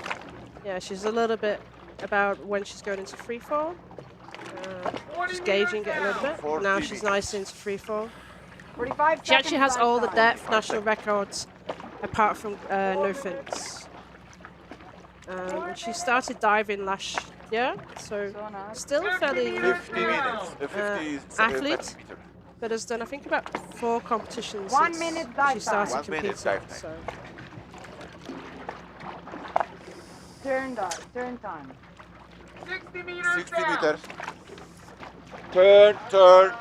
Yeah, she's a little bit about when she's going into free fall. Just gauging it a little bit. Now she's nice into free fall. 45 She actually has seconds all the dive time. depth national records apart from no fins. She started diving last year, so still fairly 50 meters. 50 athlete, but has done I think about 4 competitions 1 since minute she dive started time. 1 minute competing. dive time. So Turn dive. Turn time. 60 meters 60 meters. Turn. Touchdown.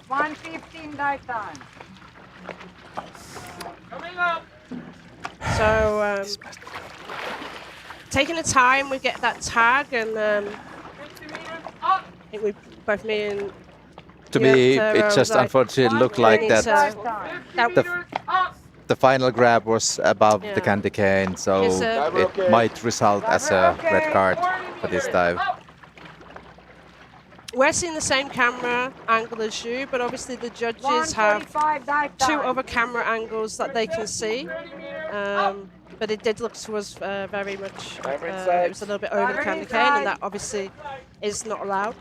1:15 dive time. Coming up. So taking the time, we get that tag, and I think we both me and To me, it just like, unfortunately looked like that. that The final grab was above the Yeah. candy cane, so Yes, it might result as a red card for this dive. we're seeing the same camera angle as you, but obviously the judges have 145 dive two time. other camera angles that they can see. But it did look to us very much, it was a little bit over the candy cane, and that obviously is not allowed.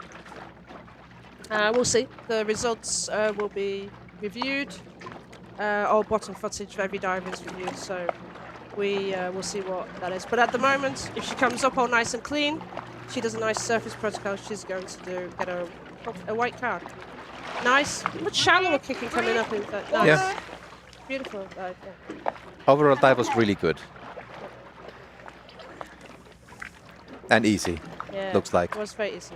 We'll see. The results will be reviewed. All bottom footage of every dive is reviewed, so we will see what that is. But at the moment, if she comes up all nice and clean, she does a nice surface protocol, she's going to get a white card. Nice. Much shallower kicking coming up. In fact. Nice. Yeah. Beautiful dive. Yeah. Overall dive was really good. And easy, Yeah, looks like. It was very easy.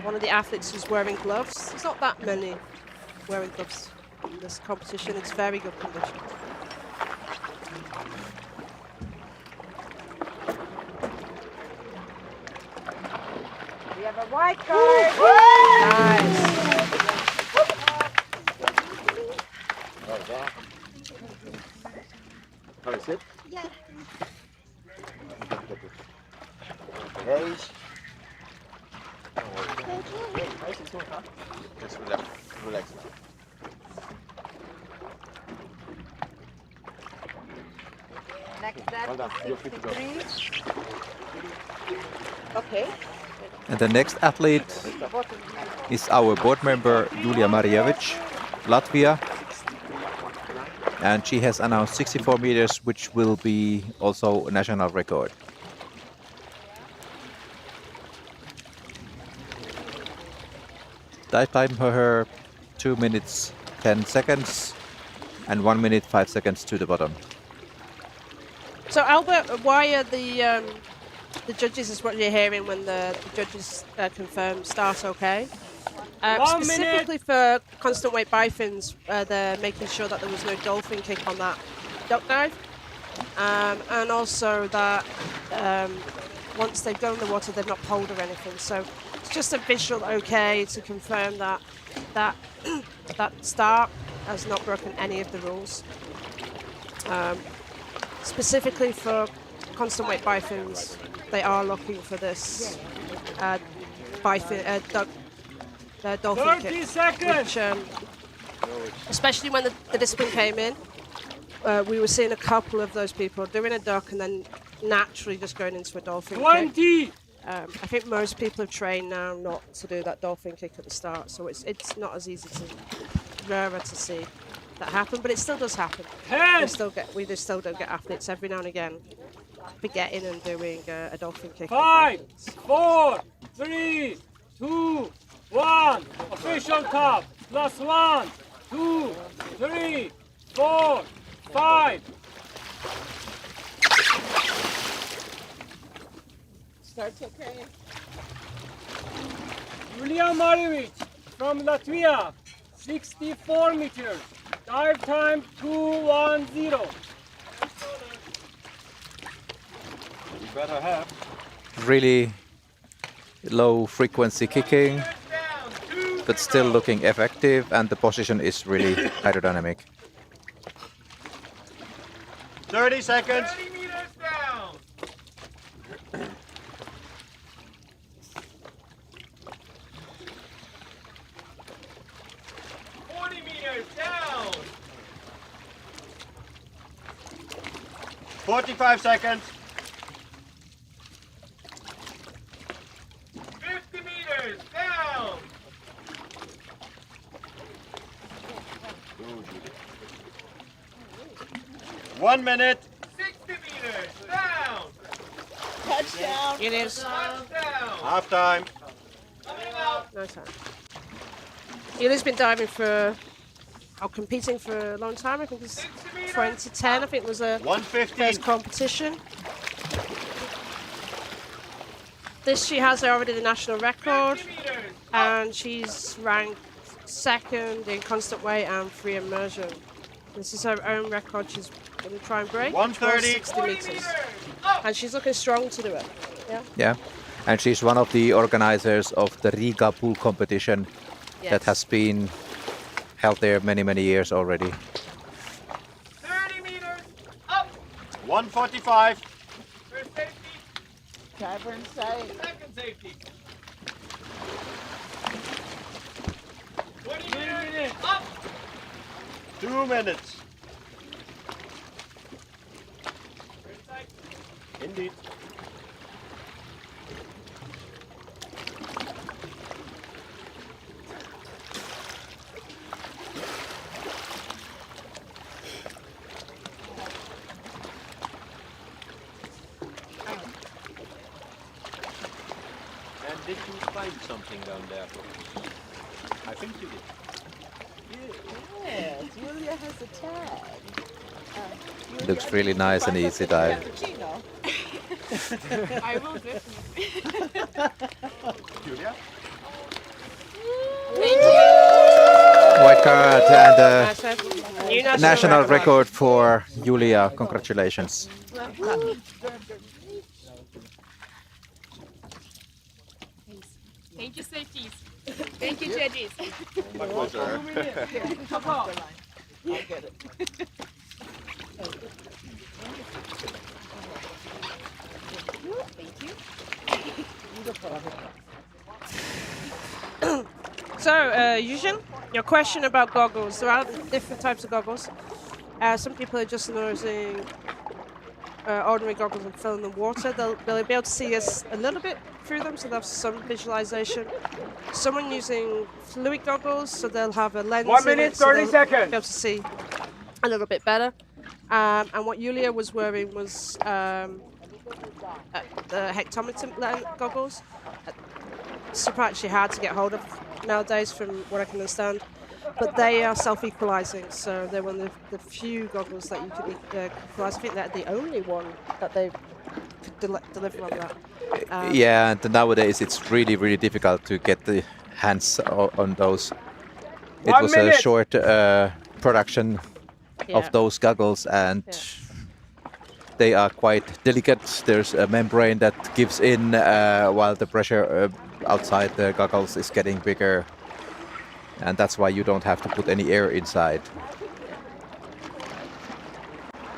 One of the athletes who's wearing gloves. There's not that many wearing gloves in this competition. It's very good condition. We have a white card. Nice. How is it? Yeah. Raise. Just relax. Relax. Next step is 63. Okay. And the next athlete is our board member, Julia Marijevic, Latvia. And she has announced 64 meters, which will be also a national record. Dive time for her 2 minutes 10 seconds and 1 minute 5 seconds to the bottom. So Albert, why are the judges, is what you're hearing when the judges confirm start okay? Specifically for constant weight bifins, they're making sure that there was no dolphin kick on that duck dive. And also that once they've gone in the water, they've not poled or anything. So it's just a visual okay to confirm that that start has not broken any of the rules. Specifically for constant weight bifins, they are looking for this dolphin kick. 30 seconds! Which, especially when the discipline came in, we were seeing a couple of those people doing a duck and then naturally just going into a dolphin 20! kick. I think most people have trained now not to do that dolphin kick at the start, so it's not as easy rarer to see that happen, but it still does happen. We still do get athletes every now and again forgetting and doing a dolphin kick. 5, 4, 3, 2, 1. Official top. Plus 1, 2, 3, 4, 5. Starts okay. Julia Marijevic from Latvia, 64 meters. Dive time 2:10. You better have. Really low frequency kicking, but still looking effective, and the position is really aerodynamic. 30 seconds. 30 meters down. Down. 45 seconds. 50 meters down. One minute. 60 meters down. Touchdown. It is. Touchdown. Half time. Coming out. No time. Julia's been diving competing for a long time. I think it's 2010. I think it was a 1:15. first competition. This she has already the national record, and she's ranked second in constant weight and free immersion. This is her own record. She's going to try and break. 1:30. 60 meters, and she's looking strong to do it. Yeah. Yeah, and she's one of the organizers of the Riga pool competition that has been held there many years already. 30 meters up. 1:45. Diver in sight. Second safety. 20 minutes. Up. 2 minutes. Indeed. And did you find something down there? I think you did. Yes, Julia has a tag. Julia, Looks really nice and find easy us a dive. cappuccino. I will definitely. Julia? White card and New national record for Julia. Congratulations. Thank you, safeties. Thank you, judges. My pleasure. Come on. I'll get it. Thank you. So, Yushin, your question about goggles. There are different types of goggles. Some people are just using ordinary goggles and filling the water. They'll be able to see us a little bit through them, so they'll have some visualization. Someone using fluid goggles, so they'll have a lens 1 in minute, it, so 30 they'll seconds. be able to see a little bit better. And what Yulia was wearing was the hectometer goggles. Super actually hard to get hold of nowadays, from what I can understand. But they are self-equalizing, so they're one of the few goggles that you can equalize. I think they're the only one that they could deliver on that. Yeah, and nowadays it's really, really difficult to get the hands on those. It 1 was minute. a short production of those goggles, and they are quite delicate. There's a membrane that gives in while the pressure outside the goggles is getting bigger, and that's why you don't have to put any air inside.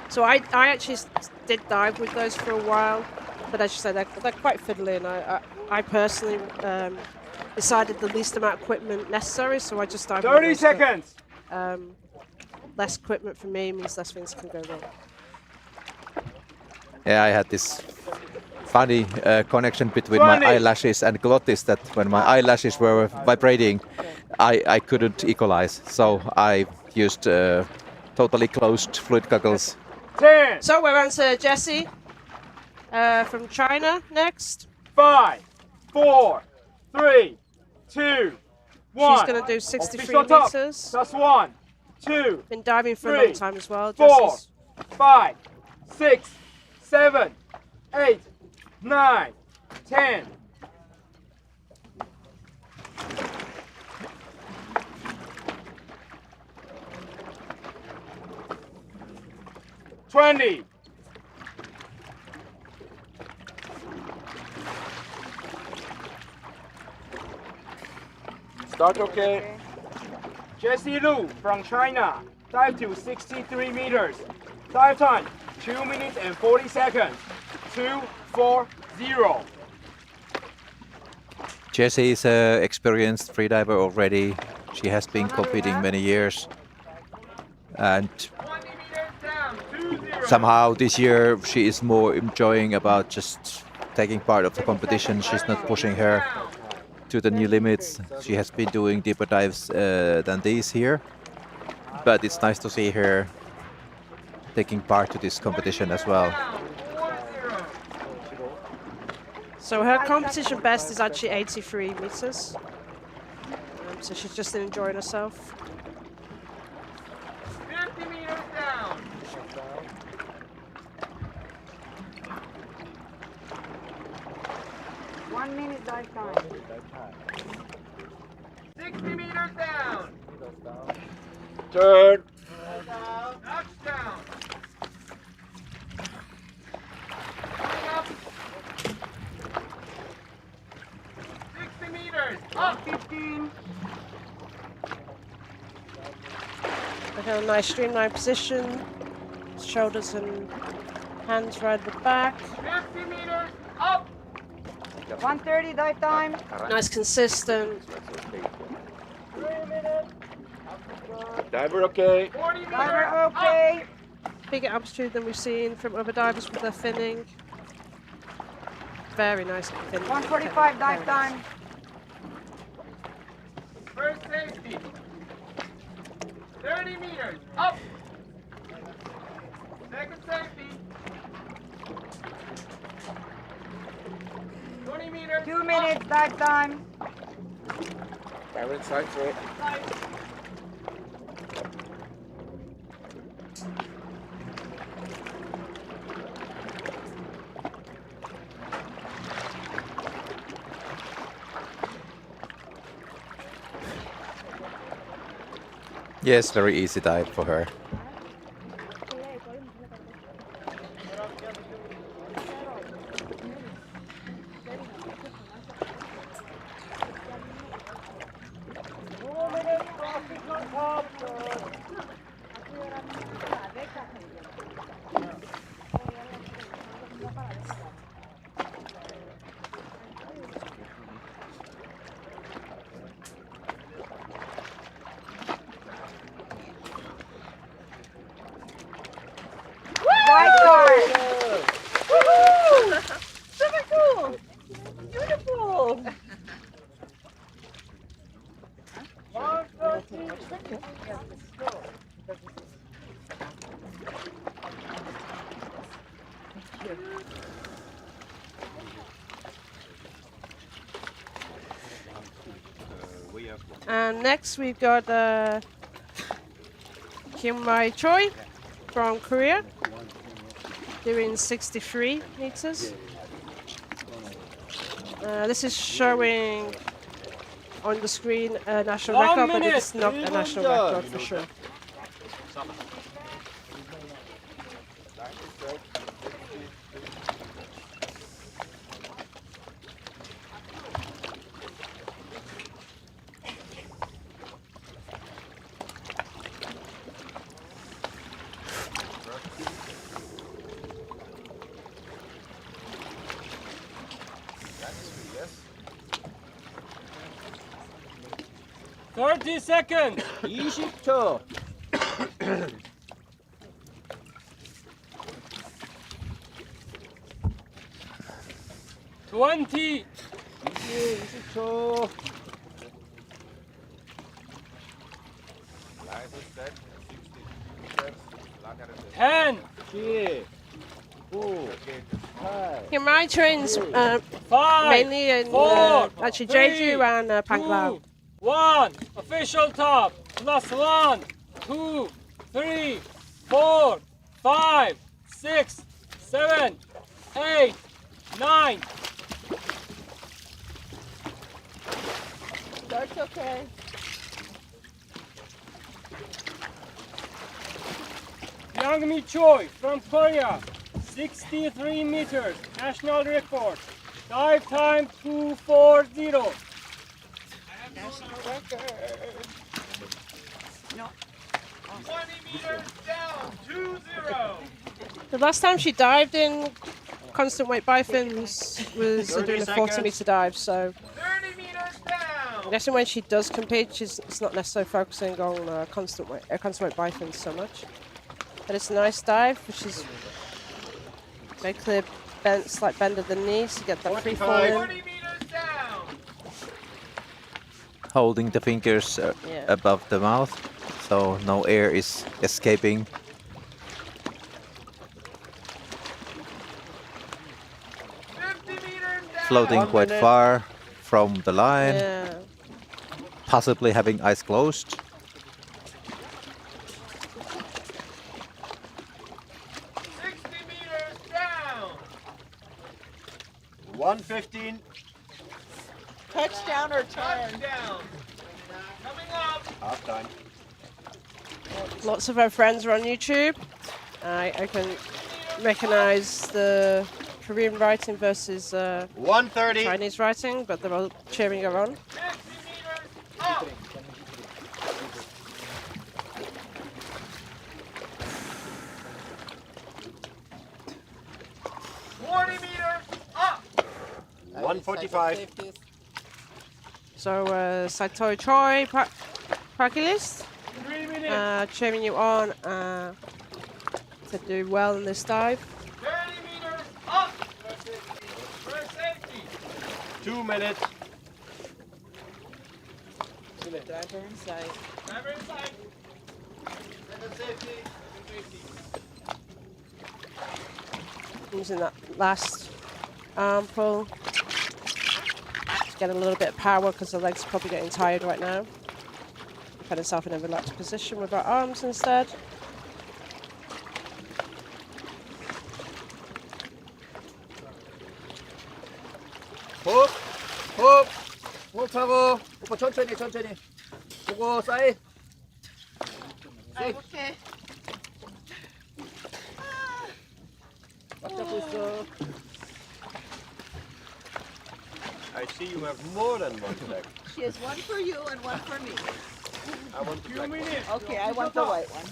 So I actually did dive with those for a while, but as you said, they're quite fiddly, and I personally decided the least amount of equipment necessary, so I just dived with 30 those. seconds. Less equipment for me means less things can go wrong. Yeah, I had this funny connection between my 20. eyelashes and glottis, that when my eyelashes were vibrating, I couldn't equalize. So I used totally closed fluid goggles. 10. So we're on to Jessie from China next. 5, 4, 3, 2, 1. She's going to do 63 Official top. meters. That's 1, 2, Been diving for a 3, long time as well. 4, Jessie's 5, 6, 7, 8, 9, 10. $20. Start okay. Jessie Lu from China. Dive to 63 meters. Dive time 2 minutes and 40 seconds. 2-4-0. Jessie is an experienced freediver already. She has been competing many years, and somehow this year she is more enjoying about just taking part of the competition. She's not pushing her to the new limits. She has been doing deeper dives than these here, but it's nice to see her taking part to this competition as well. So her competition best is actually 83 meters. So she's just enjoying herself. 50 meters down. One minute dive time. 60 meters down. Turn. Touchdown. Up 15. Look at a nice streamlined position. Shoulders and hands right at the back. 50 meters. Up. 1:30 dive time. Nice, consistent. 3 minutes. Diver okay. 40 meters. Diver okay. Bigger altitude than we've seen from other divers with their finning. Very nice finning. 1:45 dive time. First safety. 30 meters. Up. Second safety. 20 meters. 2 minutes dive time. Diver inside through. Yes, very easy dive for her. Dive time. Woohoo! Super cool! Beautiful! And next we've got Kim Mai Choi from Korea, doing 63 meters. This is showing on the screen a national 1 record, but minute, it's not a national record for sure. Yes. 30 seconds. 20초. 20. 20초. 10. 9. Kim Mai trains 5. mainly in 4. actually 3, Jeju and Panglao. 2, 1. Official top. Plus 1, 2, 3, 4, 5, 6, 7, 8, 9. That's okay. Youngmi Choi from Korea, 63 meters, national record. Dive time 2:40. National record. No. 20 meters down, 2-0. The last time she dived in constant weight bifins was doing a 40-meter dive, so 30 meters down. I'm guessing when she does compete, it's not necessarily focusing on constant weight bifins so much. But it's a nice dive, which is very clear slight bend of the knees to get that free fall in. 40 meters down. Holding the fingers above the mouth, so no air is escaping. 50 meters down. Floating quite far from the line, possibly having eyes closed. 60 meters down. 1:15. Touchdown or turn? Touchdown. Coming up. Half time. Lots of her friends are on YouTube. I can recognize the Korean writing versus 1:30. Chinese writing, but they're all cheering her on. 50 meters up. 40 meters up. 145. So, Satori Choi Pragilis, 3 minutes. cheering you on to do well in this dive. 30 meters up. For safety. 2 minutes. Driver inside. Driver inside. For safety. Using that last arm pull to get a little bit of power because the legs are probably getting tired right now. Put himself in a relaxed position with our arms instead. 호흡, 호흡, 호흡하고 오빠 천천히 보고 사이. Okay. 꽉 잡고 있어. I see you have more than one flag. She has one for you and one for me. I want 2 minutes. Okay, I want the white one.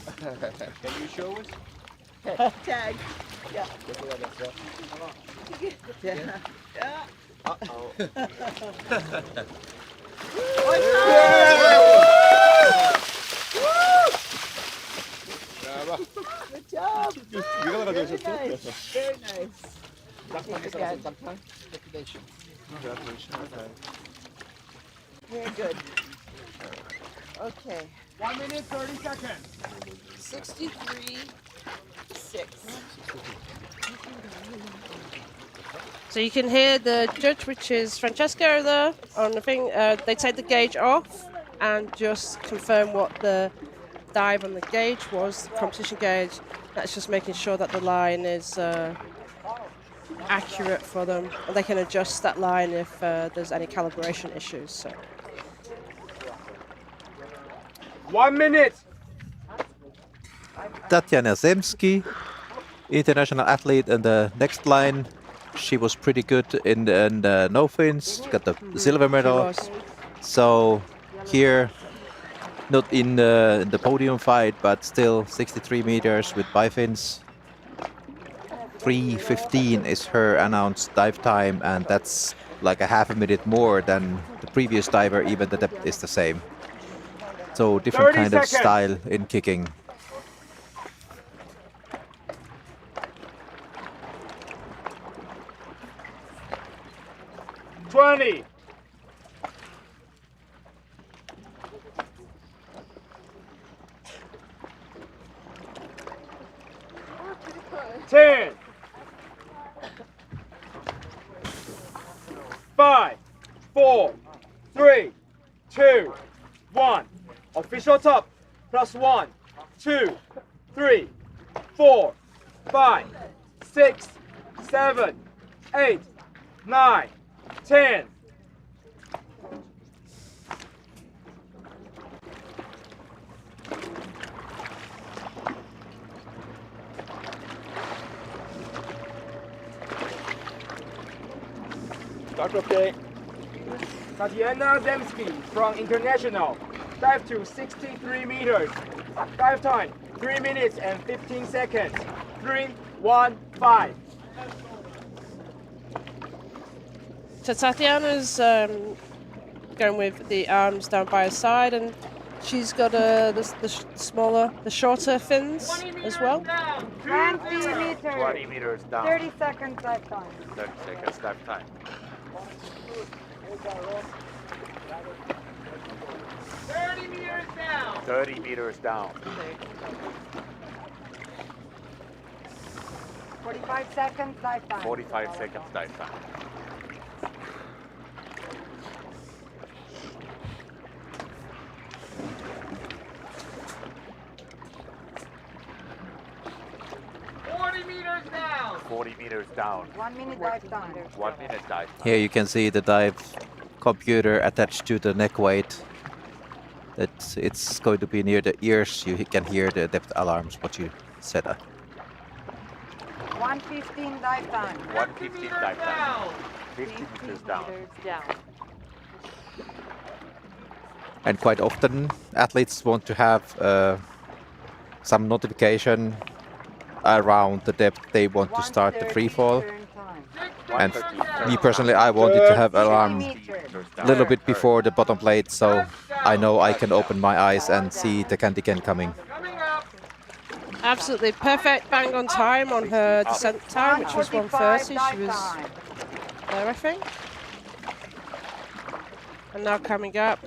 Can you show us? Tag. Yeah. Yeah. Yeah. Uh-oh. Good job. Very nice. Very nice. Very good. Okay. 1 minute, 30 seconds. 63.6. So you can hear the judge, which is Francesca there on the thing. They take the gauge off and just confirm what the dive on the gauge was, the competition gauge. That's just making sure that the line is accurate for them. And they can adjust that line if there's any calibration issues. So. 1 minute. Tatiana Zemski, international athlete in the next line. She was pretty good in the no fins, got the silver medal. So here, not in the podium fight, but still 63 meters with Bifins. 3:15 is her announced dive time, and that's like a half a minute more than the previous diver, even the depth is the same. So different 30 kind of seconds. style in kicking. $20. 10. 5, 4, 3, 2, 1. Official top. +1, 2, 3, 4, 5, 6, 7, 8, 9, 10. Start okay. Tatiana Zemski from International. Dive to 63 meters. Dive time 3 minutes and 15 seconds. 3, 1, 5. So Tatiana's going with the arms down by her side, and she's got the shorter fins as well. 20 meters. 20 meters down. 30 seconds dive time. 30 seconds dive time. 30 meters down. 30 meters down. 45 seconds dive time. 45 seconds dive time. Meters down. 40 meters down. 1 minute dive time. 1 minute dive time. Here you can see the dive computer attached to the neck weight. It's going to be near the ears. You can hear the depth alarms, what you set up. 1:15 dive time. 1:15 dive time. 50 meters down. And quite often athletes want to have some notification around the depth they want to start the free fall. 1:30 turn time. And me personally, I wanted to have alarm a little bit before the bottom plate, so I know I can open my eyes and see the candy can coming. Absolutely perfect, bang on time on her descent time, which was 1:30. She was there, I think. And now coming up.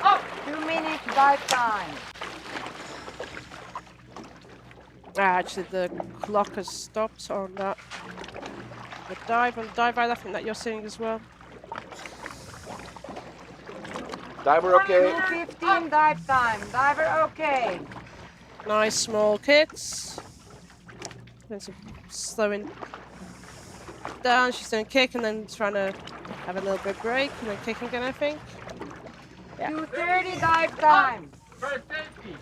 Up. 2 minutes dive time. Actually, the clock has stopped on that. The dive on dive I think that you're seeing as well. Diver okay. 2:15 dive time. Diver okay. Nice small kicks. Then some slowing down. She's doing kick and then trying to have a little bit of break and then kicking again, I think. Yeah. 2:30 dive time. First safety.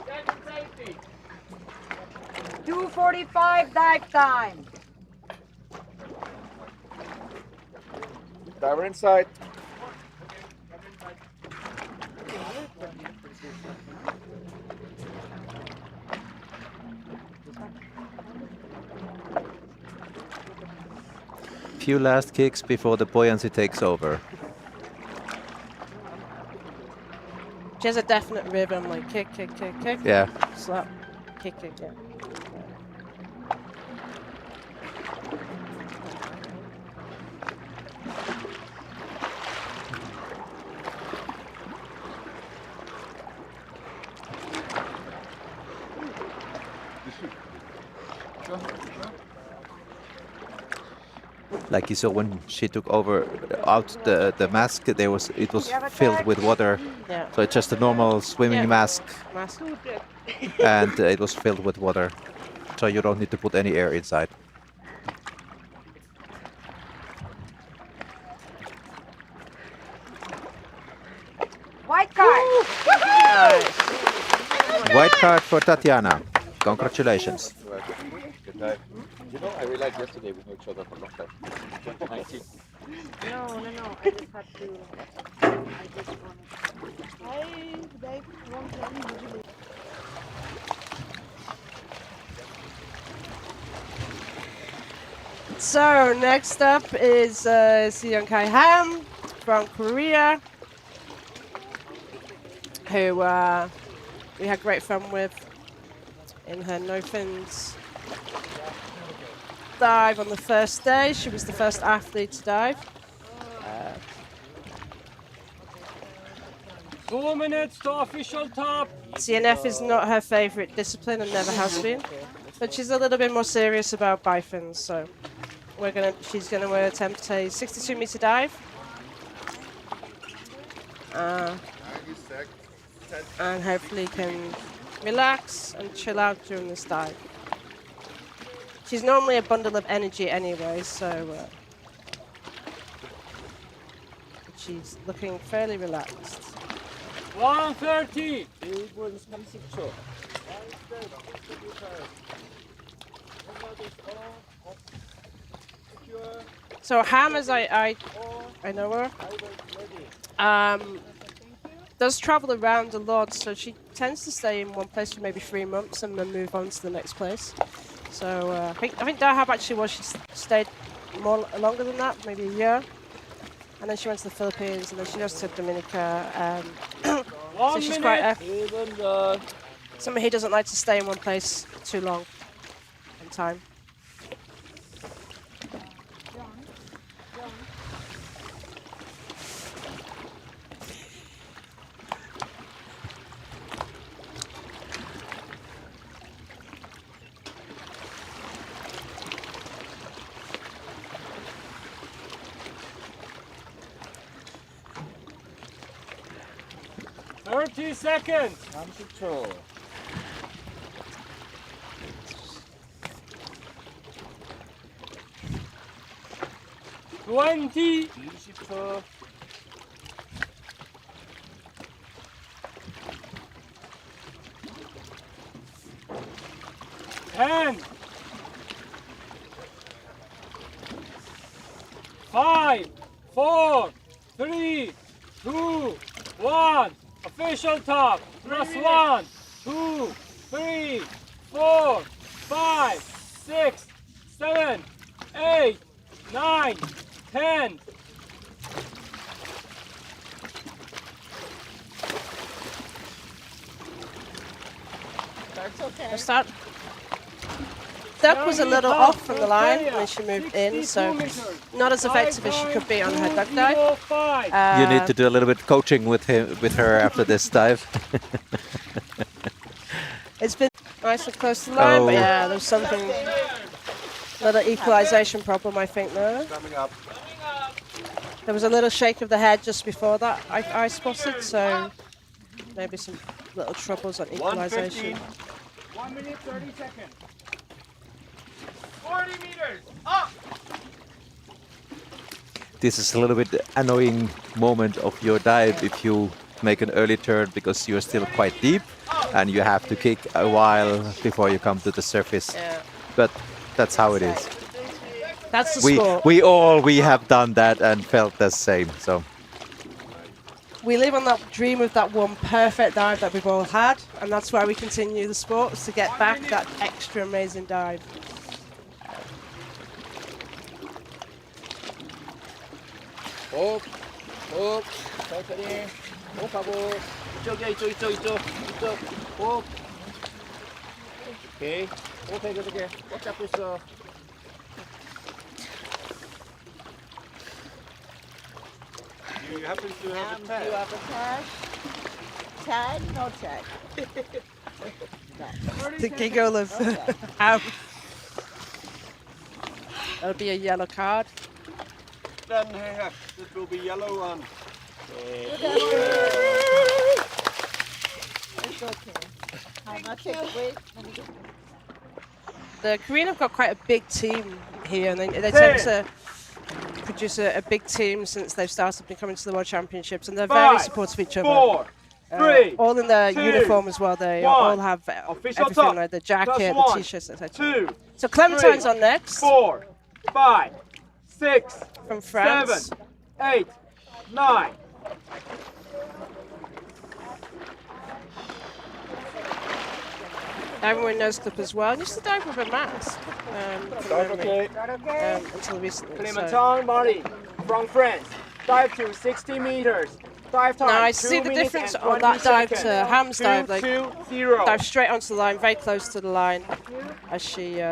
Second safety. 2:45 dive time. Diver inside. Few last kicks before the buoyancy takes over. She has a definite rhythm, like kick, kick, kick, kick. Yeah. Slap, kick, kick, yeah. Like you saw when she took over out the mask, it was filled with water. Yeah. So it's just a normal swimming mask, Mask. and it was filled with water. So you don't need to put any air inside. White card. White card for Tatiana. Congratulations. Good dive. You know, I realized yesterday we know each other for a long time. 2019. No. I just had to. I just wanted. So next up is Seong Kai Ham from Korea, who we had great fun with in her no fins dive on the first day. She was the first athlete to dive. 2 minutes to official top. CNF is not her favorite discipline and never has been, but she's a little bit more serious about bifins. So she's gonna attempt a 62-meter dive, and hopefully can relax and chill out during this dive. She's normally a bundle of energy anyway, so she's looking fairly relaxed. 1:30. So Ham, as I know her, does travel around a lot, so she tends to stay in one place for maybe 3 months and then move on to the next place. So I think Dahab actually she stayed longer than that, maybe a year, and then she went to the Philippines, and then she goes to Dominica. So she's quite somebody who doesn't like to stay in one place too long in time. Seconds. Control. 20. 10. 5, 4, 3, 2, 1. Official top. Plus 1, 2, 3, 4, 5, 6, 7, 8, 9, 10. Start's okay. Start. Duck was a little off from the line when she moved in, so not as effective as she could be on her duck dive. You need to do a little bit coaching with her after this dive. It's been nice and close to the line, but yeah, there's something, little equalization problem, I think, there. Coming up. There was a little shake of the head just before that I spotted, so maybe some little troubles on equalization. 1 minute 30 seconds. 40 meters up. This is a little bit annoying moment of your dive if you make an early turn because you're still quite deep and you have to kick a while before you come to the surface. Yeah. But that's how it is. That's the score. We have done that and felt the same. So we live on that dream of that one perfect dive that we've all had, and that's why we continue the sport, is to get back that extra amazing dive. 호, 호, 천천히, 호흡하고 이쪽이야, 이쪽. 호흡. 오케이, 호흡해 계속해. 꽉 잡고 있어. Do you happen to have a Do tag? you have a tag? Tag? No tag. The giggle of how. That'll be a yellow card. Then it will be yellow on. It's okay. How much weight? The Korean have got quite a big team here, and they tend to produce a big team since they've started becoming to the World Championships, and they're very supportive of each other. 4, 3, all in their 2, uniform as well. They 1. all have Official everything, top. like the jacket, Plus the 1, t-shirts, etc. 2, So Clementine's 3, on next. 4, 5, 6, from France. 7, 8, 9. Everyone knows Clip as well. Used to dive with a mask. Start okay. Until recently. Clementine Marie from France. Dive to 60 meters. Dive time. Now I see the difference on that dive to Ham's dive. Like, 2-0. dive straight onto the line, very close to the line, as she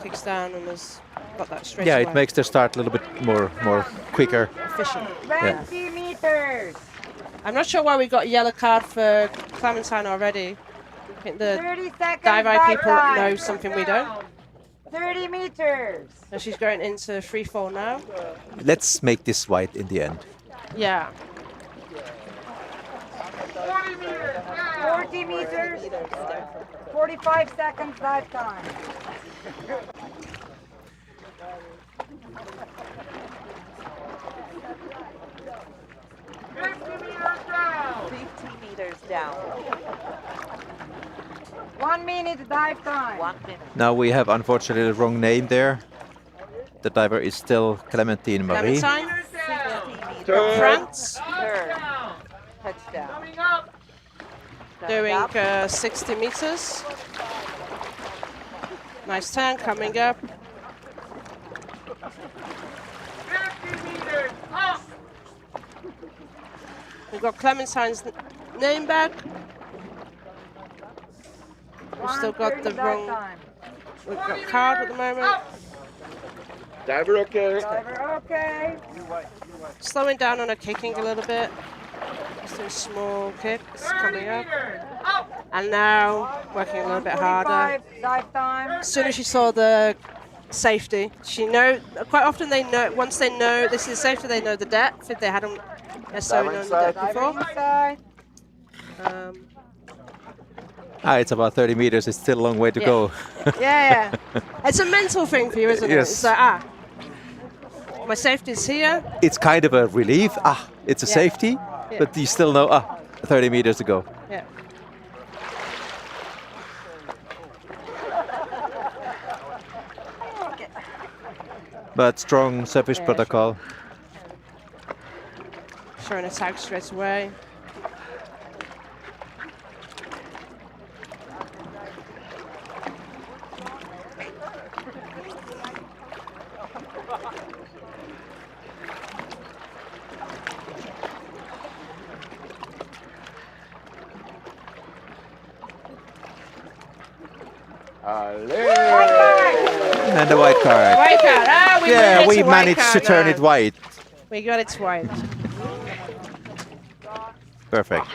kicks down and has got that straight. yeah, away. it makes the start a little bit more quicker. Efficient. 20 meters. I'm not sure why we got a yellow card for Clementine already. I think the 30 seconds. dive eye people time. know something we don't. 30 meters. So she's going into free fall now. Let's make this white in the end. Yeah. 40 meters. 45 seconds dive time. Down. 15 meters down. 1 minute dive time. 1 minute. Now we have unfortunately the wrong name there. The diver is still Clementine Marie. Clementine 60 from meters. France, Third. Touchdown. doing 60 meters. Nice turn coming up. 50 meters up. We've got Clementine's name back. We've still got the 1:30 dive wrong. time. We've got card at the moment. Diver okay. Diver, okay. Slowing down on her kicking a little bit. Just doing small kicks coming up. And now working a little bit harder. 45 dive time. As soon as she saw the safety, she know. Quite often they know. Once they know this is safety, they know the depth. If they hadn't necessarily known the depth Diver before. inside. It's about 30 meters. It's still a long way to Yeah. go. Yeah. It's a mental thing for you, isn't it? Yes. It's like, my safety's here. It's kind of a relief. It's a Yeah. safety, Yeah. but you still know, 30 meters to go. Yeah. But strong surface Yeah, protocol. Showing attack straight away. And the white card. White card. Ah, we Yeah, moved it we to white managed to card turn now. it white. We got it to white. Perfect.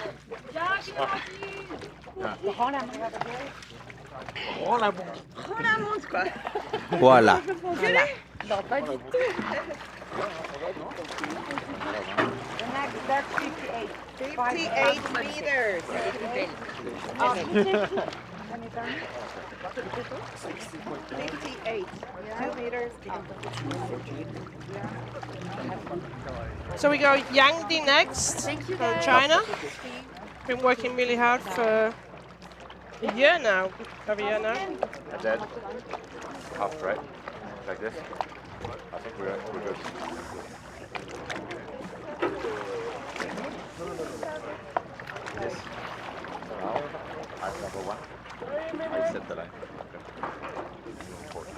Voila. Non, pas du tout. The next, that's 58. 58 meters. 58. 2 meters. So we go Yang Di next from China. Been working really hard for a year now. Over a year now. And then half right, like this. I think we're good. Yes. So now I'm number 1. I set the line. Okay.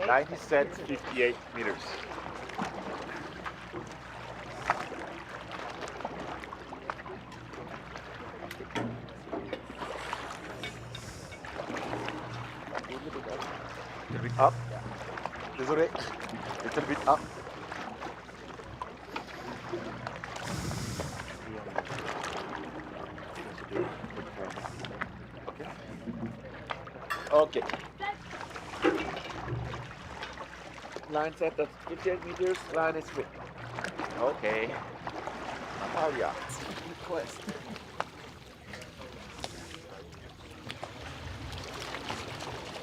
90 cents, 58 meters. Little bit up. Désolé. Little bit up. Okay. Line set at 58 meters. Line is free. Okay. Natalia. Request.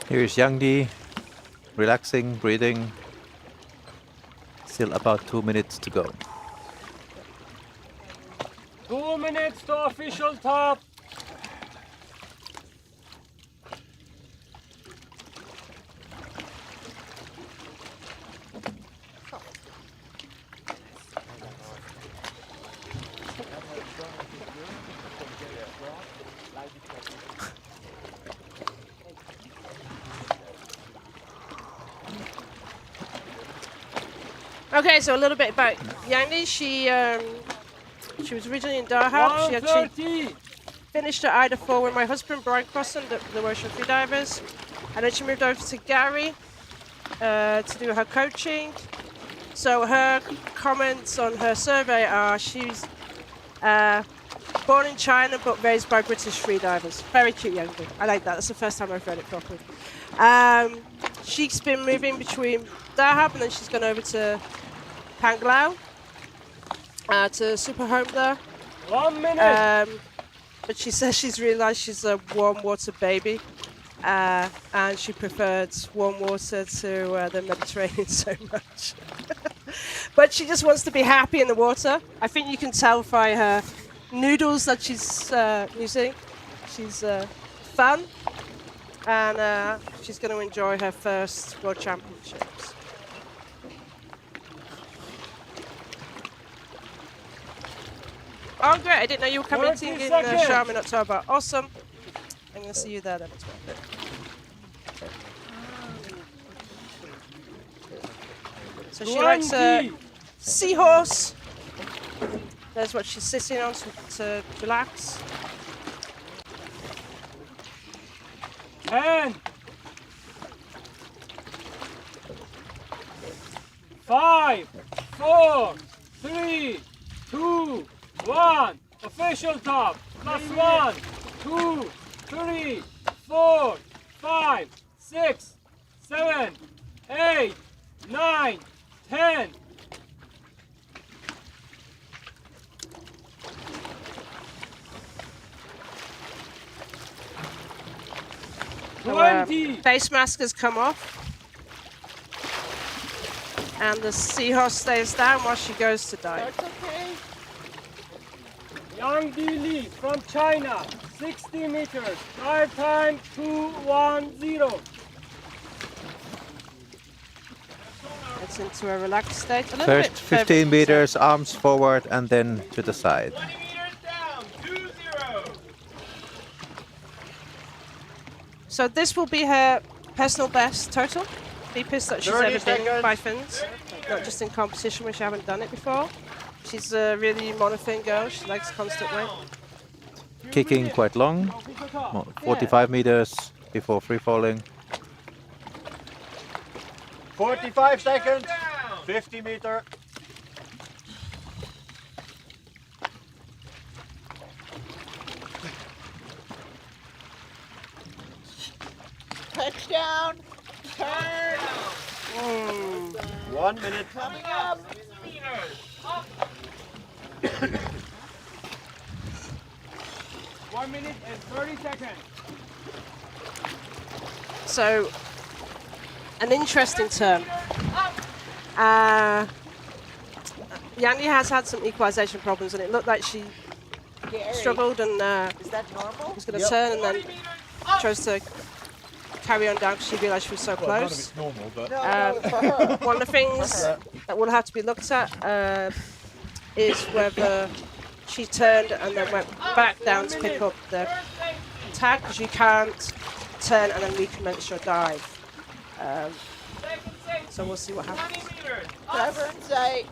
Here's Yang Di, relaxing, breathing. Still about 2 minutes to go. 2 minutes to official top. Okay, so a little bit about Yang Di. She was originally in Dahab. She actually finished at AIDA 4 with my husband, Brian Crossan, the Ocean Freedivers. And then she moved over to Gary to do her coaching. So her comments on her survey are she's born in China but raised by British freedivers. Very cute Yang Di. I like that. That's the first time I've read it properly. She's been moving between Dahab and then she's gone over to Panglao to super home there. 1 minute. But she says she's realised she's a warm water baby and she preferred warm water to the Mediterranean so much. But she just wants to be happy in the water. I think you can tell by her noodles that she's using. She's fun and she's going to enjoy her first World Championships. Oh, great. I didn't know you were commenting in Sharm in October. Awesome. I'm going to see you there then as well. So she likes a seahorse. There's what she's sitting on to relax. 10. 5, 4, 3, 2, 1. Official top. Plus 1, 2, 3, 4, 5, 6, 7, 8, 9, 10. So, face mask has come off. And the seahorse stays down while she goes to dive. That's okay. Yang Di Li from China, 60 meters, dive time 2:10. It's into a relaxed state. A little First bit 15 meters, arms forward, and then to the side. 20 meters down, 2-0. So this will be her personal best total, deepest that she's 30 ever been seconds. by Fins, not just in competition when she haven't done it before. She's a really monofin girl. She likes constant weight. Kicking quite long, 45 meters before free falling. 45 seconds, 50 meter. Touchdown. Turn. 1 minute. Coming up. 1 minute and 30 seconds. So, an interesting term. Yanni has had some equalization problems, and it looked like she struggled and Is that normal? was going to turn, and then chose to carry on down because she realised she was so close. normal, but One of the things that will have to be looked at is whether she turned and then went back down to pick up the tag, because you can't turn and then recommence your dive. So we'll see what happens. Driver in sight.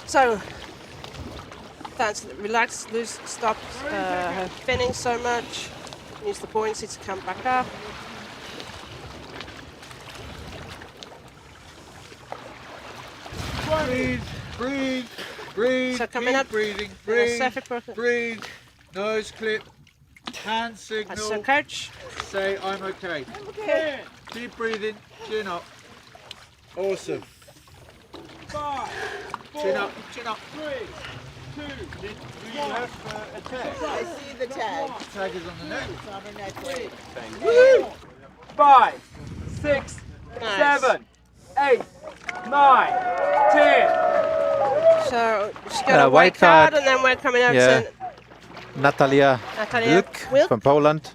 So, that's relaxed, loose, stop her finning so much. Use the buoyancy to come back up. breathe, breathe, breathe. So coming keep up, breathing, Pacific breathe, Brook. breathe. Nose clip, hand That's signal. some coach. Say I'm okay. Okay. Keep breathing, chin up. Awesome. 5, 4, Chin up, chin up. 3, 2, do you have a tag? I see the tag. Tag is on the neck. It's on the neck plate. 5, 6, Nice. 7, 8, 9, 10. So she's got a White white card, card. and then we're coming out Yeah. to Natalia Natalia Wilk from Poland.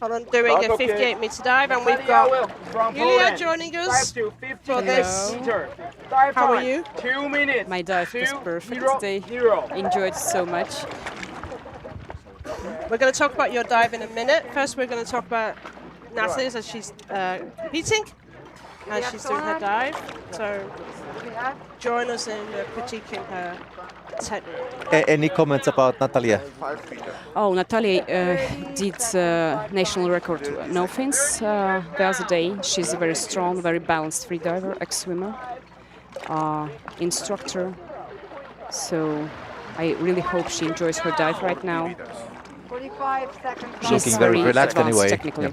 Holland doing a 58-meter dive, and we've got Julia joining us for this. How are you? 2 minutes. My dive was perfect 0, today. 0. Enjoyed so much. We're going to talk about your dive in a minute. First, we're going to talk about Natalie's as she's competing, and she's doing her dive. So join us in critiquing her technique. Any comments about Natalia? Oh, Natalia did national record no fins the other day. She's a very strong, very balanced free diver, ex-swimmer, instructor. So I really hope she enjoys her dive right now. 45 seconds. She's Looking very relaxed advanced anyway. technically.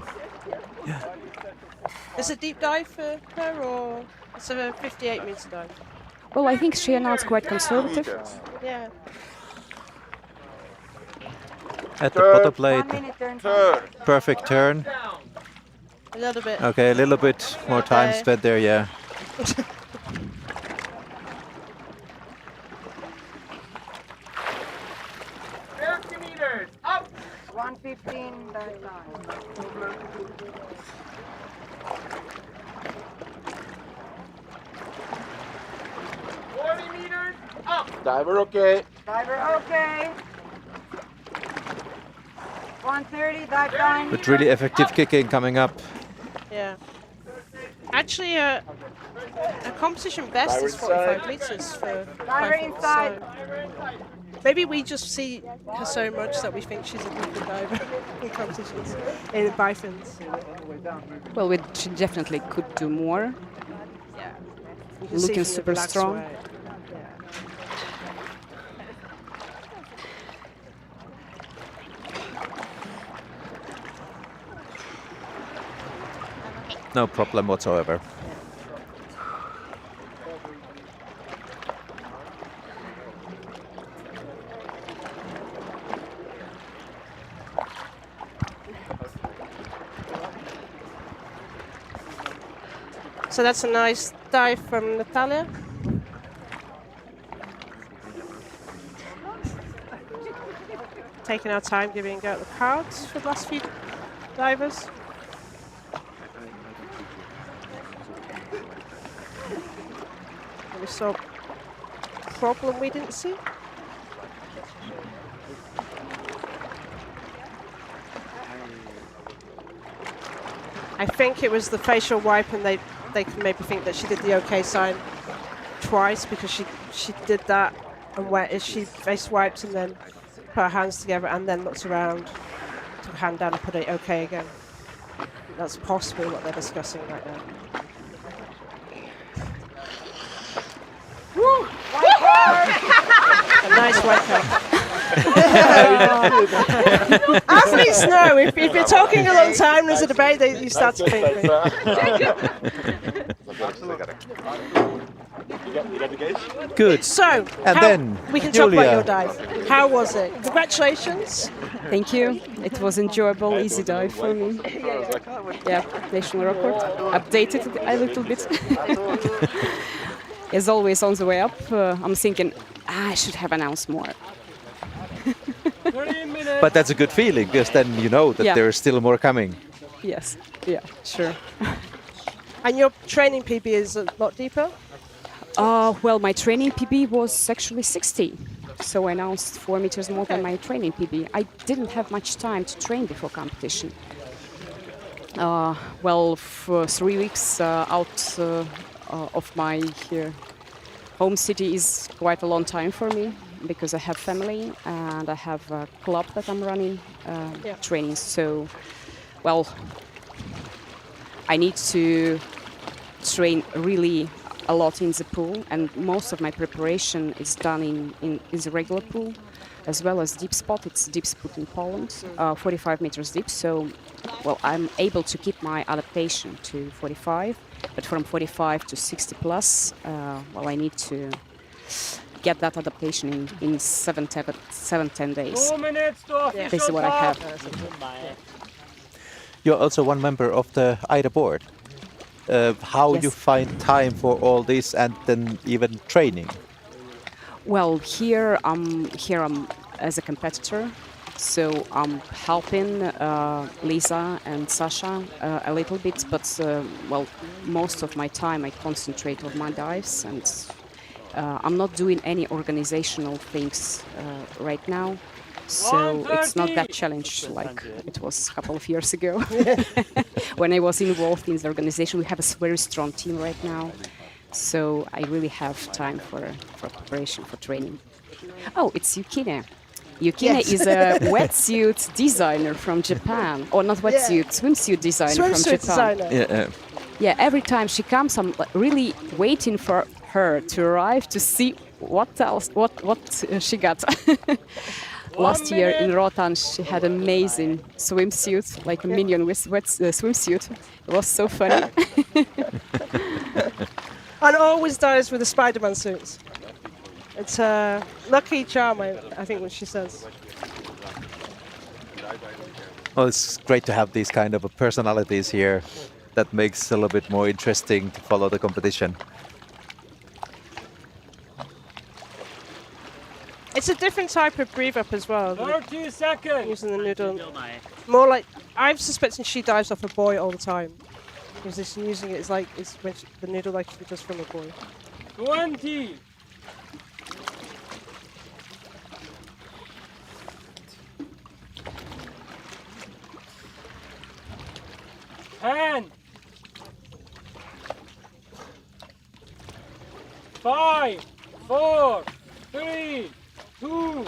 Is it a deep dive for her, or it's a 58-meter dive? Well, I think she announced quite conservative. Yeah. At the bottom plate, 1 minute turn. perfect turn. A little bit. Okay, a little bit more time Okay. spent there, yeah. 50 meters. Up. 115 dive time. 40 meters. Up. Diver okay. Diver okay. 130 dive time. But really effective kicking coming up. Yeah. Actually, a competition best is 45 meters for Diver Bifins, inside. so maybe we just see her so much that we think she's a really good diver in competitions, in Bifins. Well, she definitely could do more. Yeah. You can see Looking from the super relaxed strong. way. No problem whatsoever. So that's a nice dive from Natalia. Taking our time giving out the cards for the last few divers. We saw a problem we didn't see. I think it was the facial wipe, and they could maybe think that she did the OK sign twice because she did that and she face wiped and then put her hands together and then looked around, took her hand down and put it OK again. That's possibly what they're discussing right now. Woo! A nice white card. Athletes know if you're talking a long time, there's a debate, you start to think. Good. So, and then we can Julia. talk about your dive. How was it? Congratulations. Thank you. It was enjoyable, easy dive for me. Yeah, national record. Updated a little bit. As always, on the way up, I'm thinking I should have announced more. But that's a good feeling because then you know that there is still more coming. Yes, yeah, sure. And your training PB is a lot deeper? Well, my training PB was actually 60. So I announced 4 meters more than my training PB. I didn't have much time to train before competition. Well, for 3 weeks out of my home city is quite a long time for me because I have family and I have a club that I'm running training. So, well, I need to train really a lot in the pool, and most of my preparation is done in the regular pool, as well as deep spot. It's deep spot in Poland, 45 meters deep. So, well, I'm able to keep my adaptation to 45, but from 45 to 60 plus, well, I need to get that adaptation in 7-10 days. 2 minutes to This is what I have. You're also one member of the AIDA board. How you find time for all this and then even training? Well, here I'm as a competitor, so I'm helping Lisa and Sasha a little bit, but well, most of my time I concentrate on my dives, and I'm not doing any organizational things right now. So it's not that challenge like it was a couple of years ago. When I was involved in the organization, we have a very strong team right now. So I really have time for preparation, for training. Oh, it's Yukine. Yukine is a wetsuit designer from Japan. Or not wetsuit, swimsuit designer from Japan. Designer. Yeah, every time she comes, I'm really waiting for her to arrive to see what she got. Last year in Rotan, she had an amazing swimsuit, like a minion with swimsuit. It was so funny. And always dives with the Spider-Man suits. It's a lucky charm, I think, what she says. Well, it's great to have these kind of personalities here. That makes it a little bit more interesting to follow the competition. It's a different type of breathe up as well. 30 seconds. Using the noodle. More like, I'm suspecting she dives off a buoy all the time. Because she's using it, it's when the noodle like she does from a buoy. 20. And 5, 4, 3, 2,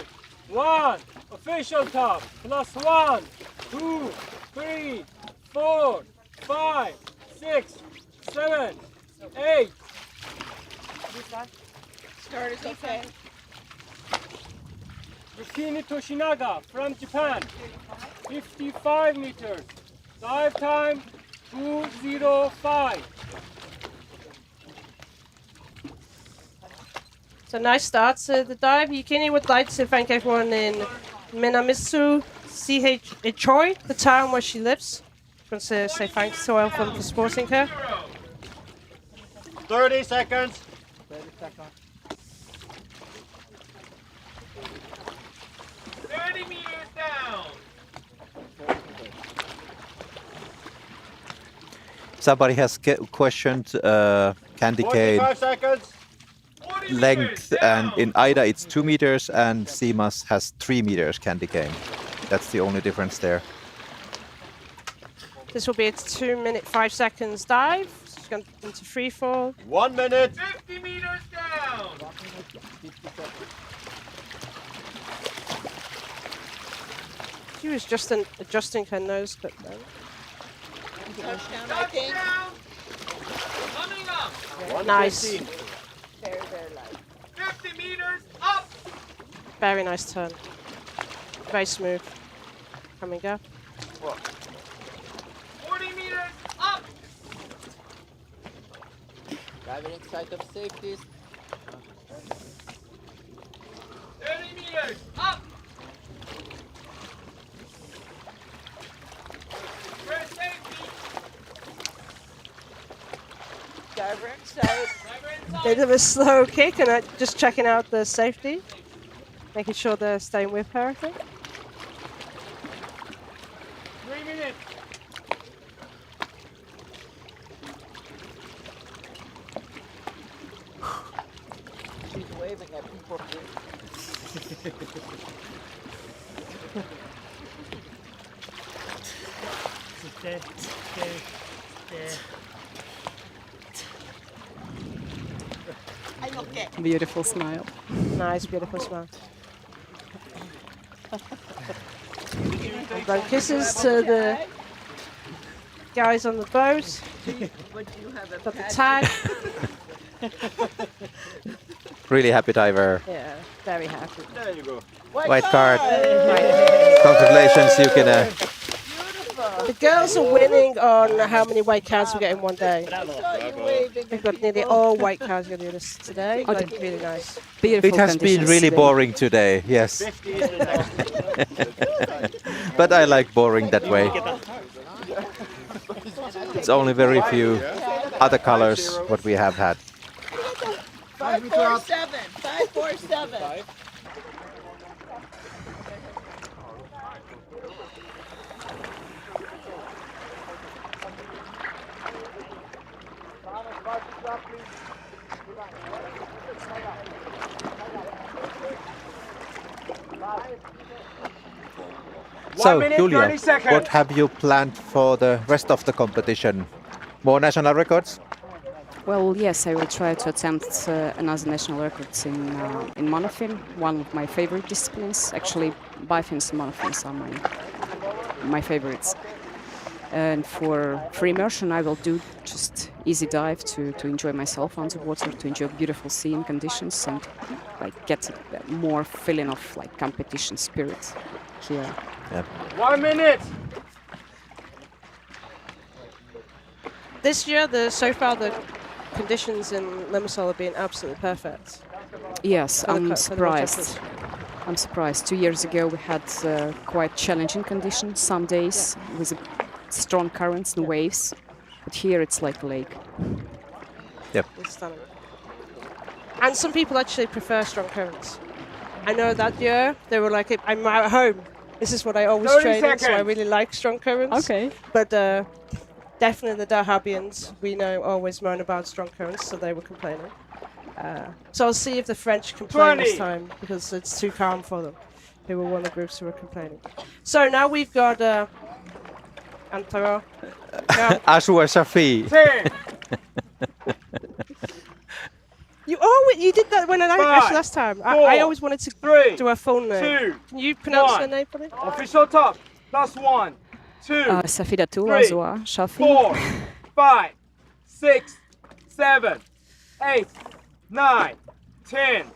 1. Official top. +1, 2, 3, 4, 5, 6, 7, 8. Start is okay. Yukine Toshinaga from Japan. 55 meters. Dive time 2:05. So nice start to the dive. Yukine would like to thank everyone in Minamitsu, Choi, the town where she lives. She wants to say thanks to everyone for supporting her. 30 seconds. 30 seconds. 30 meters down. Somebody has questioned candy cane 45 seconds. length, and in AIDA it's 2 meters, and CMAS has 3 meters candy cane. That's the only difference there. This will be a 2-minute 5 seconds dive. It's going into free fall. 1 minute. 50 meters down. She was just adjusting her nose clip then. Touchdown, I think. Coming up. Nice. Very, very light. 50 meters up. Very nice turn. Very smooth. Coming up. 40 meters up. Diving inside of safeties. 30 meters up. First safety. Diver inside. Bit of a slow kick, and just checking out the safety. Making sure they're staying with her, I think. 3 minutes. She's waving at people. Are you okay? Beautiful smile. Nice, beautiful smile. And then kisses to the guys on the boat. Got the tag. Really happy diver. Yeah, very happy. There you go. White card. Congratulations, you can. The girls are winning on how many white cards we get in one day. We've got nearly all white cards going to do this today. Like, really nice. Beautiful It has been really boring today, yes. But I like boring that way. It's only very few other colors what we have had. 547. 547. So, 1 minute, Julia, 30 seconds. what have you planned for the rest of the competition? More national records? Well, yes, I will try to attempt another national records in monofin, one of my favorite disciplines. Actually, Bifins and monofins are my favorites. And for free immersion, I will do just easy dive to enjoy myself on the water, to enjoy beautiful sea and conditions, and like get a more feeling of like competition spirit here. Yep. 1 minute. This year, so far, the conditions in Limassol have been absolutely perfect. Yes, For the I'm World surprised. Championships. I'm surprised. 2 years ago, we had quite challenging conditions some days with strong currents and waves, but here it's like a lake. Yep. It's stunning. And some people actually prefer strong currents. I know that year they were like, I'm at home. This is what I always 30 train in, so I seconds. really like strong currents. Okay. But definitely the Dahabians, we know, always moan about strong currents, so they were complaining. So I'll see if the French complain this 20. time, because it's too calm for them. They were one of the groups who were complaining. So now we've got Antara. Ashwa Shafi. 10. You did that when I asked last time. I always wanted to do her full name. 2. Can you pronounce her 1. name for me? Official top. +1. 2. Safida Tour, 3, Azua, Shafi. 4, 5, 6, 7, 8, 9, 10.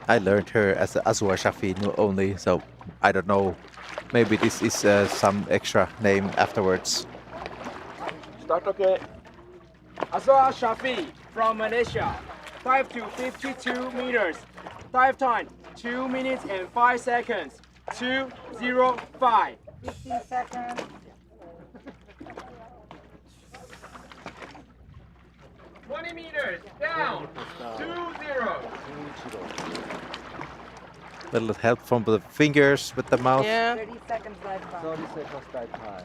I learned her as Azwa Shafi only, so I don't know. Maybe this is some extra name afterwards. Start okay. Azwa Shafi from Malaysia. Dive to 52 meters. Dive time 2 minutes and 5 seconds. 2:05. 15 seconds. 20 meters, down, 2-0. Little help from the fingers with the mouth. Yeah. 30 seconds dive time. 30 seconds dive time.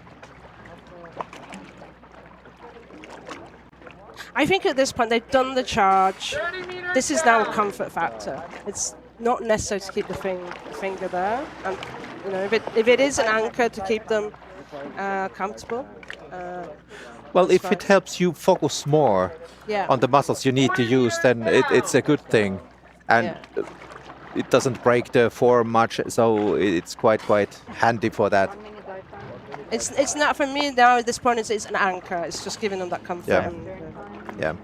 I think at this point they've done the charge. This is now a comfort factor. It's not necessary to keep the finger there. And you know, if it is an anchor to keep them comfortable. Well, if it helps you focus more Yeah. on the muscles you need to use, then it's a good thing, and it doesn't break the form much, so it's quite handy for that. It's not for me now at this point. It's an anchor. It's just giving them that comfort. Yeah. And, Yeah.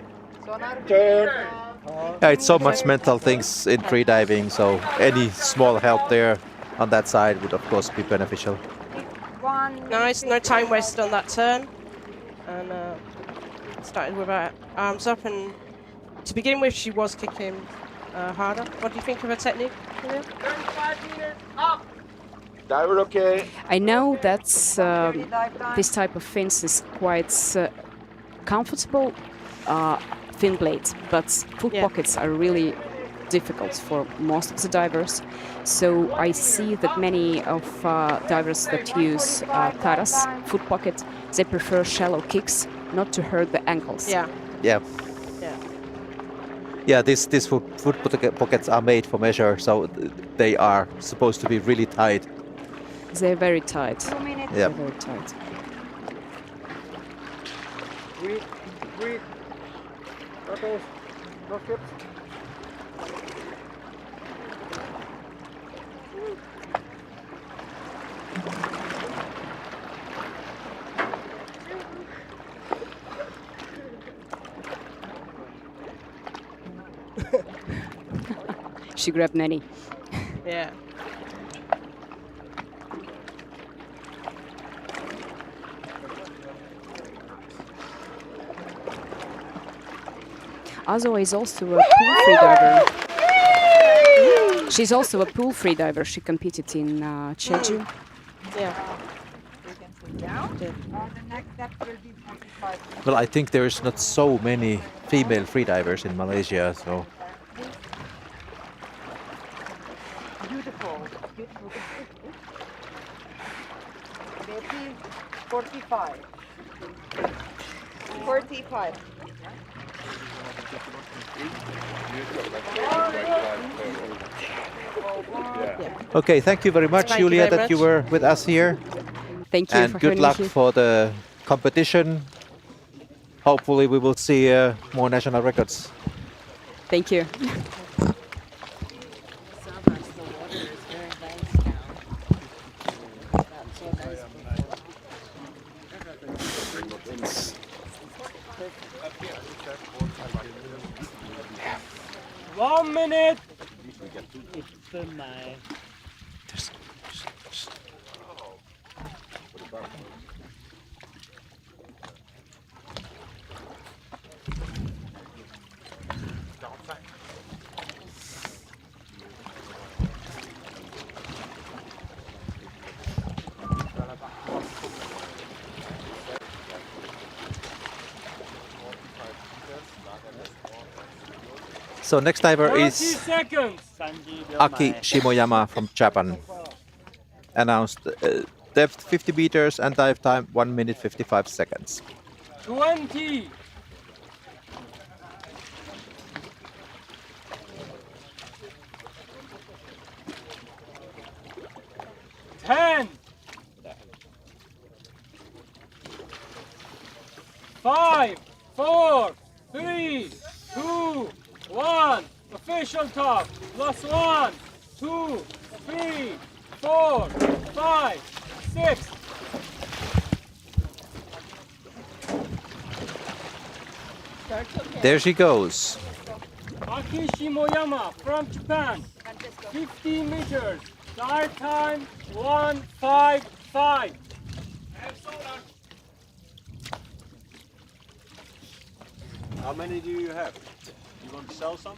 Yeah, it's so much mental things in free diving, so any small help there on that side would of course be beneficial. Nice, no time wasted on that turn. And started with her arms up, and to begin with she was kicking harder. What do you think of her technique? 35 meters, up. Diver okay. I know that this type of fins is quite comfortable fin blade, but foot pockets are really difficult for most of the divers. So I see that many of divers that use taras, foot pocket, they prefer shallow kicks, not to hurt the ankles. Yeah. Yeah. Yeah. Yeah, these foot pockets are made for measure, so they are supposed to be really tight. They're very tight. 2 minutes. Yeah. They're very tight. Breathe. Okay. No skips. She grabbed many. Yeah. Azo is also a pool free diver. She's also a pool free diver. She competed in Jeju. Yeah. The next step will be 45. Well, I think there is not so many female freedivers in Malaysia, so Beautiful. Beautiful. Maybe 45. 45. okay. Thank you very much, Thank you Julia, very that you much. were with us here. Thank you And for good having luck me here. for the competition. Hopefully, we will see more national records. Thank you. One minute. So next diver 30 is seconds. Aki Shimoyama from Japan. Announced depth 50 meters and dive time 1 minute 55 seconds. 20. 10. 5, 4, 3, 2, 1. Official top. Plus 1, 2, 3, 4, 5, 6. There she goes. Aki Shimoyama from Japan. 15 meters. Dive time 1:55. How many do you have? You want to sell some?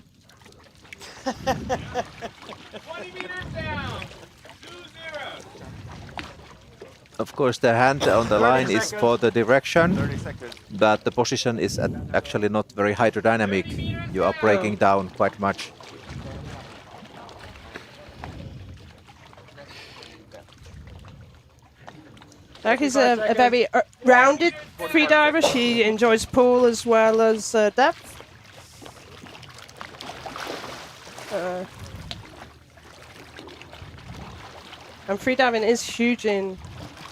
20 meters down. 2-0. Of course, the hand on the line is for the direction, but the position is actually not very hydrodynamic. You are breaking down quite much. Aki's a very rounded freediver. She enjoys pool as well as depth. And freediving is huge in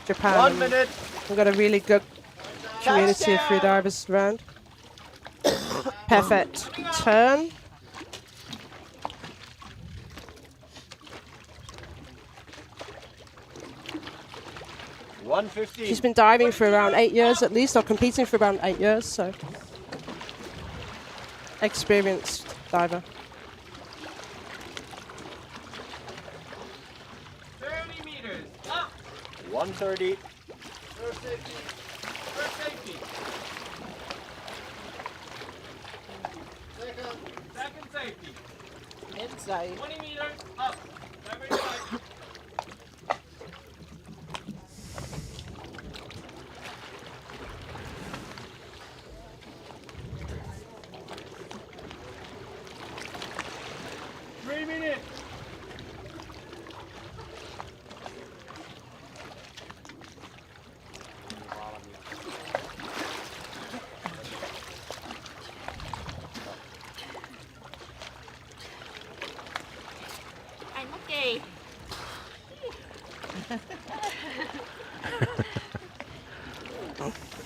Japan. 1 minute. We've got a really good community of freedivers around. Perfect turn. She's been diving for around 8 years at least, or competing for around 8 years, so experienced diver. 30 meters, up. 130. First safety. First safety. Second safety. Inside. 20 meters, up. Never inside.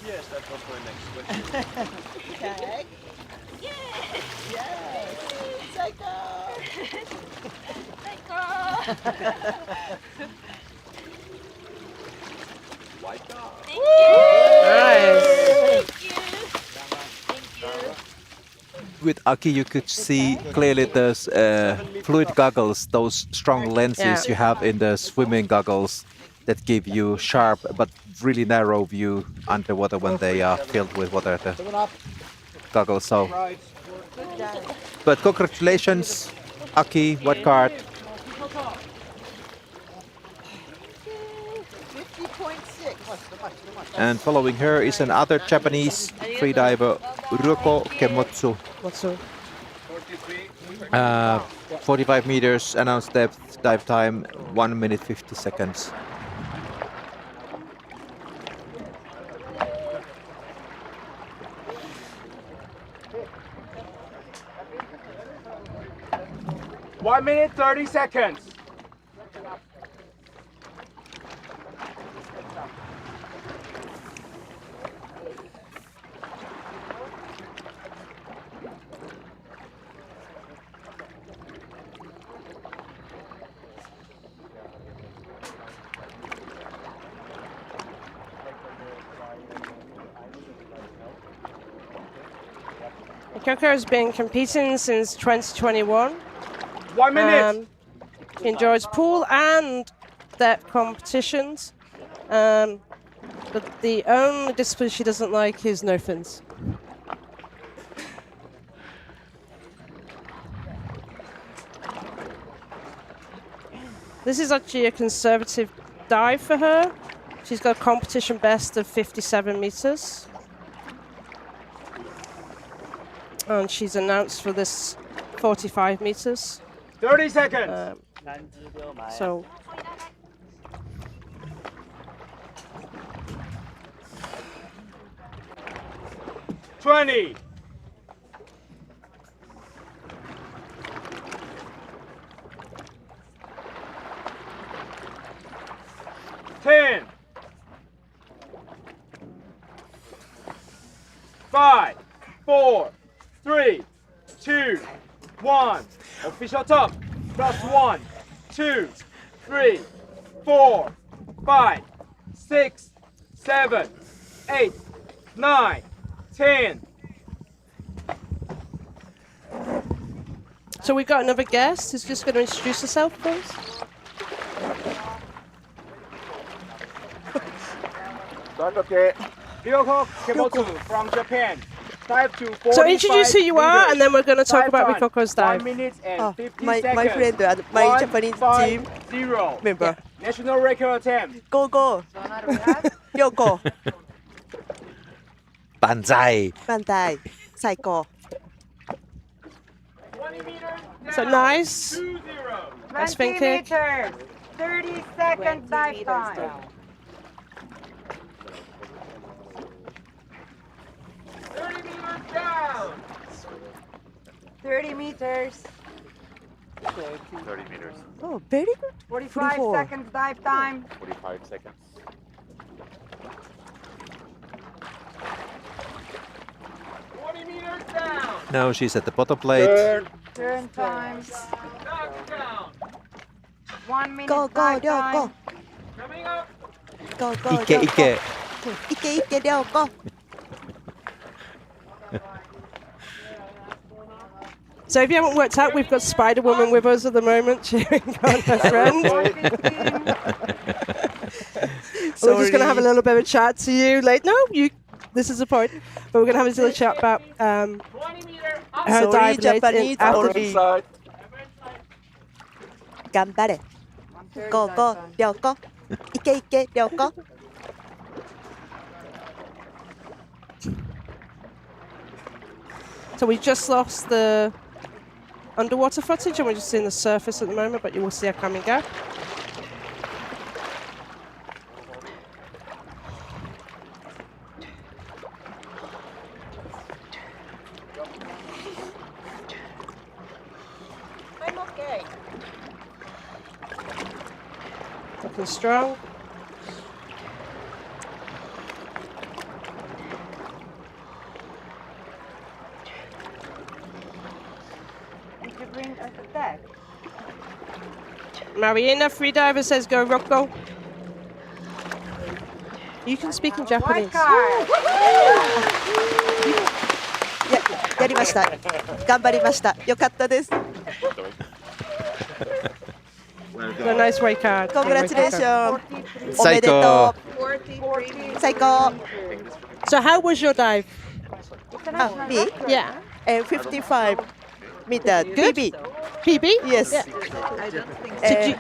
Yes, that was my next question. Tag. Yes. Yes. Psycho. White dog. Thank you. Nice. Thank you. With Aki, you could see clearly those fluid goggles, those strong lenses you have in the swimming goggles that give you sharp but really narrow view underwater when they are filled with water. The goggles. So, but congratulations, Aki, white card. 50.6. And following her is another Japanese freediver, Ryoko Kemotsu. 45 meters announced depth, dive time 1 minute 50 seconds. One minute 30 seconds. Kyoko has been competing since 2021. 1 minute. She enjoys pool and depth competitions. But the only discipline she doesn't like is no fins. This is actually a conservative dive for her. She's got a competition best of 57 meters. And she's announced for this 45 meters. 30 seconds. So. $20. $10. 5, 4, 3, 2, 1. Official top. +1, 2, 3, 4, 5, 6, 7, 8, 9, 10. So we've got another guest who's just going to introduce herself, please. Okay. Ryoko Kemotsu from Japan. Dive to 45 So introduce who you are, meters. and then we're going to talk about Dive time, Rikoko's dive. 1 minute and 50 my seconds. friend, my Japanese team 0. member. National record attempt. Go, go. Yo, go. Banzai. Bantai. Psycho. So nice. Nice fin 20 kick. meters. 30 seconds dive time. 30 meters down. 30 meters. 30 meters. Oh, very good. 45 44. seconds dive time. 45 seconds. Now she's at the bottom plate. Turn times. 1 minute Go, go, dive yo, time. go. Go, go, Ike, yo, Ike. go. Ike, yo, go. So if you haven't worked out, we've got Spider Woman with us at the moment, cheering on her friend. We're just going to have a little bit of a chat to you later. No, this is the point. But we're going to have a little chat about her Sorry, dive later Japanese after only. Gambare. Go, go, yo, go. Ike, yo, go. So we just lost the underwater footage and we're just seeing the surface at the moment, but you will see her come and go. I'm okay. Looking strong. Did you bring us a deck? Marina, freediver, says go Rocco. You can speak in Japanese. White card. やりました。頑張りました。よかったです。 A nice white card. Congratulations. おめ最でと高。う。最高。 So how was your dive? Me? Yeah. 55 meter. PB. PB? Yes. Did you?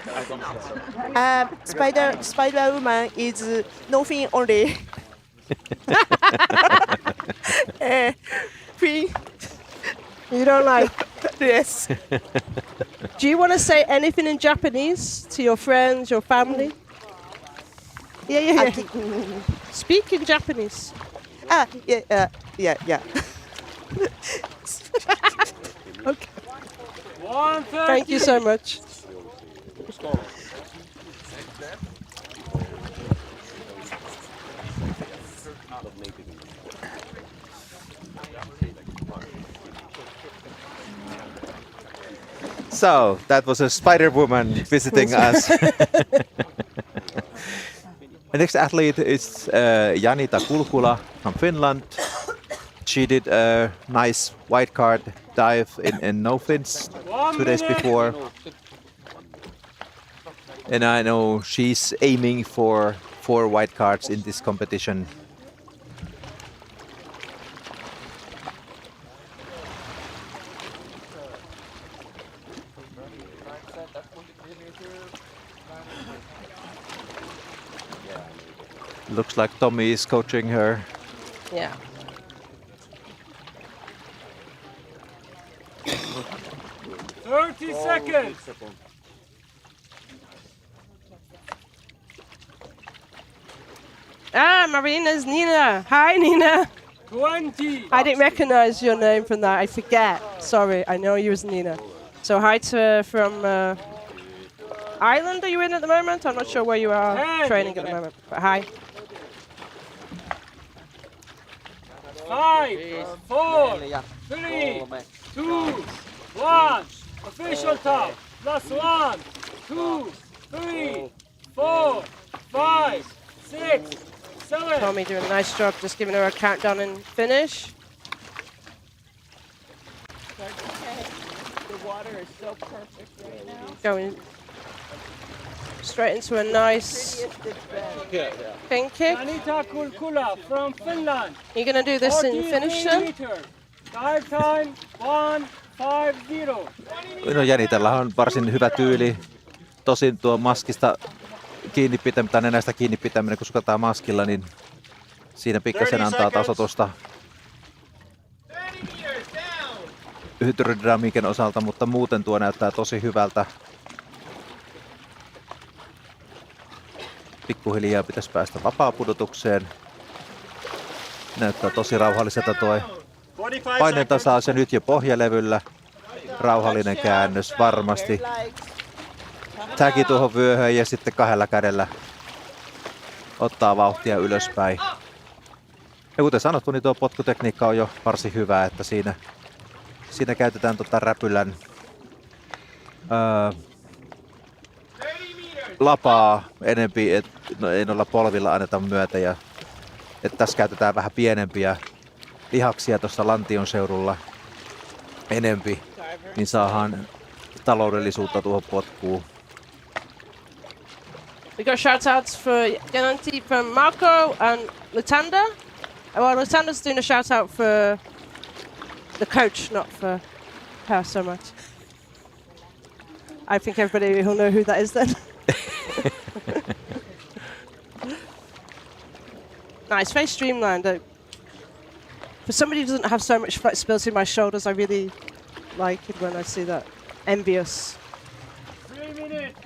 Spider woman is no fin only. Fin. You don't like? Yes. Do you want to say anything in Japanese to your friends, your family? Yeah. Speak in Japanese. Yeah. Okay. Thank you so much. So that was a Spider Woman visiting us. The next athlete is Janita Kulkula from Finland. She did a nice white card dive in no fins 2 days before. And I know she's aiming for 4 white cards in this competition. Looks like Tommy is coaching her. Yeah. Seconds. Marina's Nina. Hi, Nina. 20. I didn't recognize your name from that. I forget. Sorry, I know you as Nina. So hi to her from Ireland. Are you in at the moment? I'm not sure where you are training at the moment. But hi. 5, 4, 3, 2, 1. Official top. Plus 1, 2, 3, 4, 5, 6, 7. Tommy doing a nice job, just giving her a countdown and finish. The water is so perfect right now. Going straight into a nice fin kick. Janita Kulkula from Finland. You're going to do this in 43 finishing? meters. Dive time 1:50. No Janitella on varsin hyvä tyyli. Tosin tuo maskista kiinni pitäminen tai nenästä kiinni pitäminen, kun sukataan maskilla, niin siinä pikkasen antaa tasoitusta hydrodynamiikan osalta, mutta muuten tuo näyttää tosi hyvältä. Pikkuhiljaa pitäisi päästä vapaapudotukseen. Näyttää tosi rauhalliselta tuo painetasaus ja nyt jo pohjalevyllä. Rauhallinen käännös varmasti. Täki tuohon vyöhön ja sitten kahdella kädellä ottaa vauhtia ylöspäin. Ja kuten sanottu, niin tuo potkutekniikka on jo varsin hyvä, että siinä käytetään räpylän lapaa enempi, että ei noilla polvilla anneta myötä. Ja, että tässä käytetään vähän pienempiä lihaksia tuossa lantion seudulla enempi, niin saadaan taloudellisuutta tuohon potkuun. We got shout outs for Jananti from Marco and Lutanda. Well, Lutanda's doing a shout out for the coach, not for her so much. I think everybody will know who that is then. Nice, very streamlined. For somebody who doesn't have so much flexibility in my shoulders, I really like it when I see that. Envious. 3 minutes.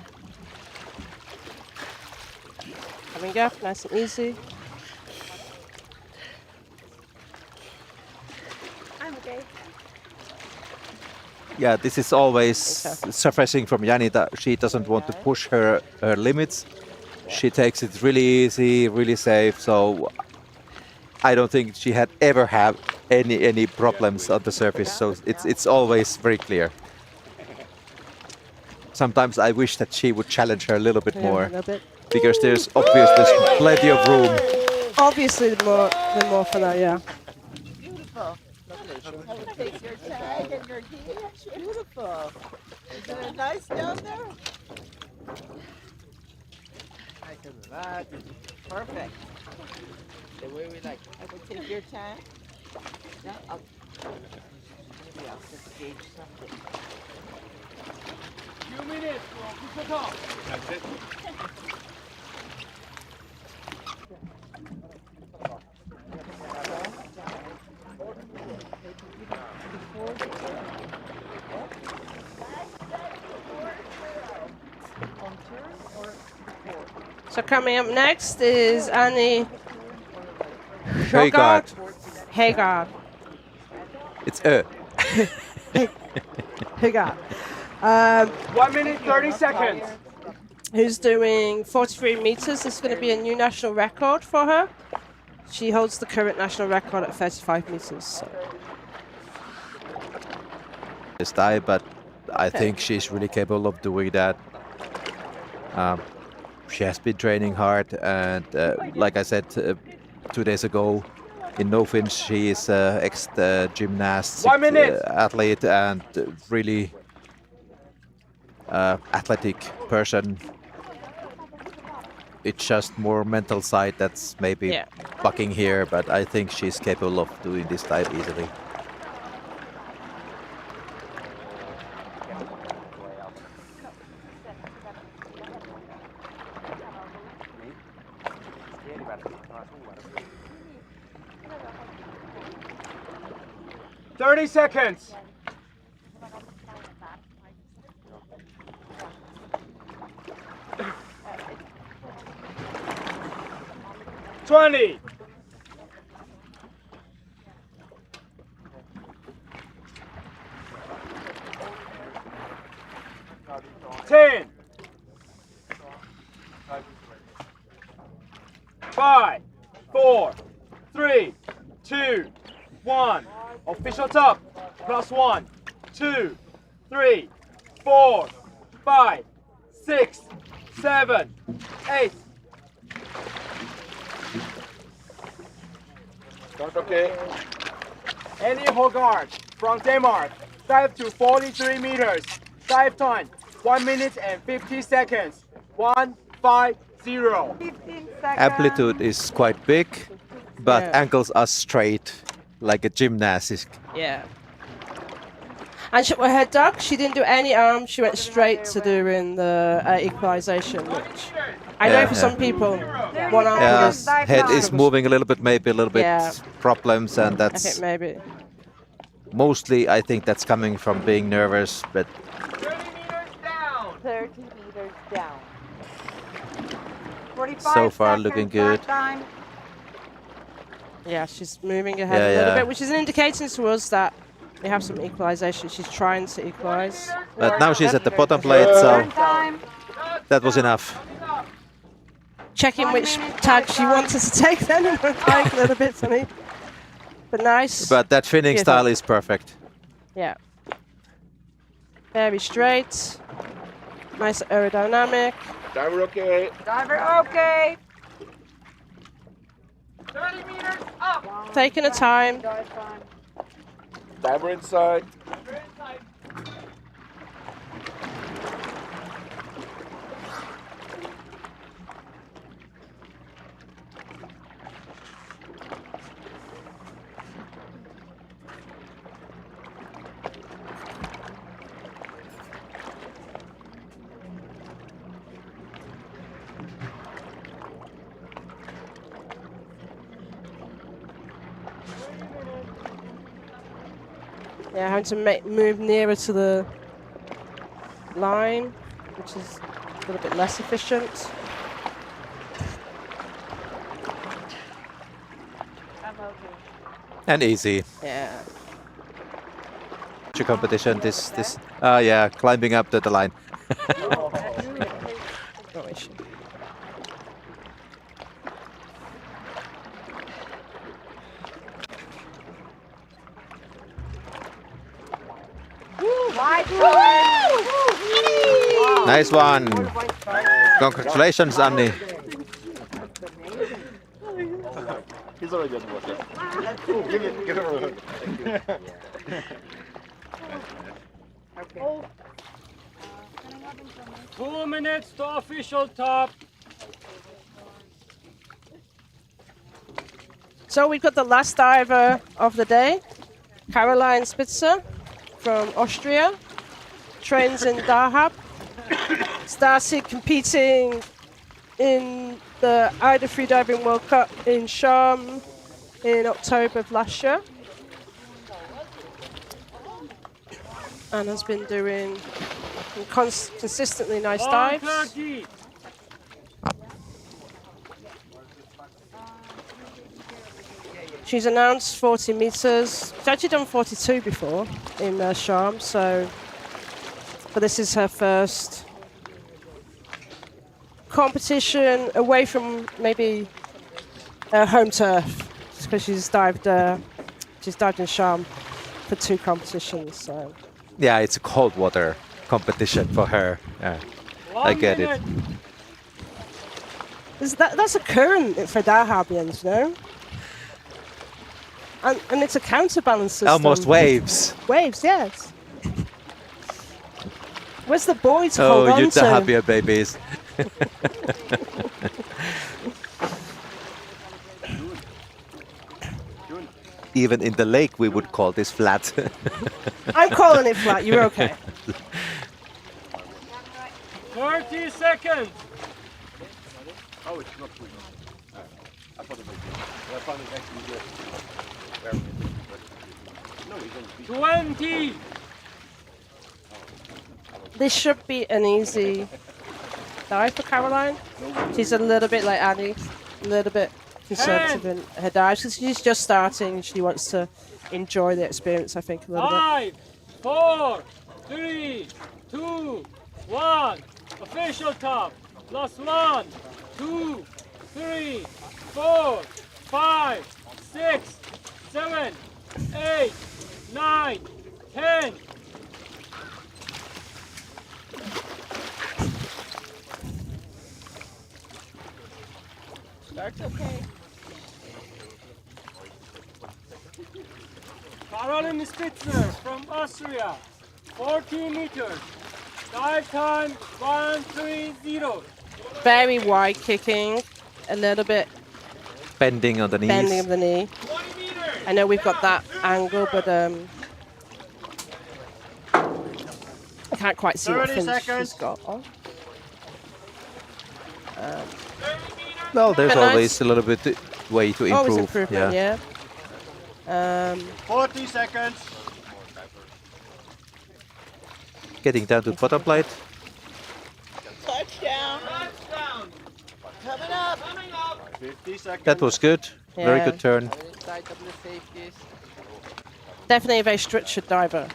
Coming up, nice and easy. I'm okay. Yeah, this is always surfacing from Janita. She doesn't want to push her limits. She takes it really easy, really safe. So I don't think she had ever had any problems on the surface. So it's always very clear. Sometimes I wish that she would challenge her a little bit more, because there's obviously plenty of room. Obviously, the more for that, yeah. Beautiful. Take your tag and your key. Beautiful. Is it nice down there? Nice as that. Perfect. The way we like. I will take your tag. Yeah, maybe I'll just gauge something. 2 minutes. Push it up. That's it. So coming up next is Annie Højgaard. Højgaard. It's Højgaard. 1 minute 30 seconds. Who's doing 43 meters. This is going to be a new national record for her. She holds the current national record at 35 meters. So. This dive, but I think she's really capable of doing that. She has been training hard, and like I said 2 days ago, in Bifins, she is ex-gymnast, athlete, and really athletic person. It's just more mental side that's maybe bucking here, but I think she's capable of doing this dive easily. Seconds. 20. 10. 5, 4, 3, 2, 1. Official top. +1, 2, 3, 4, 5, 6, 7, 8. Okay. Annie Højgaard from Denmark. Dive to 43 meters. Dive time 1 minute and 50 seconds. 150. Amplitude is quite big, but ankles are straight, like a gymnastic. Yeah. And with her duck, she didn't do any arms. She went straight to doing the equalization, which I know for some people, one arm Yeah, is head is moving a little bit, maybe a little bit Yeah. problems, and I that's think maybe. mostly, I think that's coming from being nervous, but 30 meters down. 45 so far seconds, looking good. time. Yeah, she's moving ahead Yeah, a little yeah. bit, which is an indication to us that we have some equalization. She's trying to equalize. But now she's at the bottom plate, so that was enough. Checking which tag she wanted to take then. It went like a little bit funny. But nice. But that finning Beautiful. style is perfect. Yeah. Very straight. Nice aerodynamic. Diver okay. Diver okay. Taking her time. Diver inside. Yeah, having to move nearer to the line, which is a little bit less efficient. And easy. Yeah. Competition, yeah, climbing up to the line. No issue. Nice one. Congratulations, Annie. He's already on water. Give him a hook. Okay. 2 minutes to official top. So we've got the last diver of the day, Caroline Spitzer from Austria, trains in Dahab, started competing in the AIDA Freediving World Cup in Sharm in October of last year, and has been doing consistently nice dives. 130. She's announced 40 meters. She's actually done 42 before in Sharm, but this is her first competition away from maybe home turf, because she's dived in Sharm for 2 competitions. So Yeah, it's a cold water competition for her. Yeah, I get it. That's a current for Dahabians, you know? And it's a counterbalance system. Almost waves. Waves, yes. Where's the boy to hold on Oh, you to? Dahabia babies. Even in the lake, we would call this flat. I'm calling it flat. You're okay. 30 seconds. Oh, it's not good. I thought it was good. I found it actually good. No, you don't. 20. This should be an easy dive for Caroline. She's a little bit like Annie, a little bit conservative in her dives, because she's just starting and she wants to enjoy the experience, I think, a little bit. 5, 4, 3, 2, 1. Official top. Last 1, 2, 3, 4, 5, 6, 7, 8, 9, 10. Starts okay. Caroline Spitzer from Austria. 14 meters. Dive time 130. Very wide kicking, a little bit Bending on the knees. bending of the knee. I know we've got that angle, but I can't quite see what 30 fin she's seconds. got on. Well, there's But nice. always a little bit way to improve. Always improvement, yeah. 40 seconds. Getting down to bottom plate. Touchdown. Coming up. 50 seconds. That was good. Very Yeah. good turn. Inside of the safeties. Definitely a very structured diver.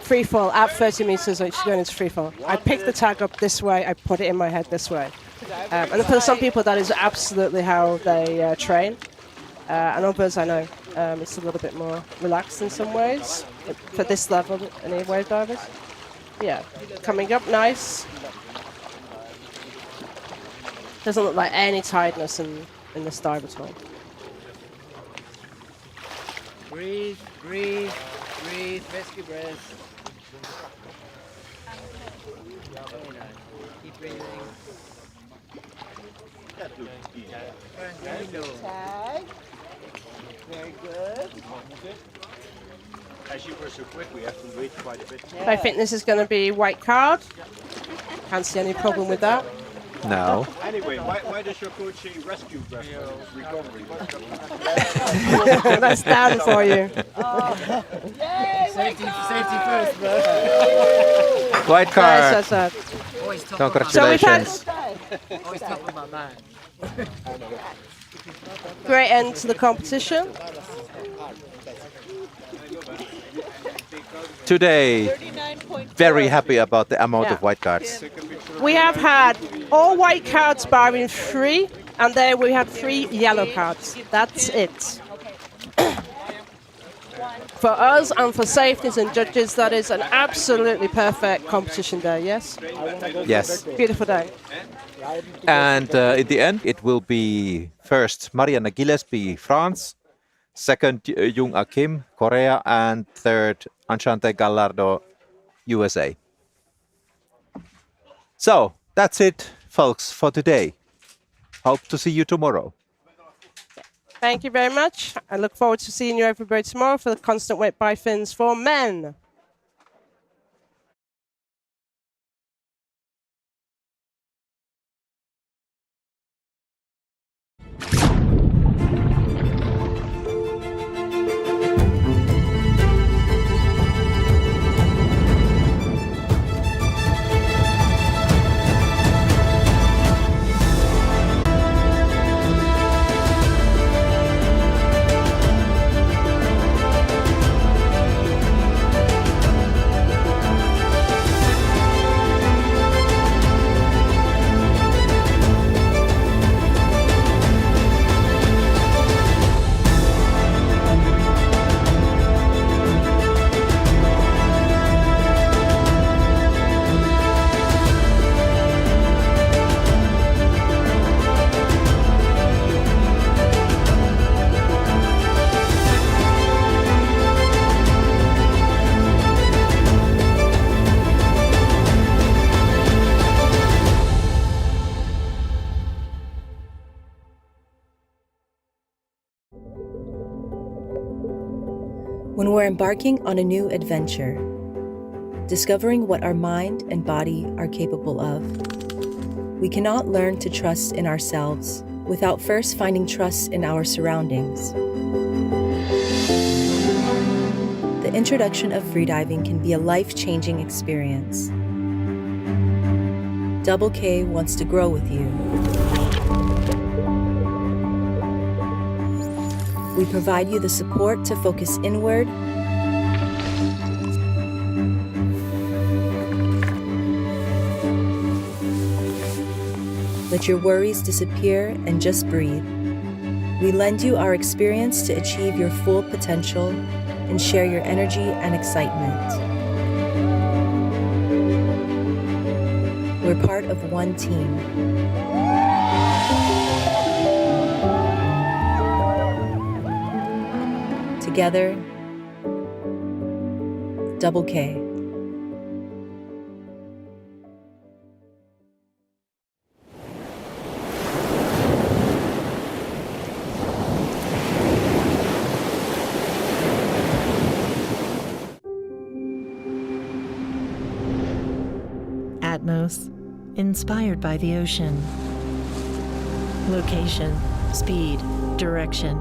Free fall at 30 meters, she's going into free fall. I pick the tag up this way, I put it in my head this way. And for some people, that is absolutely how they train. And others, I know, it's a little bit more relaxed in some ways for this level, any wave divers. Yeah, coming up nice. Doesn't look like any tiredness in this dive at all. Breathe, breathe, breathe, rescue breath. Very nice. Keep breathing. That looks easy. Very low. Tag. Very good. As you were so quick, we have to wait quite a bit. I think this is going to be white card. Can't see any problem with that. No. Anyway, why does your coach say rescue breath? Recovery. That's down for you. Safety first, bro. White card. Nice, that's Always top Congratulations. Always top of my mind. Great end to the competition. Today, very happy about the amount Yeah. of white cards. We have had all white cards barring 3, and there we had 3 yellow cards. That's it. For us and for safeties and judges, that is an absolutely perfect competition day, yes? Yes. Beautiful day. And in the end, it will be first Mariana Gillespie, France, second Jung Ah Kim, Korea, and third Enchante Gallardo, USA. So that's it, folks, for today. Hope to see you tomorrow. Thank you very much. I look forward to seeing you everybody tomorrow for the constant weight Bifins for men. When we're embarking on a new adventure, discovering what our mind and body are capable of, we cannot learn to trust in ourselves without first finding trust in our surroundings. The introduction of freediving can be a life-changing experience. Double K wants to grow with you. We provide you the support to focus inward, let your worries disappear and just breathe. We lend you our experience to achieve your full potential and share your energy and excitement. We're part of one team. Together, Double K. Atmos, inspired by the ocean. Location, speed, direction,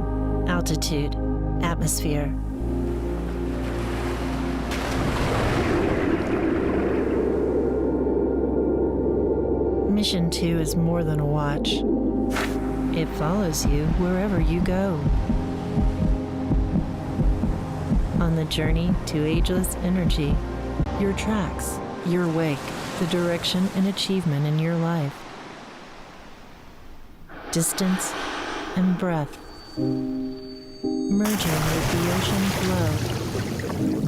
altitude, atmosphere. Mission 2 is more than a watch. It follows you wherever you go. On the journey to ageless energy, your tracks, your wake, the direction and achievement in your life. Distance and breath, merging with the ocean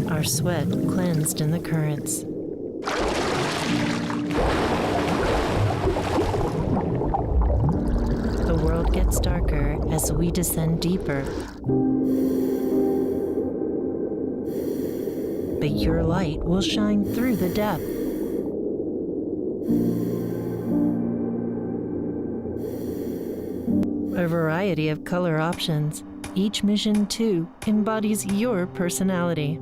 flow, our sweat cleansed in the currents. The world gets darker as we descend deeper. But your light will shine through the depth. A variety of color options. Each Mission 2 embodies your personality.